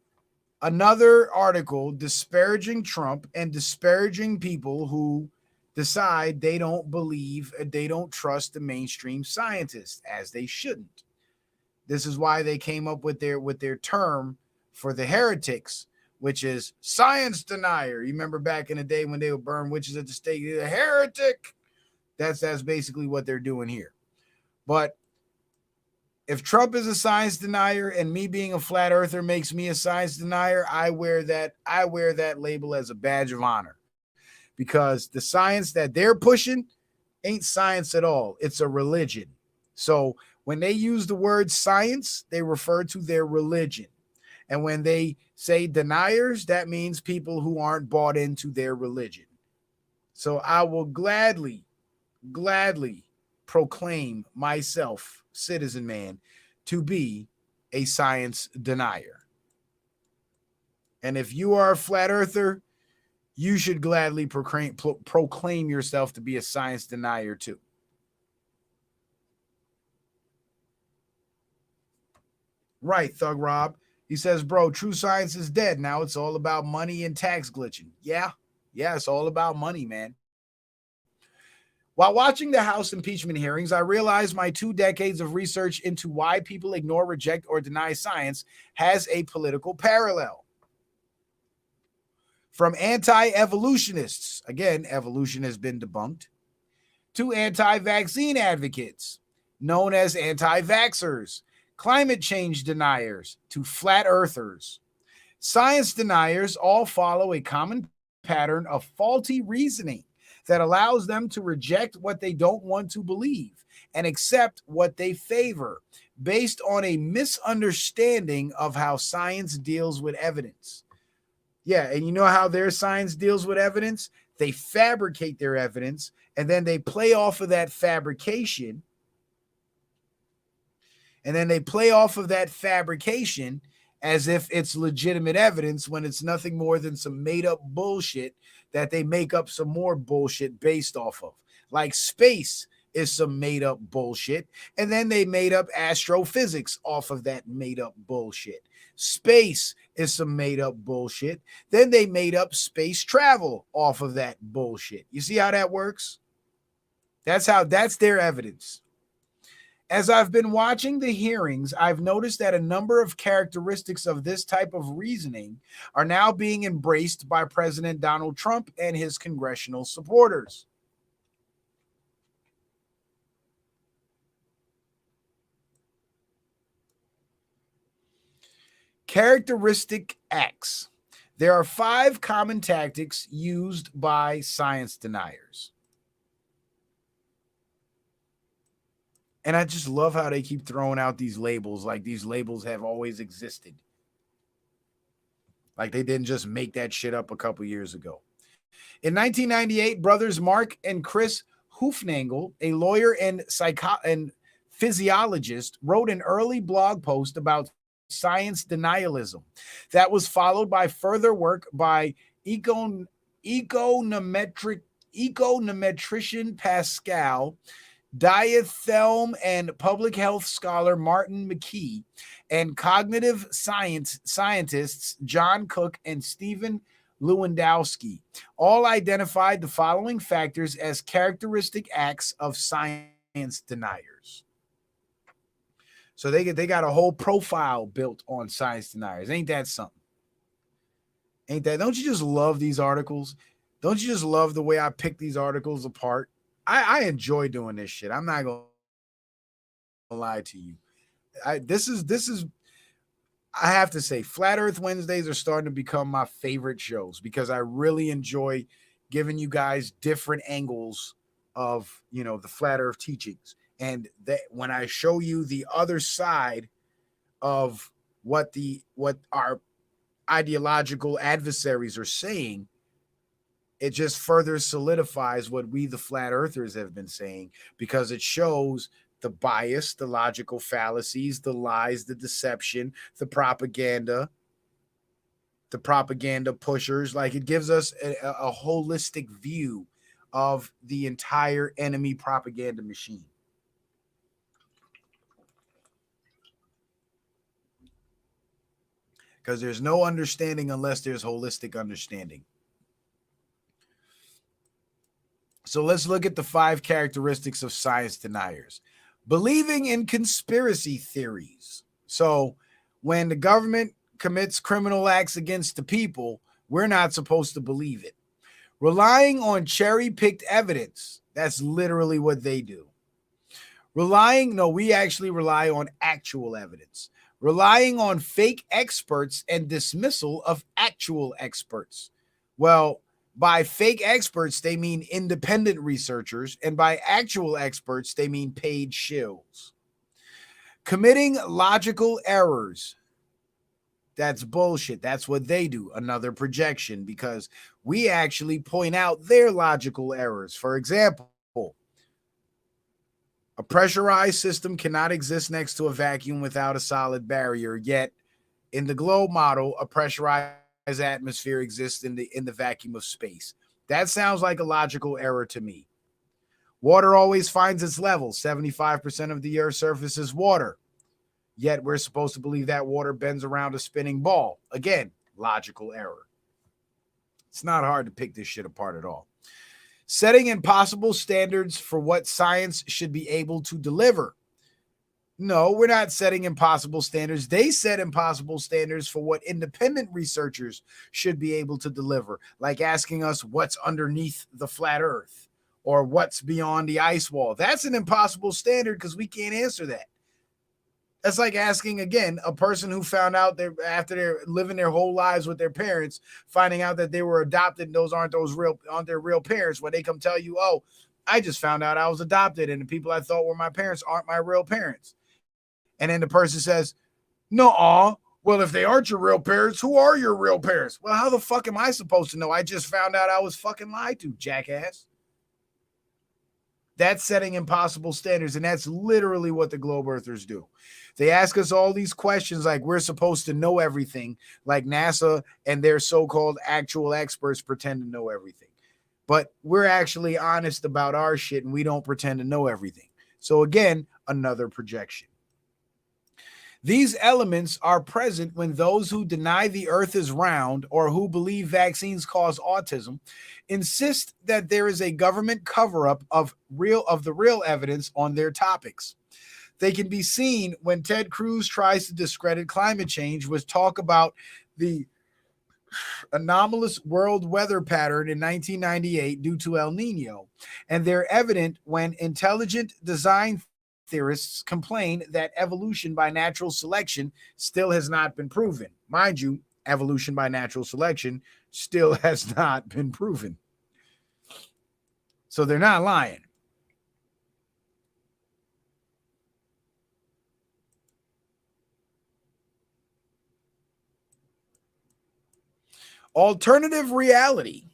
another article disparaging Trump and disparaging people who decide they don't believe, they don't trust the mainstream scientists, as they shouldn't. This is why they came up with their term for the heretics, which is science denier. You remember back in the day when they would burn witches at the stake, a heretic. That's basically what they're doing here. But if Trump is a science denier and me being a flat earther makes me a science denier, I wear that label as a badge of honor, because the science that they're pushing ain't science at all. It's a religion. So when they use the word science, they refer to their religion. And when they say deniers, that means people who aren't bought into their religion. So I will gladly proclaim myself, citizen man, to be a science denier. And if you are a flat earther, you should gladly proclaim yourself to be a science denier too. Right, Thug Rob. He says, bro, true science is dead. Now it's all about money and tax glitching. Yeah, it's all about money, man. While watching the House impeachment hearings, I realized my 2 decades of research into why people ignore, reject, or deny science has a political parallel. From anti-evolutionists, again, evolution has been debunked, to anti-vaccine advocates, known as anti-vaxxers, climate change deniers, to flat earthers. Science deniers all follow a common pattern of faulty reasoning that allows them to reject what they don't want to believe and accept what they favor based on a misunderstanding of how science deals with evidence. Yeah, and you know how their science deals with evidence? They fabricate their evidence, and then they play off of that fabrication. And then they play off of that fabrication as if it's legitimate evidence when it's nothing more than some made up bullshit that they make up some more bullshit based off of. Like space is some made up bullshit. And then they made up astrophysics off of that made up bullshit. Space is some made up bullshit. Then they made up space travel off of that bullshit. You see how that works? That's their evidence. As I've been watching the hearings, I've noticed that a number of characteristics of this type of reasoning are now being embraced by President Donald Trump and his congressional supporters. Characteristic X. There are 5 common tactics used by science deniers. And I just love how they keep throwing out these labels, like these labels have always existed. Like they didn't just make that shit up a couple years ago. In 1998, brothers Mark and Chris Hoofnagel, a lawyer and physiologist, wrote an early blog post about science denialism that was followed by further work by econometrician Pascal Diethelm and public health scholar Martin McKee and cognitive scientists John Cook and Stephen Lewandowski all identified the following factors as characteristic acts of science deniers. So they got a whole profile built on science deniers. Ain't that something? Ain't that? Don't you just love these articles? Don't you just love the way I pick these articles apart? I enjoy doing this shit. I'm not gonna lie to you. This is I have to say, Flat Earth Wednesdays are starting to become my favorite shows because I really enjoy giving you guys different angles of, the flat Earth teachings. And that when I show you the other side of what our ideological adversaries are saying, it just further solidifies what we, the flat earthers, have been saying, because it shows the bias, the logical fallacies, the lies, the deception, the propaganda pushers. Like, it gives us a holistic view of the entire enemy propaganda machine. Because there's no understanding unless there's holistic understanding. So let's look at the 5 characteristics of science deniers. Believing in conspiracy theories. So when the government commits criminal acts against the people, we're not supposed to believe it. Relying on cherry-picked evidence. That's literally what they do. We actually rely on actual evidence. Relying on fake experts and dismissal of actual experts. Well, by fake experts, they mean independent researchers, and by actual experts, they mean paid shills. Committing logical errors. That's bullshit. That's what they do. Another projection, because we actually point out their logical errors. For example, a pressurized system cannot exist next to a vacuum without a solid barrier, yet in the globe model, a pressurized atmosphere exists in the vacuum of space. That sounds like a logical error to me. Water always finds its level. 75% of the Earth's surface is water. Yet we're supposed to believe that water bends around a spinning ball. Again, logical error. It's not hard to pick this shit apart at all. Setting impossible standards for what science should be able to deliver. No, we're not setting impossible standards. They set impossible standards for what independent researchers should be able to deliver, like asking us what's underneath the flat Earth or what's beyond the ice wall. That's an impossible standard because we can't answer that. That's like asking, again, a person who found out that after they're living their whole lives with their parents, finding out that they were adopted, and those aren't their real parents, when they come tell you, oh, I just found out I was adopted, and the people I thought were my parents aren't my real parents. And then the person says, no, well, if they aren't your real parents, who are your real parents? Well, how the fuck am I supposed to know? I just found out I was fucking lied to, jackass. That's setting impossible standards, and that's literally what the globe earthers do. They ask us all these questions like we're supposed to know everything, like NASA and their so-called actual experts pretend to know everything. but we're actually honest about our shit and we don't pretend to know everything. So again, another projection. These elements are present when those who deny the earth is round or who believe vaccines cause autism insist that there is a government cover-up of the real evidence on their topics. They can be seen when Ted Cruz tries to discredit climate change with talk about the anomalous world weather pattern in 1998 due to El Nino, and they're evident when intelligent design theorists complain that evolution by natural selection still has not been proven. Mind you, evolution by natural selection still has not been proven. So they're not lying. Alternative reality.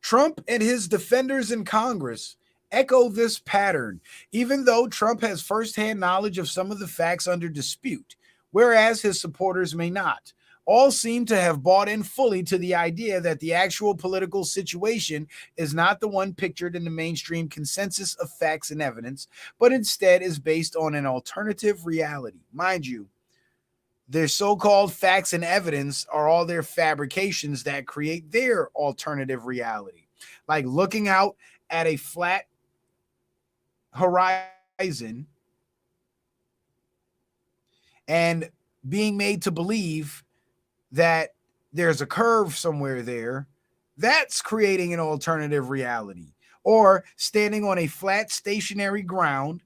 Trump and his defenders in Congress echo this pattern, even though Trump has firsthand knowledge of some of the facts under dispute, whereas his supporters may not. All seem to have bought in fully to the idea that the actual political situation is not the one pictured in the mainstream consensus of facts and evidence, but instead is based on an alternative reality. Mind you, their so-called facts and evidence are all their fabrications that create their alternative reality, like looking out at a flat horizon and being made to believe that there's a curve somewhere there. That's creating an alternative reality. Or standing on a flat stationary ground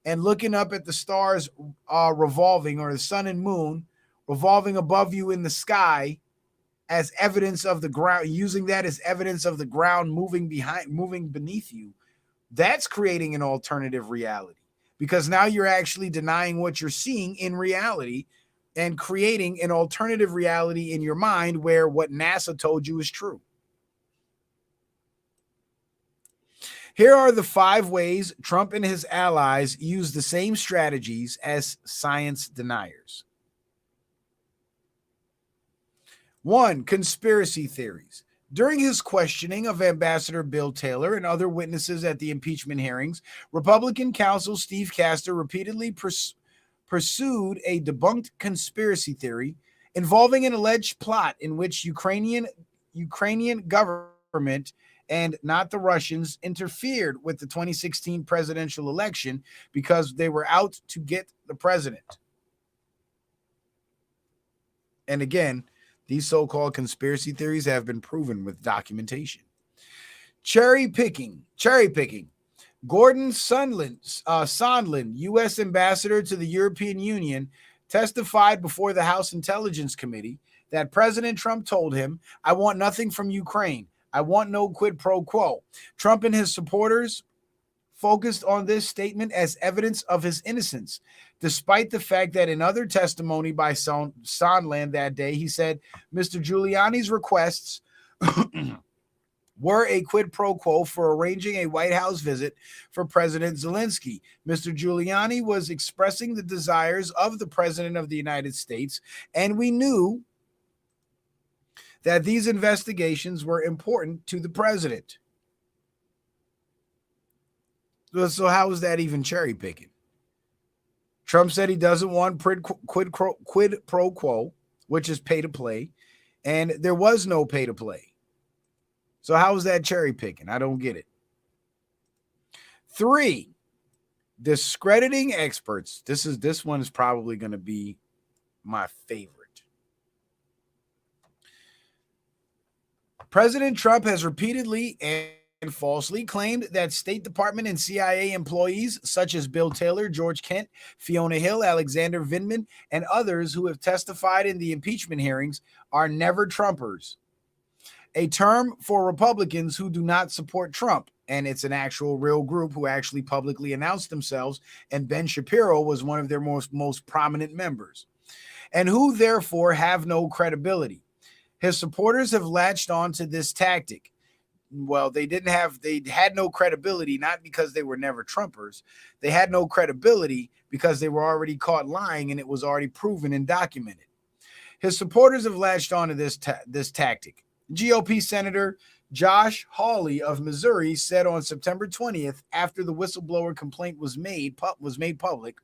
and looking up at the stars revolving, or the sun and moon revolving above you in the sky, as evidence of the ground, using that as evidence of the ground moving beneath you. That's creating an alternative reality, because now you're actually denying what you're seeing in reality and creating an alternative reality in your mind where what NASA told you is true. Here are the 5 ways Trump and his allies use the same strategies as science deniers. 1. Conspiracy theories. During his questioning of Ambassador Bill Taylor and other witnesses at the impeachment hearings, Republican counsel Steve Castor repeatedly pursued a debunked conspiracy theory involving an alleged plot in which Ukrainian government and not the Russians interfered with the 2016 presidential election because they were out to get the president. And again, these so-called conspiracy theories have been proven with documentation. Cherry picking. Gordon Sondland, U.S. ambassador to the European Union, testified before the House Intelligence Committee that President Trump told him, "I want nothing from Ukraine. I want no quid pro quo." Trump and his supporters focused on this statement as evidence of his innocence, despite the fact that in other testimony by Sondland that day, he said Mr. Giuliani's requests were a quid pro quo for arranging a White House visit for President Zelensky. Mr. Giuliani was expressing the desires of the President of the United States, and we knew that these investigations were important to the president. So how is that even cherry picking? Trump said he doesn't want quid pro quo, which is pay to play, and there was no pay to play. So how is that cherry picking? I don't get it. 3, discrediting experts. This one is probably going to be my favorite. President Trump has repeatedly and falsely claimed that State Department and CIA employees such as Bill Taylor, George Kent, Fiona Hill, Alexander Vindman, and others who have testified in the impeachment hearings are never Trumpers, a term for Republicans who do not support Trump. And it's an actual real group who actually publicly announced themselves, and Ben Shapiro was one of their most prominent members, and who therefore have no credibility. His supporters have latched on to this tactic. Well, they had no credibility, not because they were never Trumpers. They had no credibility because they were already caught lying and it was already proven and documented. His supporters have latched on to this tactic. GOP Senator Josh Hawley of Missouri said on September 20th, after the whistleblower complaint was made public,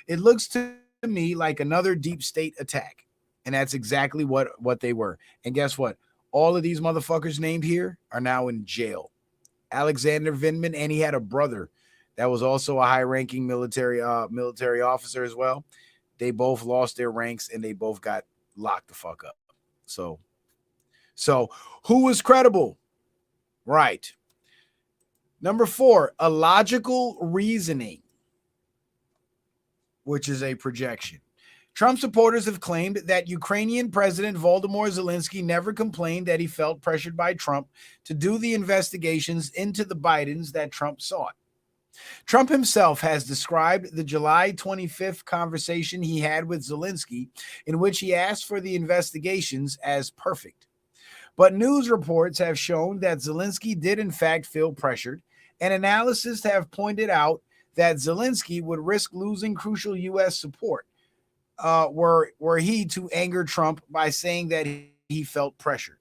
"It looks to me like another deep state attack." And that's exactly what they were. And guess what? All of these motherfuckers named here are now in jail. Alexander Vindman, and he had a brother that was also a high-ranking military officer as well. They both lost their ranks and they both got locked the fuck up. So who was credible? Right. Number 4, illogical reasoning, which is a projection. Trump supporters have claimed that Ukrainian President Volodymyr Zelensky never complained that he felt pressured by Trump to do the investigations into the Bidens that Trump sought. Trump himself has described the July 25th conversation he had with Zelensky, in which he asked for the investigations, as perfect. But news reports have shown that Zelensky did in fact feel pressured, and analysts have pointed out that Zelensky would risk losing crucial U.S. support were he to anger Trump by saying that he felt pressured.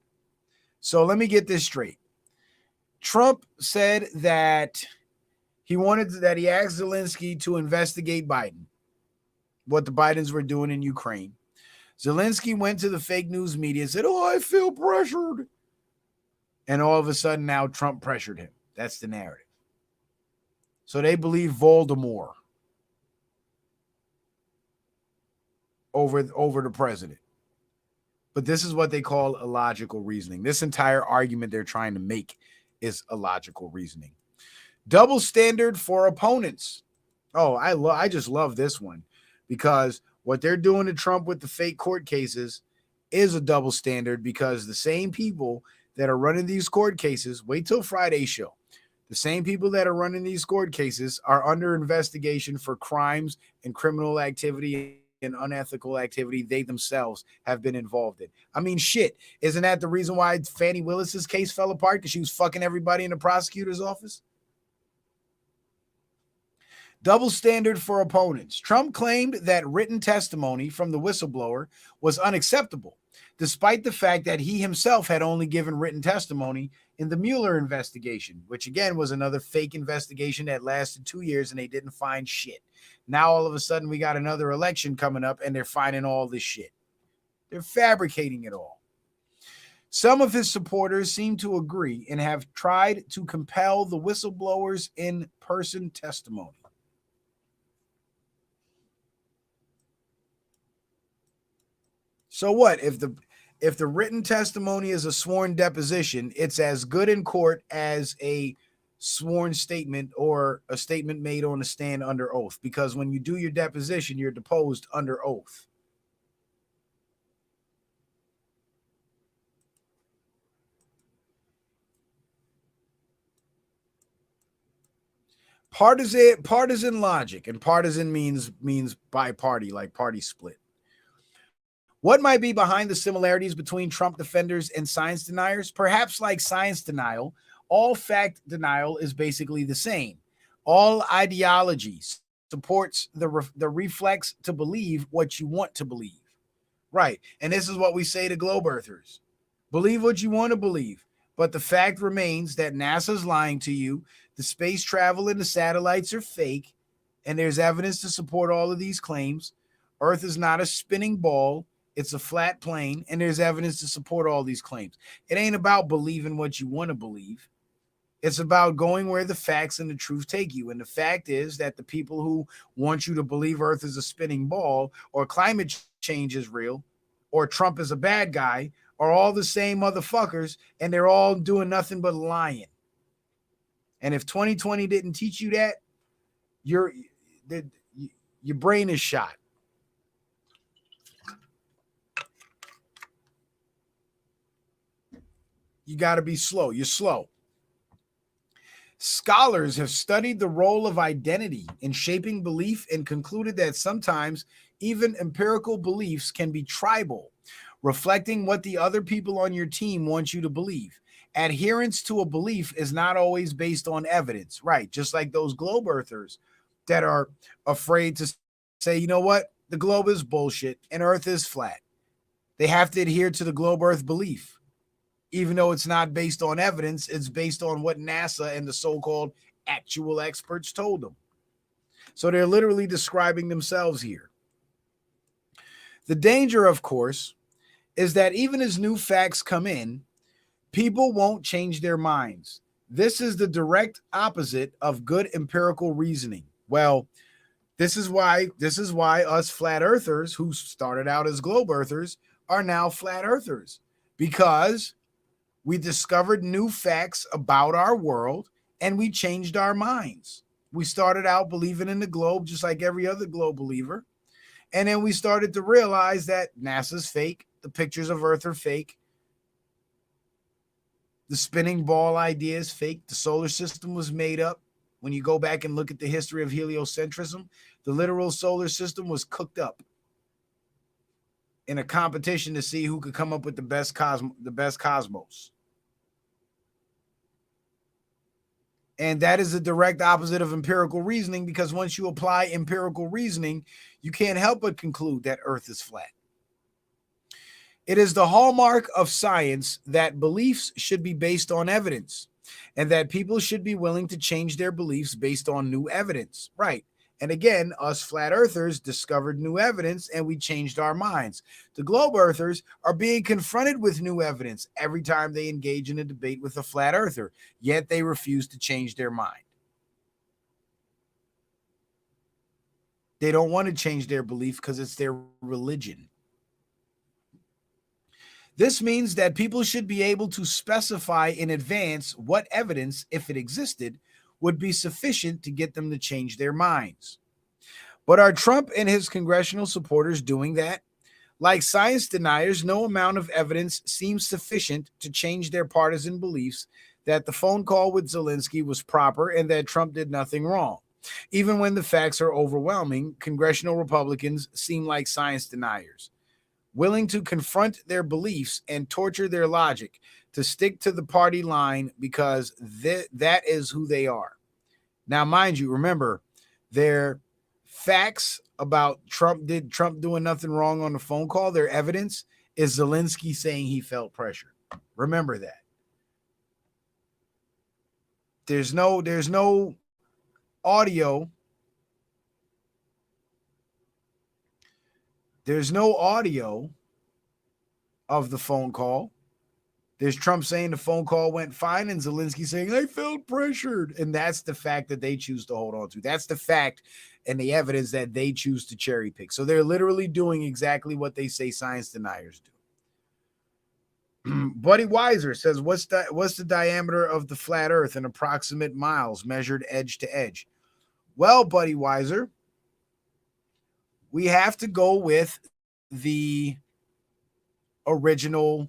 So let me get this straight. Trump said that he asked Zelensky to investigate Biden, what the Bidens were doing in Ukraine. Zelensky went to the fake news media and said, "Oh, I feel pressured." And all of a sudden now Trump pressured him. That's the narrative. So they believe Voldemort over the president. But this is what they call illogical reasoning. This entire argument they're trying to make is illogical reasoning. Double standard for opponents. Oh, I just love this one, because what they're doing to Trump with the fake court cases is a double standard, because the same people that are running these court cases, wait till Friday's show, the same people that are running these court cases are under investigation for crimes and criminal activity and unethical activity they themselves have been involved in. I mean, shit, isn't that the reason why Fannie Willis's case fell apart? Because she was fucking everybody in the prosecutor's office? Double standard for opponents. Trump claimed that written testimony from the whistleblower was unacceptable, despite the fact that he himself had only given written testimony in the Mueller investigation, which again was another fake investigation that lasted 2 years and they didn't find shit. Now all of a sudden we got another election coming up and they're finding all this shit. They're fabricating it all. Some of his supporters seem to agree and have tried to compel the whistleblower's in-person testimony. So what if the written testimony is a sworn deposition? It's as good in court as a sworn statement or a statement made on a stand under oath, because when you do your deposition, you're deposed under oath. Partisan logic, and partisan means by party, like party split. What might be behind the similarities between Trump defenders and science deniers? Perhaps like science denial, all fact denial is basically the same. All ideology supports the reflex to believe what you want to believe. Right. And this is what we say to globe earthers. Believe what you want to believe. But the fact remains that NASA's lying to you. The space travel and the satellites are fake. And there's evidence to support all of these claims. Earth is not a spinning ball. It's a flat plane, and there's evidence to support all these claims. It ain't about believing what you want to believe. It's about going where the facts and the truth take you. And the fact is that the people who want you to believe Earth is a spinning ball, or climate change is real, or Trump is a bad guy, are all the same motherfuckers, and they're all doing nothing but lying. And if 2020 didn't teach you that, your brain is shot. You got to be slow. You're slow. Scholars have studied the role of identity in shaping belief and concluded that sometimes even empirical beliefs can be tribal, reflecting what the other people on your team want you to believe. Adherence to a belief is not always based on evidence, right? Just like those globe earthers that are afraid to say, you know what? The globe is bullshit and Earth is flat. They have to adhere to the globe earth belief. even though it's not based on evidence. It's based on what NASA and the so-called actual experts told them. So they're literally describing themselves here. The danger, of course, is that even as new facts come in, people won't change their minds. This is the direct opposite of good empirical reasoning. Well, this is why us flat earthers who started out as globe earthers are now flat earthers, because we discovered new facts about our world and we changed our minds. We started out believing in the globe just like every other globe believer. And then we started to realize that NASA's fake, the pictures of Earth are fake, the spinning ball idea is fake, the solar system was made up. When you go back and look at the history of heliocentrism, the literal solar system was cooked up in a competition to see who could come up with the best cosmos. And that is the direct opposite of empirical reasoning, because once you apply empirical reasoning, you can't help but conclude that Earth is flat. It is the hallmark of science that beliefs should be based on evidence, and that people should be willing to change their beliefs based on new evidence. Right. And again, us flat earthers discovered new evidence and we changed our minds. The globe earthers are being confronted with new evidence every time they engage in a debate with a flat earther, yet they refuse to change their mind. They don't want to change their belief because it's their religion. This means that people should be able to specify in advance what evidence, if it existed, would be sufficient to get them to change their minds. But are Trump and his congressional supporters doing that? Like science deniers, no amount of evidence seems sufficient to change their partisan beliefs that the phone call with Zelensky was proper and that Trump did nothing wrong. Even when the facts are overwhelming, congressional Republicans seem like science deniers, willing to confront their beliefs and torture their logic to stick to the party line because that is who they are. Now, mind you, remember, their facts about Trump doing nothing wrong on the phone call, their evidence is Zelensky saying he felt pressure. Remember that. There's no audio. There's no audio of the phone call. There's Trump saying the phone call went fine and Zelensky saying, I felt pressured. And that's the fact that they choose to hold on to. That's the fact and the evidence that they choose to cherry pick. So they're literally doing exactly what they say science deniers do. Buddy Weiser says, what's the diameter of the flat earth in approximate miles measured edge to edge? Well, Buddy Weiser, we have to go with the original.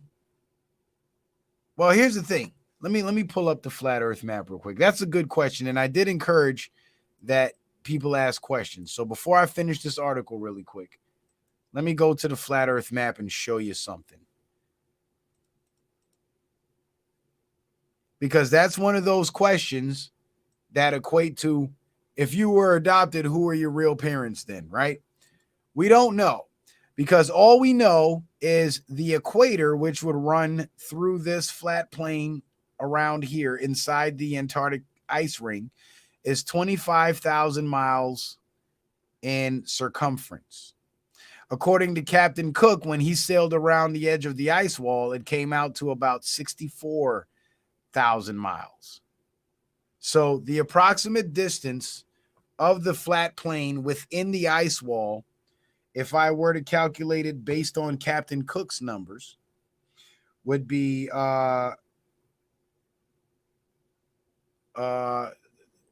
Well, here's the thing. Let me pull up the flat earth map real quick. That's a good question. And I did encourage that people ask questions. So before I finish this article really quick, let me go to the flat earth map and show you something. Because that's one of those questions that equate to, if you were adopted, who are your real parents then, right? We don't know, because all we know is the equator, which would run through this flat plane around here inside the Antarctic ice ring, is 25,000 miles in circumference. According to Captain Cook, when he sailed around the edge of the ice wall, it came out to about 64,000 miles. So the approximate distance of the flat plane within the ice wall, if I were to calculate it based on Captain Cook's numbers, would be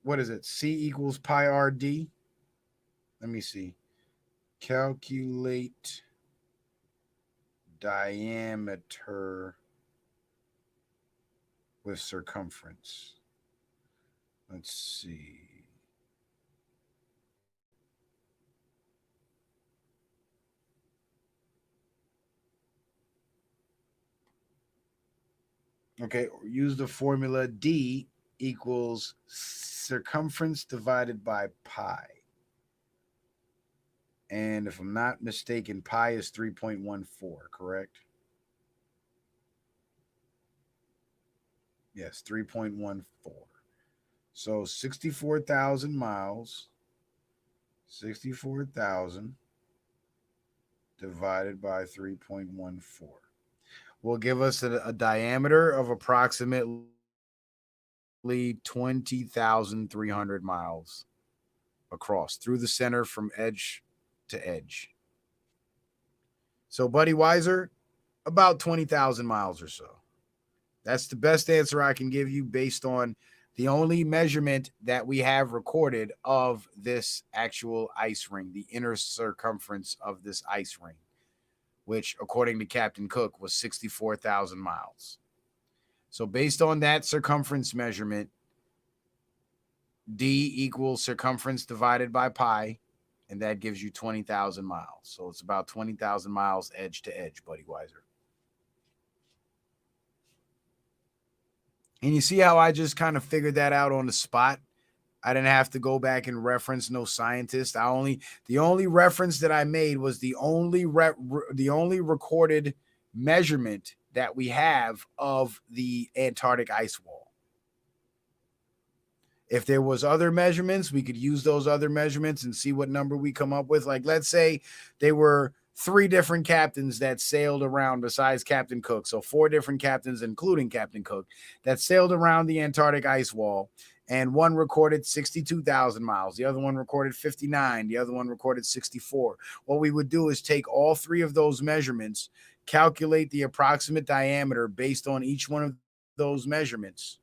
what is it? C equals pi RD. Let me see. Calculate diameter with circumference. Let's see. Okay, use the formula D equals circumference divided by pi. And if I'm not mistaken, pi is 3.14, correct? Yes, 3.14. So 64,000 miles, 64,000 divided by 3.14 will give us a diameter of approximately 20,300 miles across through the center from edge to edge. So, Buddy Weiser, about 20,000 miles or so. That's the best answer I can give you based on the only measurement that we have recorded of this actual ice ring, the inner circumference of this ice ring, which, according to Captain Cook, was 64,000 miles. So based on that circumference measurement, D equals circumference divided by pi, and that gives you 20,000 miles. So it's about 20,000 miles edge to edge, Buddy Weiser. And you see how I just kind of figured that out on the spot? I didn't have to go back and reference no scientist. The only reference that I made was the only recorded measurement that we have of the Antarctic ice wall. If there was other measurements, we could use those other measurements and see what number we come up with. Like, let's say they were 3 different captains that sailed around besides Captain Cook. So 4 different captains, including Captain Cook, that sailed around the Antarctic ice wall. And one recorded 62,000 miles. The other one recorded 59. The other one recorded 64. What we would do is take all 3 of those measurements, calculate the approximate diameter based on each one of those measurements,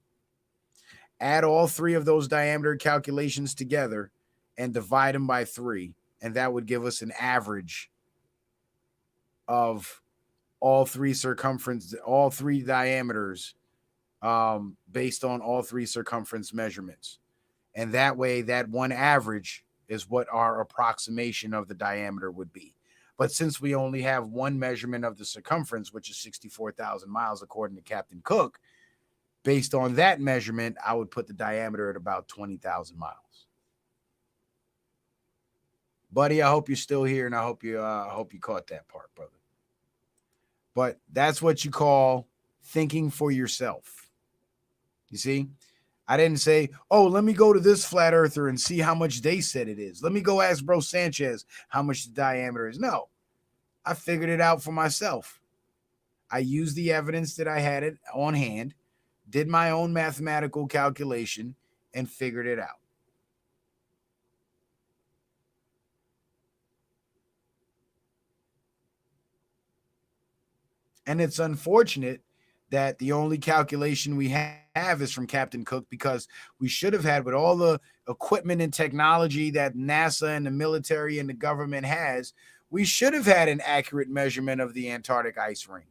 add all 3 of those diameter calculations together, and divide them by 3. And that would give us an average of all 3 diameters based on all 3 circumference measurements. And that way, that one average is what our approximation of the diameter would be. But since we only have one measurement of the circumference, which is 64,000 miles, according to Captain Cook, based on that measurement, I would put the diameter at about 20,000 miles. Buddy, I hope you're still here, and I hope you caught that part, brother. But that's what you call thinking for yourself. You see, I didn't say, oh, let me go to this flat earther and see how much they said it is. Let me go ask Bro Sanchez how much the diameter is. No, I figured it out for myself. I used the evidence that I had it on hand, did my own mathematical calculation, and figured it out. And it's unfortunate that the only calculation we have is from Captain Cook, because we should have had, with all the equipment and technology that NASA and the military and the government has, we should have had an accurate measurement of the Antarctic ice ring.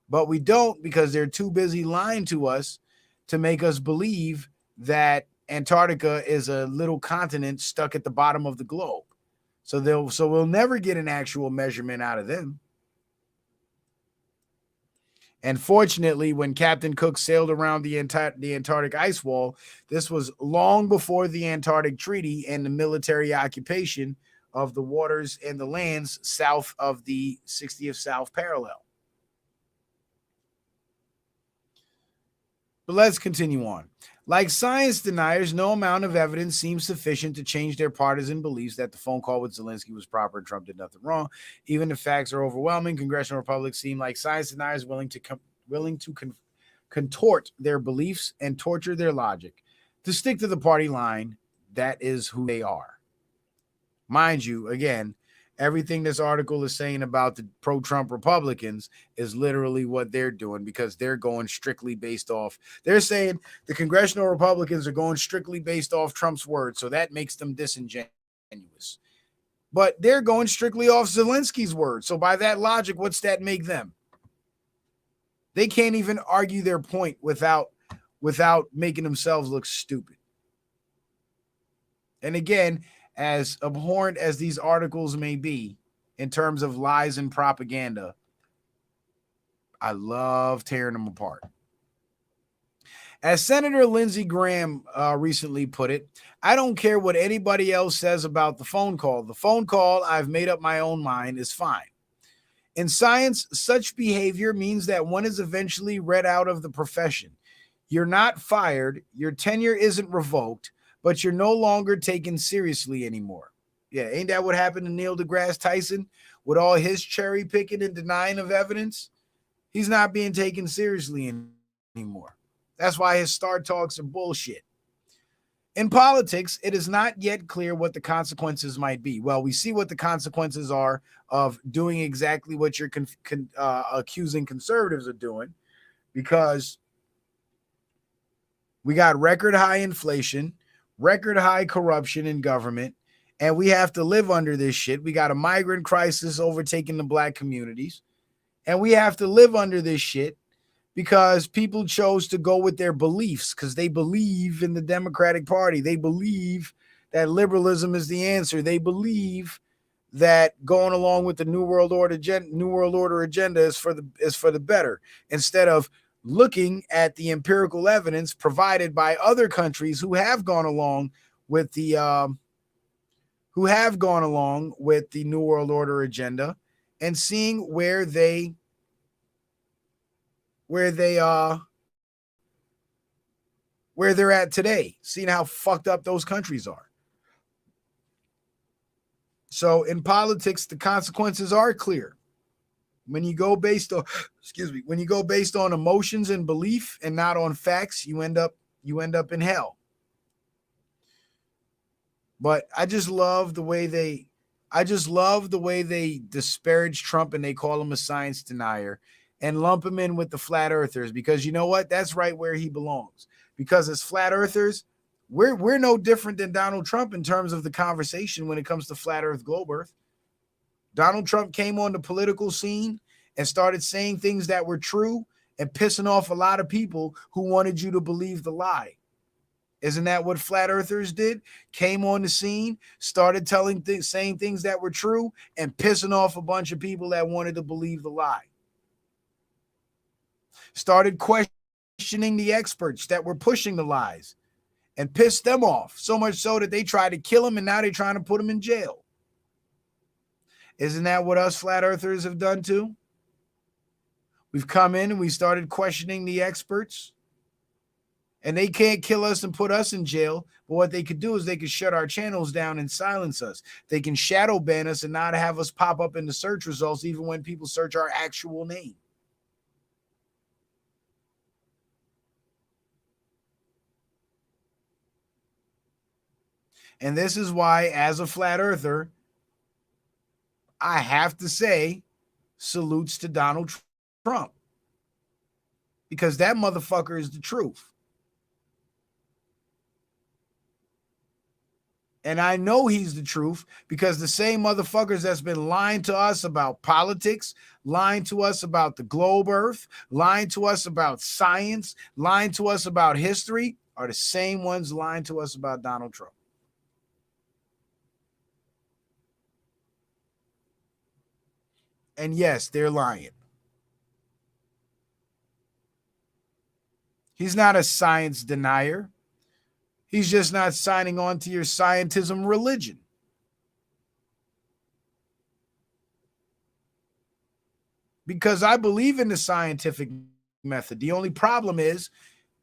But we don't, because they're too busy lying to us to make us believe that Antarctica is a little continent stuck at the bottom of the globe. So we'll never get an actual measurement out of them. And fortunately, when Captain Cook sailed around the Antarctic ice wall, this was long before the Antarctic Treaty and the military occupation of the waters and the lands south of the 60th South parallel. But let's continue on. Like science deniers, no amount of evidence seems sufficient to change their partisan beliefs that the phone call with Zelensky was proper and Trump did nothing wrong. Even if facts are overwhelming, congressional Republicans seem like science deniers willing to contort their beliefs and torture their logic. To stick to the party line, that is who they are. Mind you, again, everything this article is saying about the pro-Trump Republicans is literally what they're doing, because they're going strictly based off. They're saying the congressional Republicans are going strictly based off Trump's words, so that makes them disingenuous. But they're going strictly off Zelensky's words. So by that logic, what's that make them? They can't even argue their point without making themselves look stupid. And again, as abhorrent as these articles may be in terms of lies and propaganda, I love tearing them apart. As Senator Lindsey Graham recently put it, I don't care what anybody else says about the phone call. The phone call, I've made up my own mind, is fine. In science, such behavior means that one is eventually read out of the profession. You're not fired. Your tenure isn't revoked, but you're no longer taken seriously anymore. Yeah, ain't that what happened to Neil deGrasse Tyson with all his cherry picking and denying of evidence? He's not being taken seriously anymore. That's why his star talks are bullshit. In politics, it is not yet clear what the consequences might be. Well, we see what the consequences are of doing exactly what you're accusing conservatives of doing, because we got record high inflation, record high corruption in government, and we have to live under this shit. We got a migrant crisis overtaking the black communities, and we have to live under this shit because people chose to go with their beliefs because they believe in the Democratic Party. They believe that liberalism is the answer. They believe that going along with the New World Order agenda is for the better, instead of looking at the empirical evidence provided by other countries who have gone along with the New World Order agenda and seeing where they're at today, seeing how fucked up those countries are. So in politics, the consequences are clear. When you go based on, emotions and belief and not on facts, you end up in hell. But I just love the way they disparage Trump and they call him a science denier and lump him in with the flat earthers, because you know what? That's right where he belongs. Because as flat earthers, we're no different than Donald Trump in terms of the conversation when it comes to flat earth, globe earth. Donald Trump came on the political scene and started saying things that were true and pissing off a lot of people who wanted you to believe the lie. Isn't that what flat earthers did? Came on the scene, started saying things that were true and pissing off a bunch of people that wanted to believe the lie. Started questioning the experts that were pushing the lies and pissed them off, so much so that they tried to kill him and now they're trying to put him in jail. Isn't that what us flat earthers have done too? We've come in and we started questioning the experts, and they can't kill us and put us in jail. But what they could do is they could shut our channels down and silence us. They can shadow ban us and not have us pop up in the search results, even when people search our actual name. And this is why, as a flat earther, I have to say salutes to Donald Trump, because that motherfucker is the truth. And I know he's the truth because the same motherfuckers that's been lying to us about politics, lying to us about the globe earth, lying to us about science, lying to us about history are the same ones lying to us about Donald Trump. And yes, they're lying. He's not a science denier. He's just not signing on to your scientism religion. Because I believe in the scientific method. The only problem is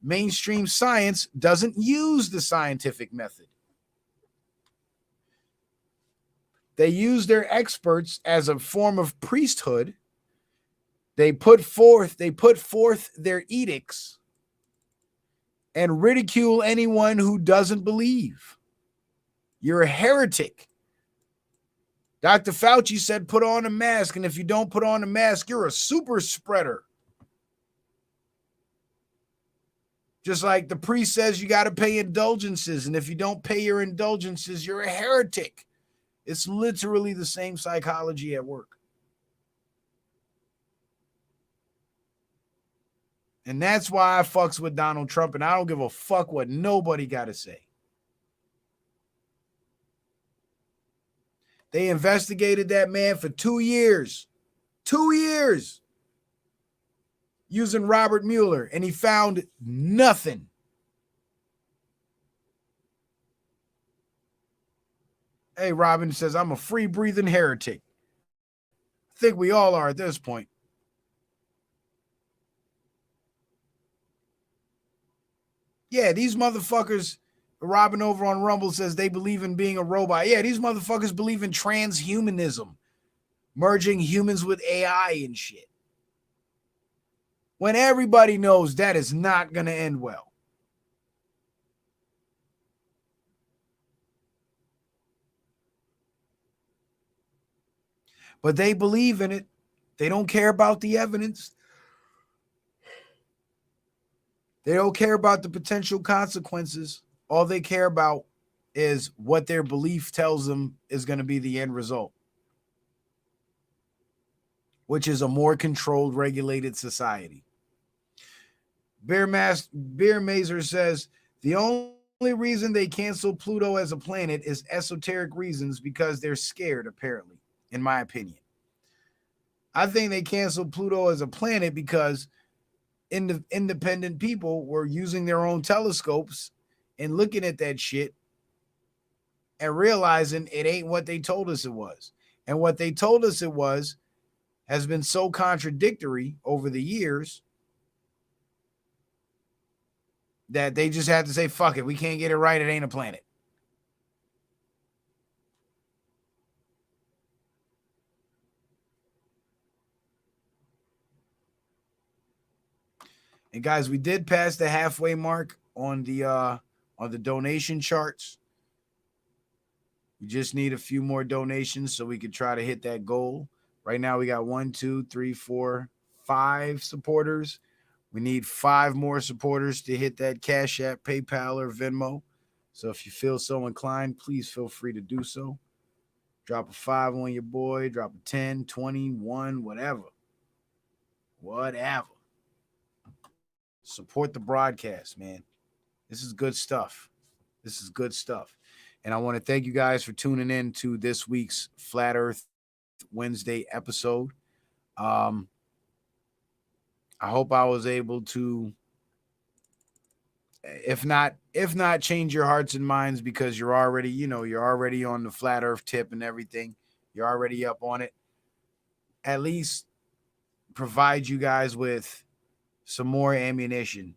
mainstream science doesn't use the scientific method. They use their experts as a form of priesthood. They put forth their edicts and ridicule anyone who doesn't believe. You're a heretic. Dr. Fauci said, put on a mask, and if you don't put on a mask, you're a super spreader. Just like the priest says you got to pay indulgences, and if you don't pay your indulgences, you're a heretic. It's literally the same psychology at work. And that's why I fucks with Donald Trump, and I don't give a fuck what nobody got to say. They investigated that man for 2 years. 2 years. Using Robert Mueller, and he found nothing. Hey, Robin says, I'm a free-breathing heretic. I think we all are at this point. Yeah, these motherfuckers, Robin over on Rumble says they believe in being a robot. Yeah, these motherfuckers believe in transhumanism, merging humans with AI and shit. When everybody knows that is not going to end well. But they believe in it. They don't care about the evidence. They don't care about the potential consequences. All they care about is what their belief tells them is going to be the end result, which is a more controlled, regulated society. Beer Mazer says the only reason they cancel Pluto as a planet is esoteric reasons because they're scared, apparently, in my opinion. I think they canceled Pluto as a planet because independent people were using their own telescopes and looking at that shit and realizing it ain't what they told us it was. And what they told us it was has been so contradictory over the years that they just have to say, fuck it, we can't get it right, it ain't a planet. And guys, we did pass the halfway mark on the donation charts. We just need a few more donations so we could try to hit that goal. Right now we got 1, 2, 3, 4, 5 supporters. We need 5 more supporters to hit that Cash App, PayPal, or Venmo. So if you feel so inclined, please feel free to do so. Drop a 5 on your boy, drop a 10, 20, 1, whatever. Whatever. Support the broadcast, man. This is good stuff. This is good stuff. And I want to thank you guys for tuning in to this week's Flat Earth Wednesday episode. I hope I was able to, if not change your hearts and minds, because you're already on the flat earth tip and everything. You're already up on it. At least provide you guys with some more ammunition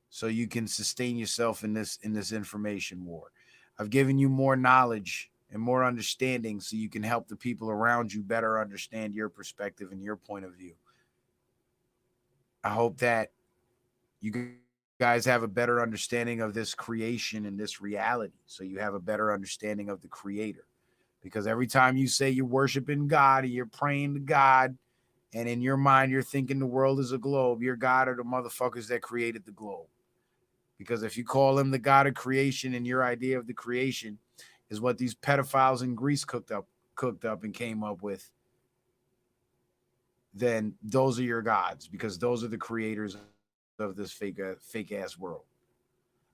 so you can sustain yourself in this information war. I've given you more knowledge and more understanding so you can help the people around you better understand your perspective and your point of view. I hope that you guys have a better understanding of this creation and this reality, so you have a better understanding of the creator. Because every time you say you're worshiping God and you're praying to God, and in your mind you're thinking the world is a globe, your God are the motherfuckers that created the globe. Because if you call him the God of creation and your idea of the creation is what these pedophiles in Greece cooked up and came up with, then those are your gods, because those are the creators of this fake ass world.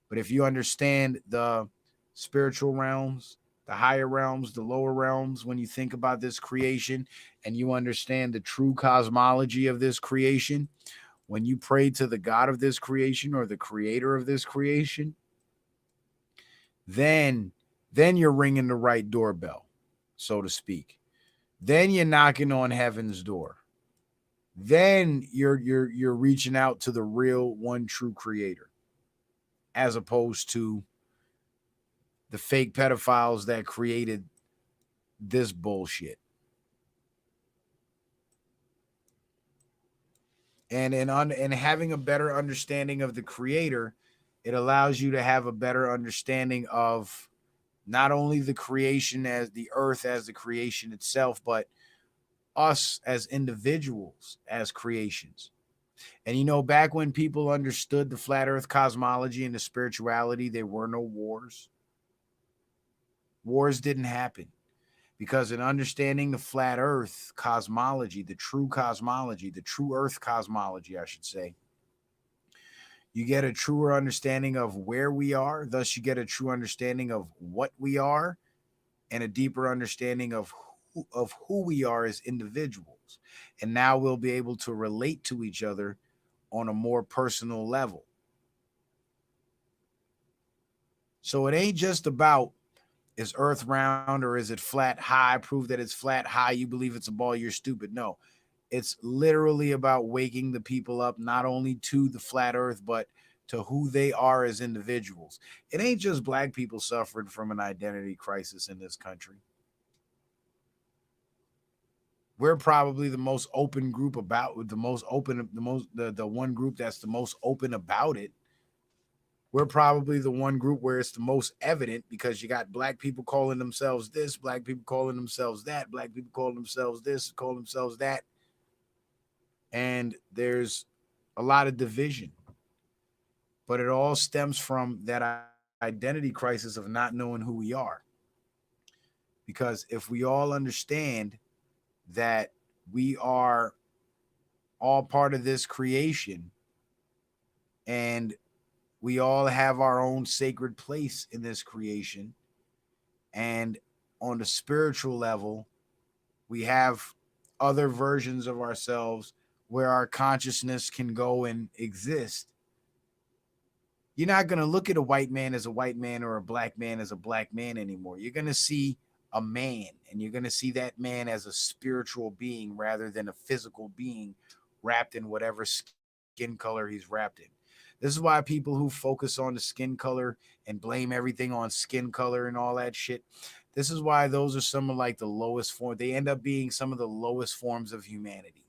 But if you understand the spiritual realms, the higher realms, the lower realms, when you think about this creation and you understand the true cosmology of this creation, when you pray to the God of this creation or the creator of this creation, then you're ringing the right doorbell, so to speak. Then you're knocking on heaven's door. Then you're reaching out to the real one true creator, as opposed to the fake pedophiles that created this bullshit. And having a better understanding of the creator, it allows you to have a better understanding of not only the creation as the earth as the creation itself, but us as individuals as creations. And back when people understood the flat earth cosmology and the spirituality, there were no wars. Wars didn't happen, because in understanding the flat earth cosmology, the true earth cosmology, I should say, you get a truer understanding of where we are. Thus, you get a true understanding of what we are and a deeper understanding of who we are as individuals. And now we'll be able to relate to each other on a more personal level. So it ain't just about, is earth round or is it flat? High, prove that it's flat. High, you believe it's a ball, you're stupid. No, it's literally about waking the people up, not only to the flat earth, but to who they are as individuals. It ain't just black people suffering from an identity crisis in this country. We're probably the most open group about the one group that's the most open about it. We're probably the one group where it's the most evident, because you got black people calling themselves this, black people calling themselves that, black people calling themselves this, calling themselves that. And there's a lot of division. But it all stems from that identity crisis of not knowing who we are. Because if we all understand that we are all part of this creation and we all have our own sacred place in this creation, and on the spiritual level, we have other versions of ourselves where our consciousness can go and exist. You're not going to look at a white man as a white man or a black man as a black man anymore. You're going to see a man, and you're going to see that man as a spiritual being rather than a physical being wrapped in whatever skin color he's wrapped in. This is why people who focus on the skin color and blame everything on skin color and all that shit, this is why those are some of like the lowest form. They end up being some of the lowest forms of humanity.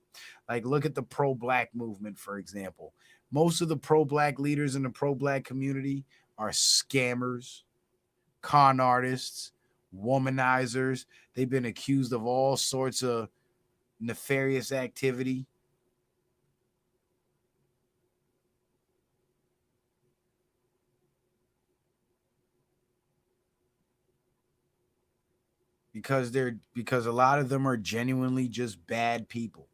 Like, look at the pro-black movement, for example. Most of the pro-black leaders in the pro-black community are scammers, con artists, womanizers. They've been accused of all sorts of nefarious activity. Because a lot of them are genuinely just bad people.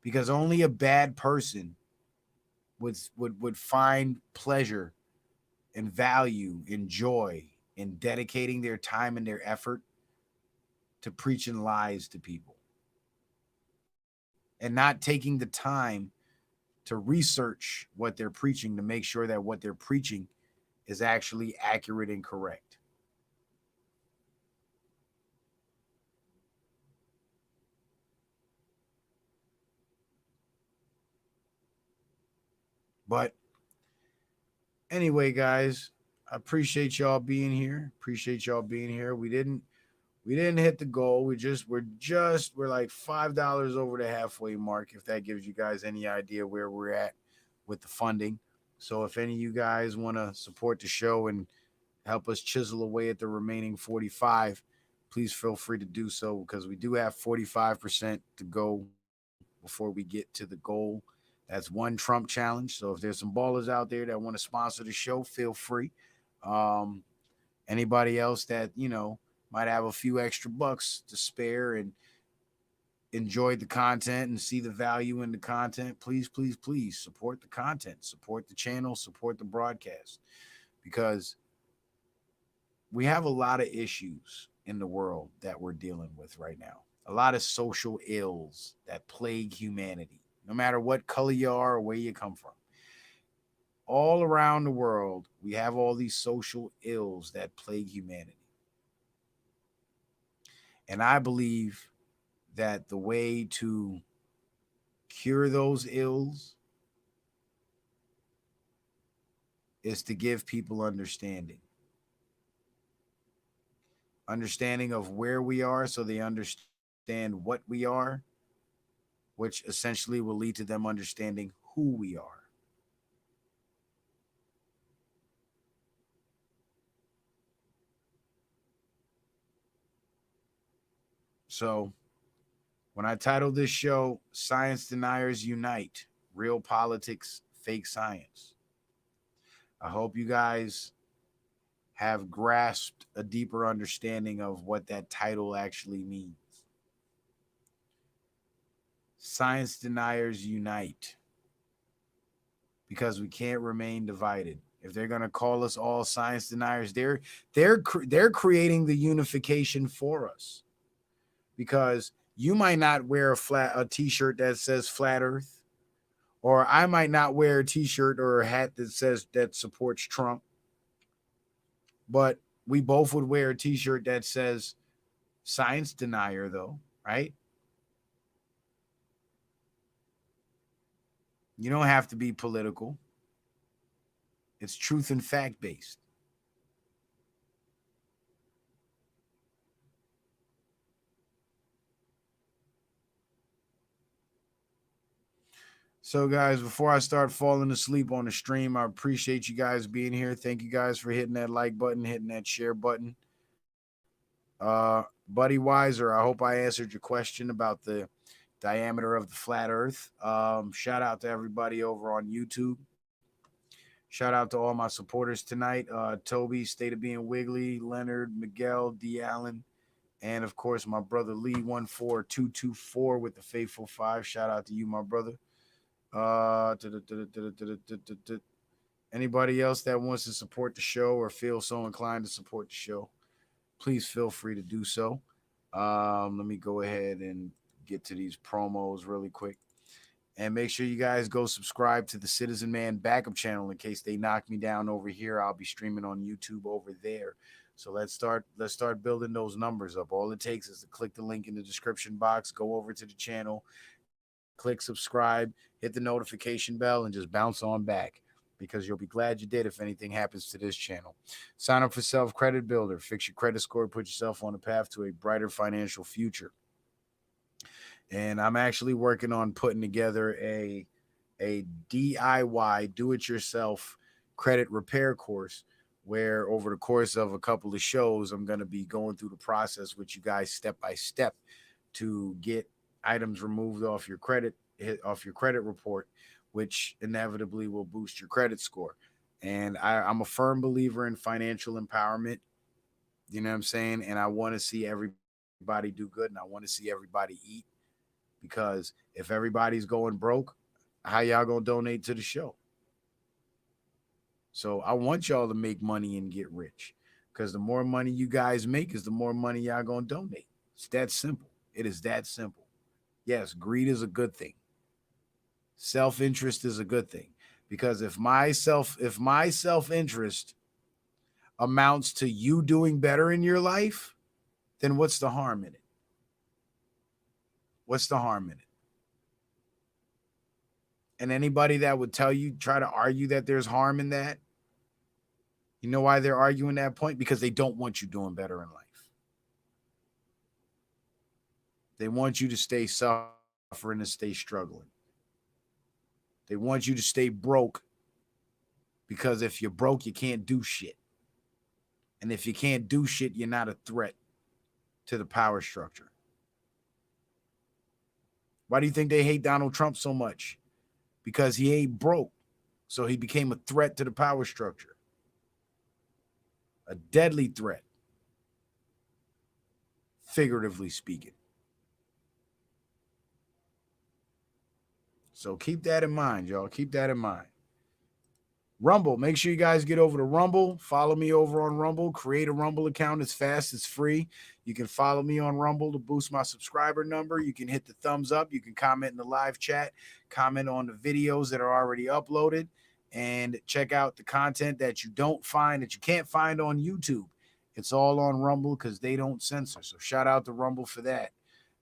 Because only a bad person would find pleasure and value and joy in dedicating their time and their effort to preaching lies to people and not taking the time to research what they're preaching to make sure that what they're preaching is actually accurate and correct. But anyway, guys, I appreciate y'all being here. We didn't hit the goal. We're like $5 over the halfway mark, if that gives you guys any idea where we're at with the funding. So if any of you guys want to support the show and help us chisel away at the remaining 45, please feel free to do so, because we do have 45% to go before we get to the goal. That's one Trump challenge. So if there's some ballers out there that want to sponsor the show, feel free. Anybody else that, might have a few extra bucks to spare and enjoyed the content and see the value in the content, please support the content, support the channel, support the broadcast, because we have a lot of issues in the world that we're dealing with right now. A lot of social ills that plague humanity, no matter what color you are or where you come from. All around the world, we have all these social ills that plague humanity. And I believe that the way to cure those ills is to give people understanding of where we are, so they understand what we are, which essentially will lead to them understanding who we are. So when I titled this show, Science Deniers Unite, Real Politics, Fake Science, I hope you guys have grasped a deeper understanding of what that title actually means. Science Deniers Unite, because we can't remain divided. If they're going to call us all science deniers, they're creating the unification for us. Because you might not wear a t-shirt that says flat earth, or I might not wear a t-shirt or a hat that supports Trump, but we both would wear a t-shirt that says science denier, though, right? You don't have to be political. It's truth and fact based. So, guys, before I start falling asleep on the stream, I appreciate you guys being here. Thank you guys for hitting that like button, hitting that share button. Buddy Wiser, I hope I answered your question about the diameter of the flat earth. Shout out to everybody over on YouTube. Shout out to all my supporters tonight. Toby, State of Being Wiggly, Leonard, Miguel, D. Allen, and of course my brother Lee 14224 with the faithful 5. Shout out to you, my brother. Anybody else that wants to support the show or feel so inclined to support the show, please feel free to do so. Let me go ahead and get to these promos really quick. And make sure you guys go subscribe to the Citizen Man backup channel in case they knock me down over here. I'll be streaming on YouTube over there. So let's start building those numbers up. All it takes is to click the link in the description box, go over to the channel, click subscribe, hit the notification bell, and just bounce on back because you'll be glad you did if anything happens to this channel. Sign up for Self Credit Builder. Fix your credit score, put yourself on a path to a brighter financial future. And I'm actually working on putting together a DIY, do-it-yourself credit repair course where over the course of a couple of shows, I'm going to be going through the process with you guys step by step to get items removed off your credit report, which inevitably will boost your credit score. And I'm a firm believer in financial empowerment. You know what I'm saying? And I want to see everybody do good, and I want to see everybody eat. Because if everybody's going broke, how y'all gonna donate to the show? So I want y'all to make money and get rich. Because the more money you guys make is the more money y'all gonna donate. It's that simple. It is that simple. Yes, greed is a good thing. Self-interest is a good thing. Because if my self-interest amounts to you doing better in your life, then what's the harm in it? What's the harm in it? And anybody that would try to argue that there's harm in that, you know why they're arguing that point? Because they don't want you doing better in life. They want you to stay suffering and stay struggling. They want you to stay broke because if you're broke, you can't do shit. And if you can't do shit, you're not a threat to the power structure. Why do you think they hate Donald Trump so much? Because he ain't broke. So he became a threat to the power structure. A deadly threat. Figuratively speaking. So keep that in mind, y'all. Keep that in mind. Rumble. Make sure you guys get over to Rumble. Follow me over on Rumble. Create a Rumble account. It's fast. It's free. You can follow me on Rumble to boost my subscriber number. You can hit the thumbs up. You can comment in the live chat. Comment on the videos that are already uploaded. And check out the content that you can't find on YouTube. It's all on Rumble because they don't censor. So shout out to Rumble for that.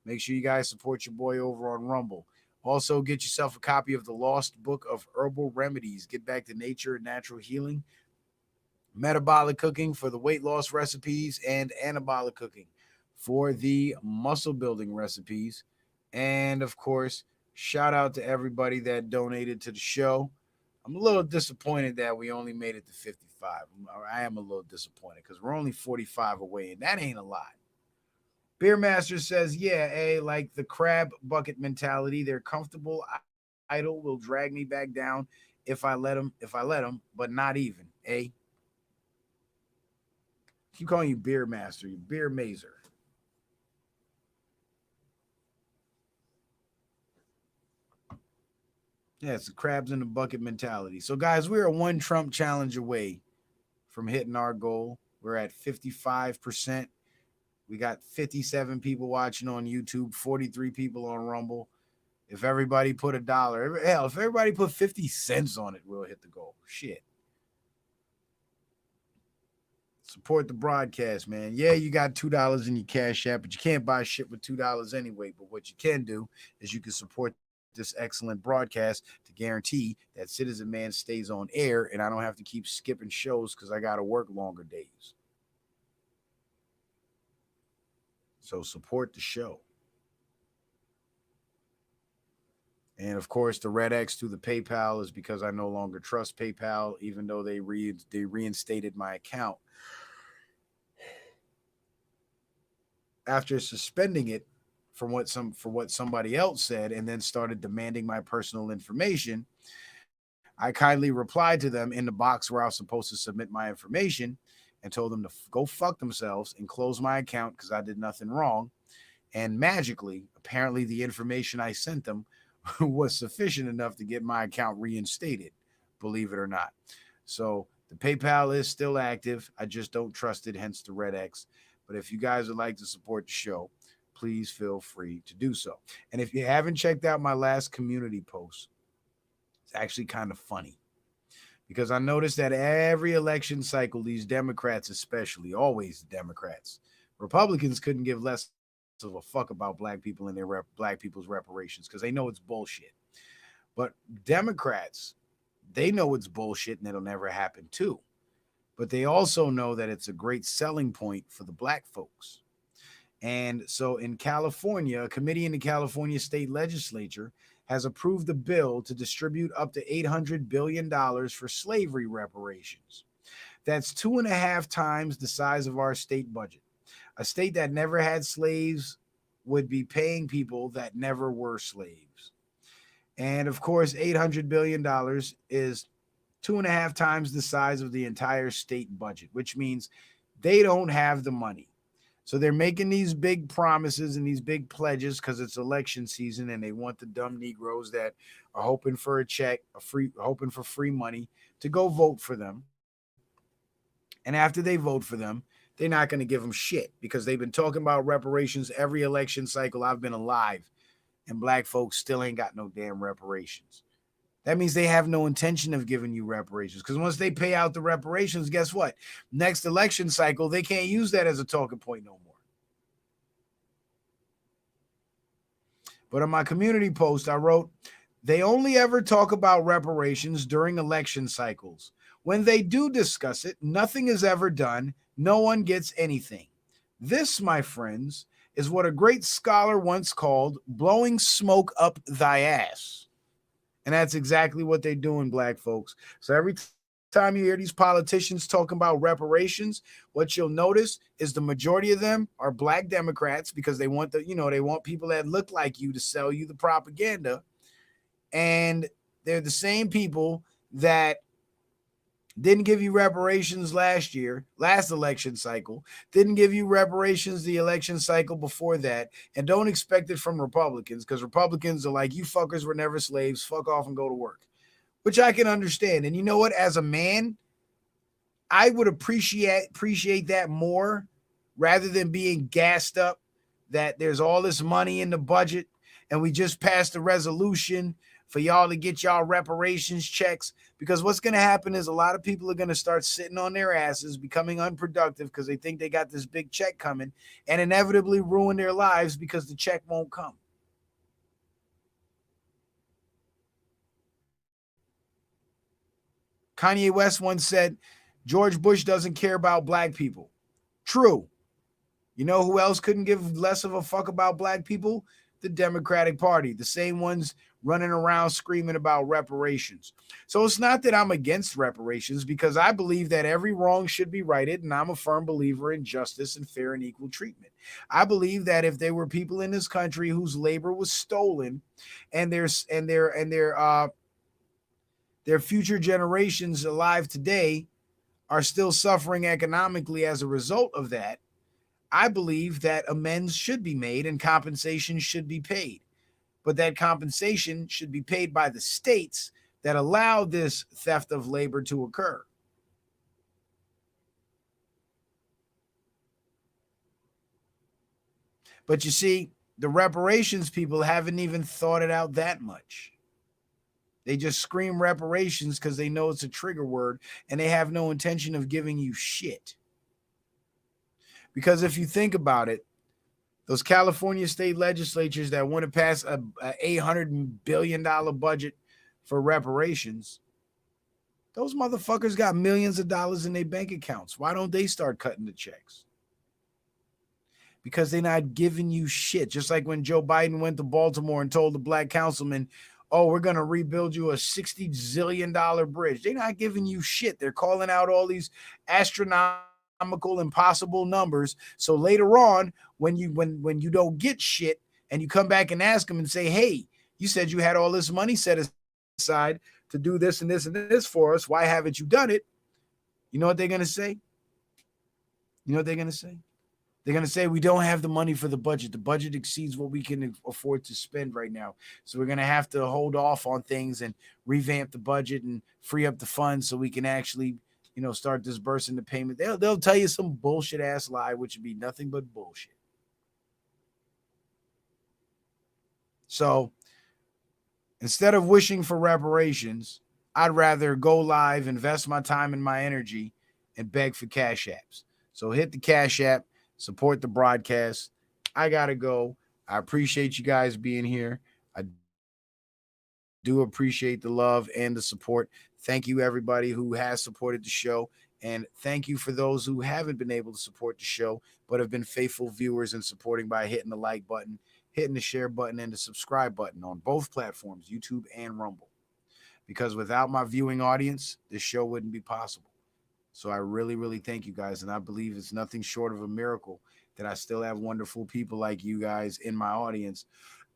Make sure you guys support your boy over on Rumble. Also, get yourself a copy of the Lost Book of Herbal Remedies. Get back to nature and natural healing. Metabolic Cooking for the weight loss recipes and Anabolic Cooking for the muscle building recipes. And, of course, shout out to everybody that donated to the show. I'm a little disappointed that we only made it to 55. I am a little disappointed because we're only 45 away, and that ain't a lot. Beer Master says, yeah, like the crab bucket mentality. They're comfortable. Idle will drag me back down if I let them, but not even, Keep calling you Beer Master, you Beer Mazer. Yeah, it's the crabs in the bucket mentality. So, guys, we're one Trump challenge away from hitting our goal. We're at 55%. We got 57 people watching on YouTube, 43 people on Rumble. If everybody put $1, if everybody put 50 cents on it, we'll hit the goal. Shit. Support the broadcast, man. Yeah, you got $2 in your Cash App, but you can't buy shit with $2 anyway. But what you can do is you can support this excellent broadcast to guarantee that Citizen Man stays on air and I don't have to keep skipping shows because I got to work longer days. So support the show. And of course, the red X through the PayPal is because I no longer trust PayPal, even though they reinstated my account after suspending it for what somebody else said, and then started demanding my personal information. I kindly replied to them in the box where I was supposed to submit my information and told them to go fuck themselves and close my account because I did nothing wrong. And magically, apparently the information I sent them was sufficient enough to get my account reinstated, believe it or not. So the PayPal is still active. I just don't trust it, hence the red X. But if you guys would like to support the show, please feel free to do so. And if you haven't checked out my last community post, it's actually kind of funny because I noticed that every election cycle, these Democrats especially, always Democrats, Republicans couldn't give less of a fuck about black people and their black people's reparations because they know it's bullshit. But Democrats, they know it's bullshit and it'll never happen too. But they also know that it's a great selling point for the black folks. And so in California, a committee in the California state legislature has approved a bill to distribute up to $800 billion for slavery reparations. That's 2.5 times the size of our state budget. A state that never had slaves would be paying people that never were slaves. And of course, $800 billion is 2.5 times the size of the entire state budget, which means they don't have the money. So they're making these big promises and these big pledges because it's election season and they want the dumb Negroes that are hoping for a check, hoping for free money to go vote for them. And after they vote for them, they're not going to give them shit because they've been talking about reparations every election cycle I've been alive, and black folks still ain't got no damn reparations. That means they have no intention of giving you reparations because once they pay out the reparations, guess what? Next election cycle, they can't use that as a talking point no more. But on my community post, I wrote, they only ever talk about reparations during election cycles. When they do discuss it, nothing is ever done. No one gets anything. This, my friends, is what a great scholar once called blowing smoke up thy ass. And that's exactly what they're doing, black folks. So every time you hear these politicians talking about reparations, what you'll notice is the majority of them are black Democrats because they want they want people that look like you to sell you the propaganda. And they're the same people that didn't give you reparations last election cycle, didn't give you reparations the election cycle before that, and don't expect it from Republicans because Republicans are like, you fuckers were never slaves, fuck off and go to work, which I can understand. And you know what? As a man, I would appreciate that more rather than being gassed up that there's all this money in the budget and we just passed a resolution for y'all to get y'all reparations checks, because what's going to happen is a lot of people are going to start sitting on their asses, becoming unproductive because they think they got this big check coming, and inevitably ruin their lives because the check won't come. Kanye West once said, George Bush doesn't care about black people. True. You know who else couldn't give less of a fuck about black people? The Democratic Party, the same ones running around screaming about reparations. So it's not that I'm against reparations because I believe that every wrong should be righted, and I'm a firm believer in justice and fair and equal treatment. I believe that if there were people in this country whose labor was stolen and their future generations alive today are still suffering economically as a result of that, I believe that amends should be made and compensation should be paid. But that compensation should be paid by the states that allow this theft of labor to occur. But you see, the reparations people haven't even thought it out that much. They just scream reparations because they know it's a trigger word and they have no intention of giving you shit. Because if you think about it, Those California state legislatures that want to pass a $800 billion budget for reparations, those motherfuckers got millions of dollars in their bank accounts. Why don't they start cutting the checks? Because they're not giving you shit. Just like when Joe Biden went to Baltimore and told the black councilman, oh, we're going to rebuild you a $60 zillion bridge. They're not giving you shit. They're calling out all these astronomical, impossible numbers. So later on, when you don't get shit and you come back and ask them and say, hey, you said you had all this money set aside to do this and this and this for us. Why haven't you done it? You know what they're going to say? You know what they're going to say? They're going to say, we don't have the money for the budget. The budget exceeds what we can afford to spend right now. So we're going to have to hold off on things and revamp the budget and free up the funds so we can actually, start disbursing the payment. They'll tell you some bullshit ass lie, which would be nothing but bullshit. So instead of wishing for reparations, I'd rather go live, invest my time and my energy, and beg for cash apps. So hit the cash app. Support the broadcast. I got to go. I appreciate you guys being here. I do appreciate the love and the support. Thank you, everybody who has supported the show. And thank you for those who haven't been able to support the show, but have been faithful viewers and supporting by hitting the like button, hitting the share button, and the subscribe button on both platforms, YouTube and Rumble. Because without my viewing audience, this show wouldn't be possible. So I really, really thank you guys. And I believe it's nothing short of a miracle that I still have wonderful people like you guys in my audience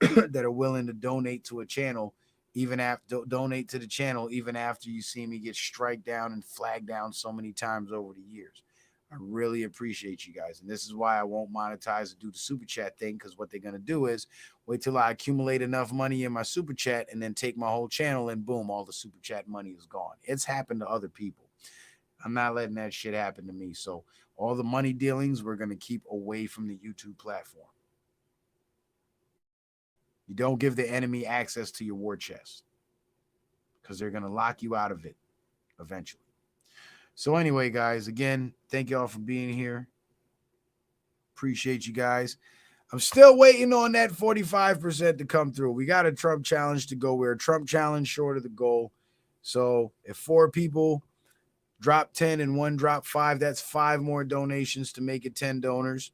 that are willing to donate to a channel, even after donate to the channel, even after you see me get strike down and flagged down so many times over the years. I really appreciate you guys. And this is why I won't monetize and do the super chat thing, because what they're going to do is wait till I accumulate enough money in my super chat and then take my whole channel and boom, all the super chat money is gone. It's happened to other people. I'm not letting that shit happen to me. So all the money dealings, we're going to keep away from the YouTube platform. You don't give the enemy access to your war chest because they're going to lock you out of it eventually. So anyway, guys, again, thank y'all for being here. Appreciate you guys. I'm still waiting on that 45% to come through. We got a Trump challenge to go. We're a Trump challenge short of the goal. So if 4 people drop 10 and 1 drop 5, that's 5 more donations to make it 10 donors.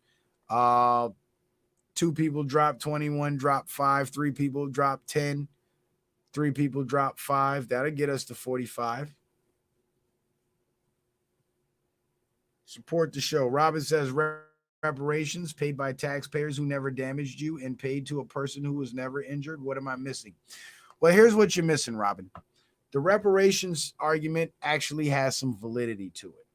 2 people drop 21, drop 5. 3 people drop 10. 3 people drop 5. That'll get us to 45. Support the show. Robin says reparations paid by taxpayers who never damaged you and paid to a person who was never injured. What am I missing? Well, here's what you're missing, Robin. The reparations argument actually has some validity to it.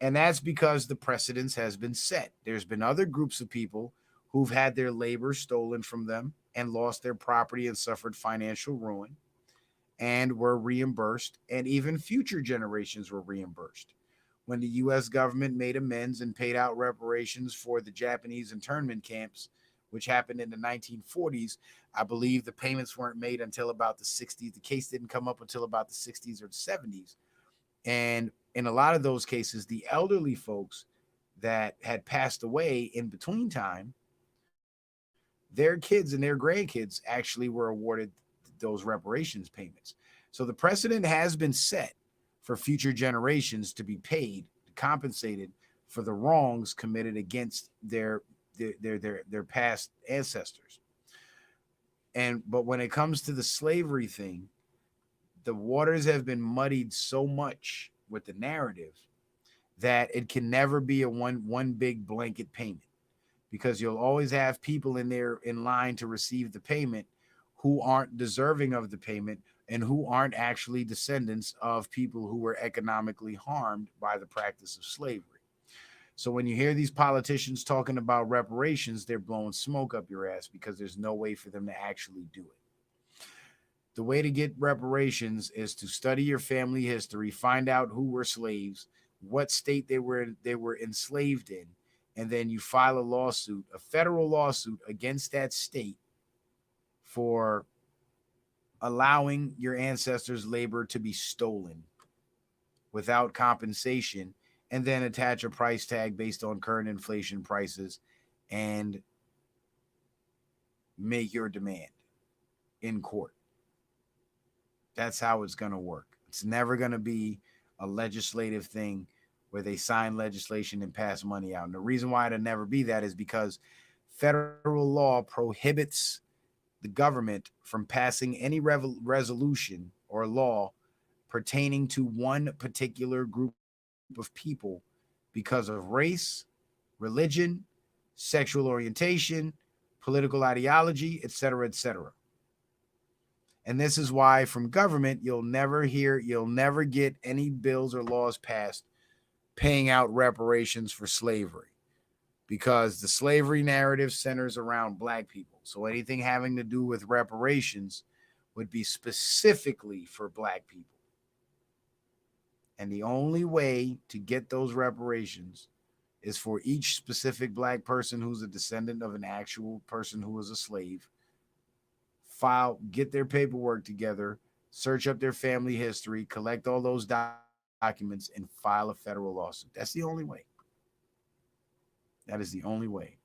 And that's because the precedence has been set. There's been other groups of people who've had their labor stolen from them and lost their property and suffered financial ruin and were reimbursed, and even future generations were reimbursed. When the U.S. government made amends and paid out reparations for the Japanese internment camps, which happened in the 1940s, I believe the payments weren't made until about the 60s. The case didn't come up until about the 60s or the 70s. And in a lot of those cases, the elderly folks that had passed away in between time, their kids and their grandkids actually were awarded those reparations payments. So the precedent has been set for future generations to be paid, compensated for the wrongs committed against their past ancestors. But when it comes to the slavery thing, the waters have been muddied so much with the narrative that it can never be a one big blanket payment, because you'll always have people in line to receive the payment who aren't deserving of the payment and who aren't actually descendants of people who were economically harmed by the practice of slavery. So when you hear these politicians talking about reparations, they're blowing smoke up your ass because there's no way for them to actually do it. The way to get reparations is to study your family history, find out who were slaves, what state they were enslaved in, and then you file a lawsuit, a federal lawsuit against that state for allowing your ancestors' labor to be stolen without compensation, and then attach a price tag based on current inflation prices and make your demand in court. That's how it's going to work. It's never going to be a legislative thing where they sign legislation and pass money out. And the reason why it'll never be that is because federal law prohibits the government from passing any resolution or law pertaining to one particular group of people because of race, religion, sexual orientation, political ideology, etc., etc. And this is why from government, you'll never get any bills or laws passed paying out reparations for slavery, because the slavery narrative centers around black people. So anything having to do with reparations would be specifically for black people. And the only way to get those reparations is for each specific black person who's a descendant of an actual person who was a slave, get their paperwork together, search up their family history, collect all those documents, and file a federal lawsuit. That's the only way. That is the only way.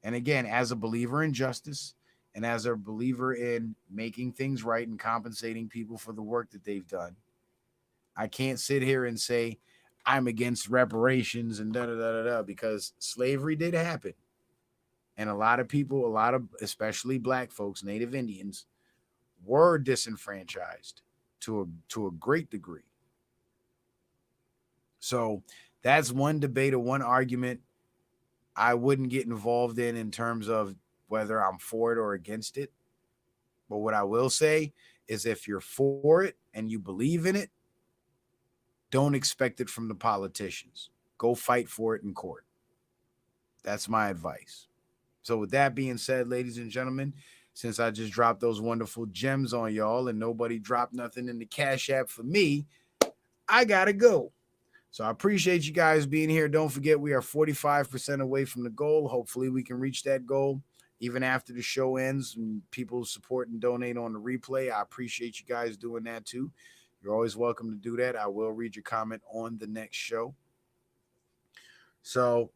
And again, as a believer in justice and as a believer in making things right and compensating people for the work that they've done, I can't sit here and say I'm against reparations and because slavery did happen. And a lot of people, especially black folks, Native Indians, were disenfranchised to a great degree. So that's one debate or one argument I wouldn't get involved in terms of whether I'm for it or against it. But what I will say is if you're for it and you believe in it, don't expect it from the politicians. Go fight for it in court. That's my advice. So with that being said, ladies and gentlemen, since I just dropped those wonderful gems on y'all and nobody dropped nothing in the Cash App for me, I got to go. So I appreciate you guys being here. Don't forget, we are 45% away from the goal. Hopefully we can reach that goal even after the show ends and people support and donate on the replay. I appreciate you guys doing that too. You're always welcome to do that. I will read your comment on the next show. So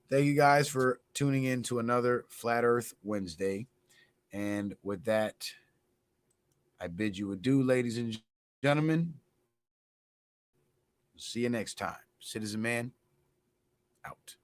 thank you guys for tuning in to another Flat Earth Wednesday. And with that, I bid you adieu, ladies and gentlemen. See you next time. Citizen Man, out.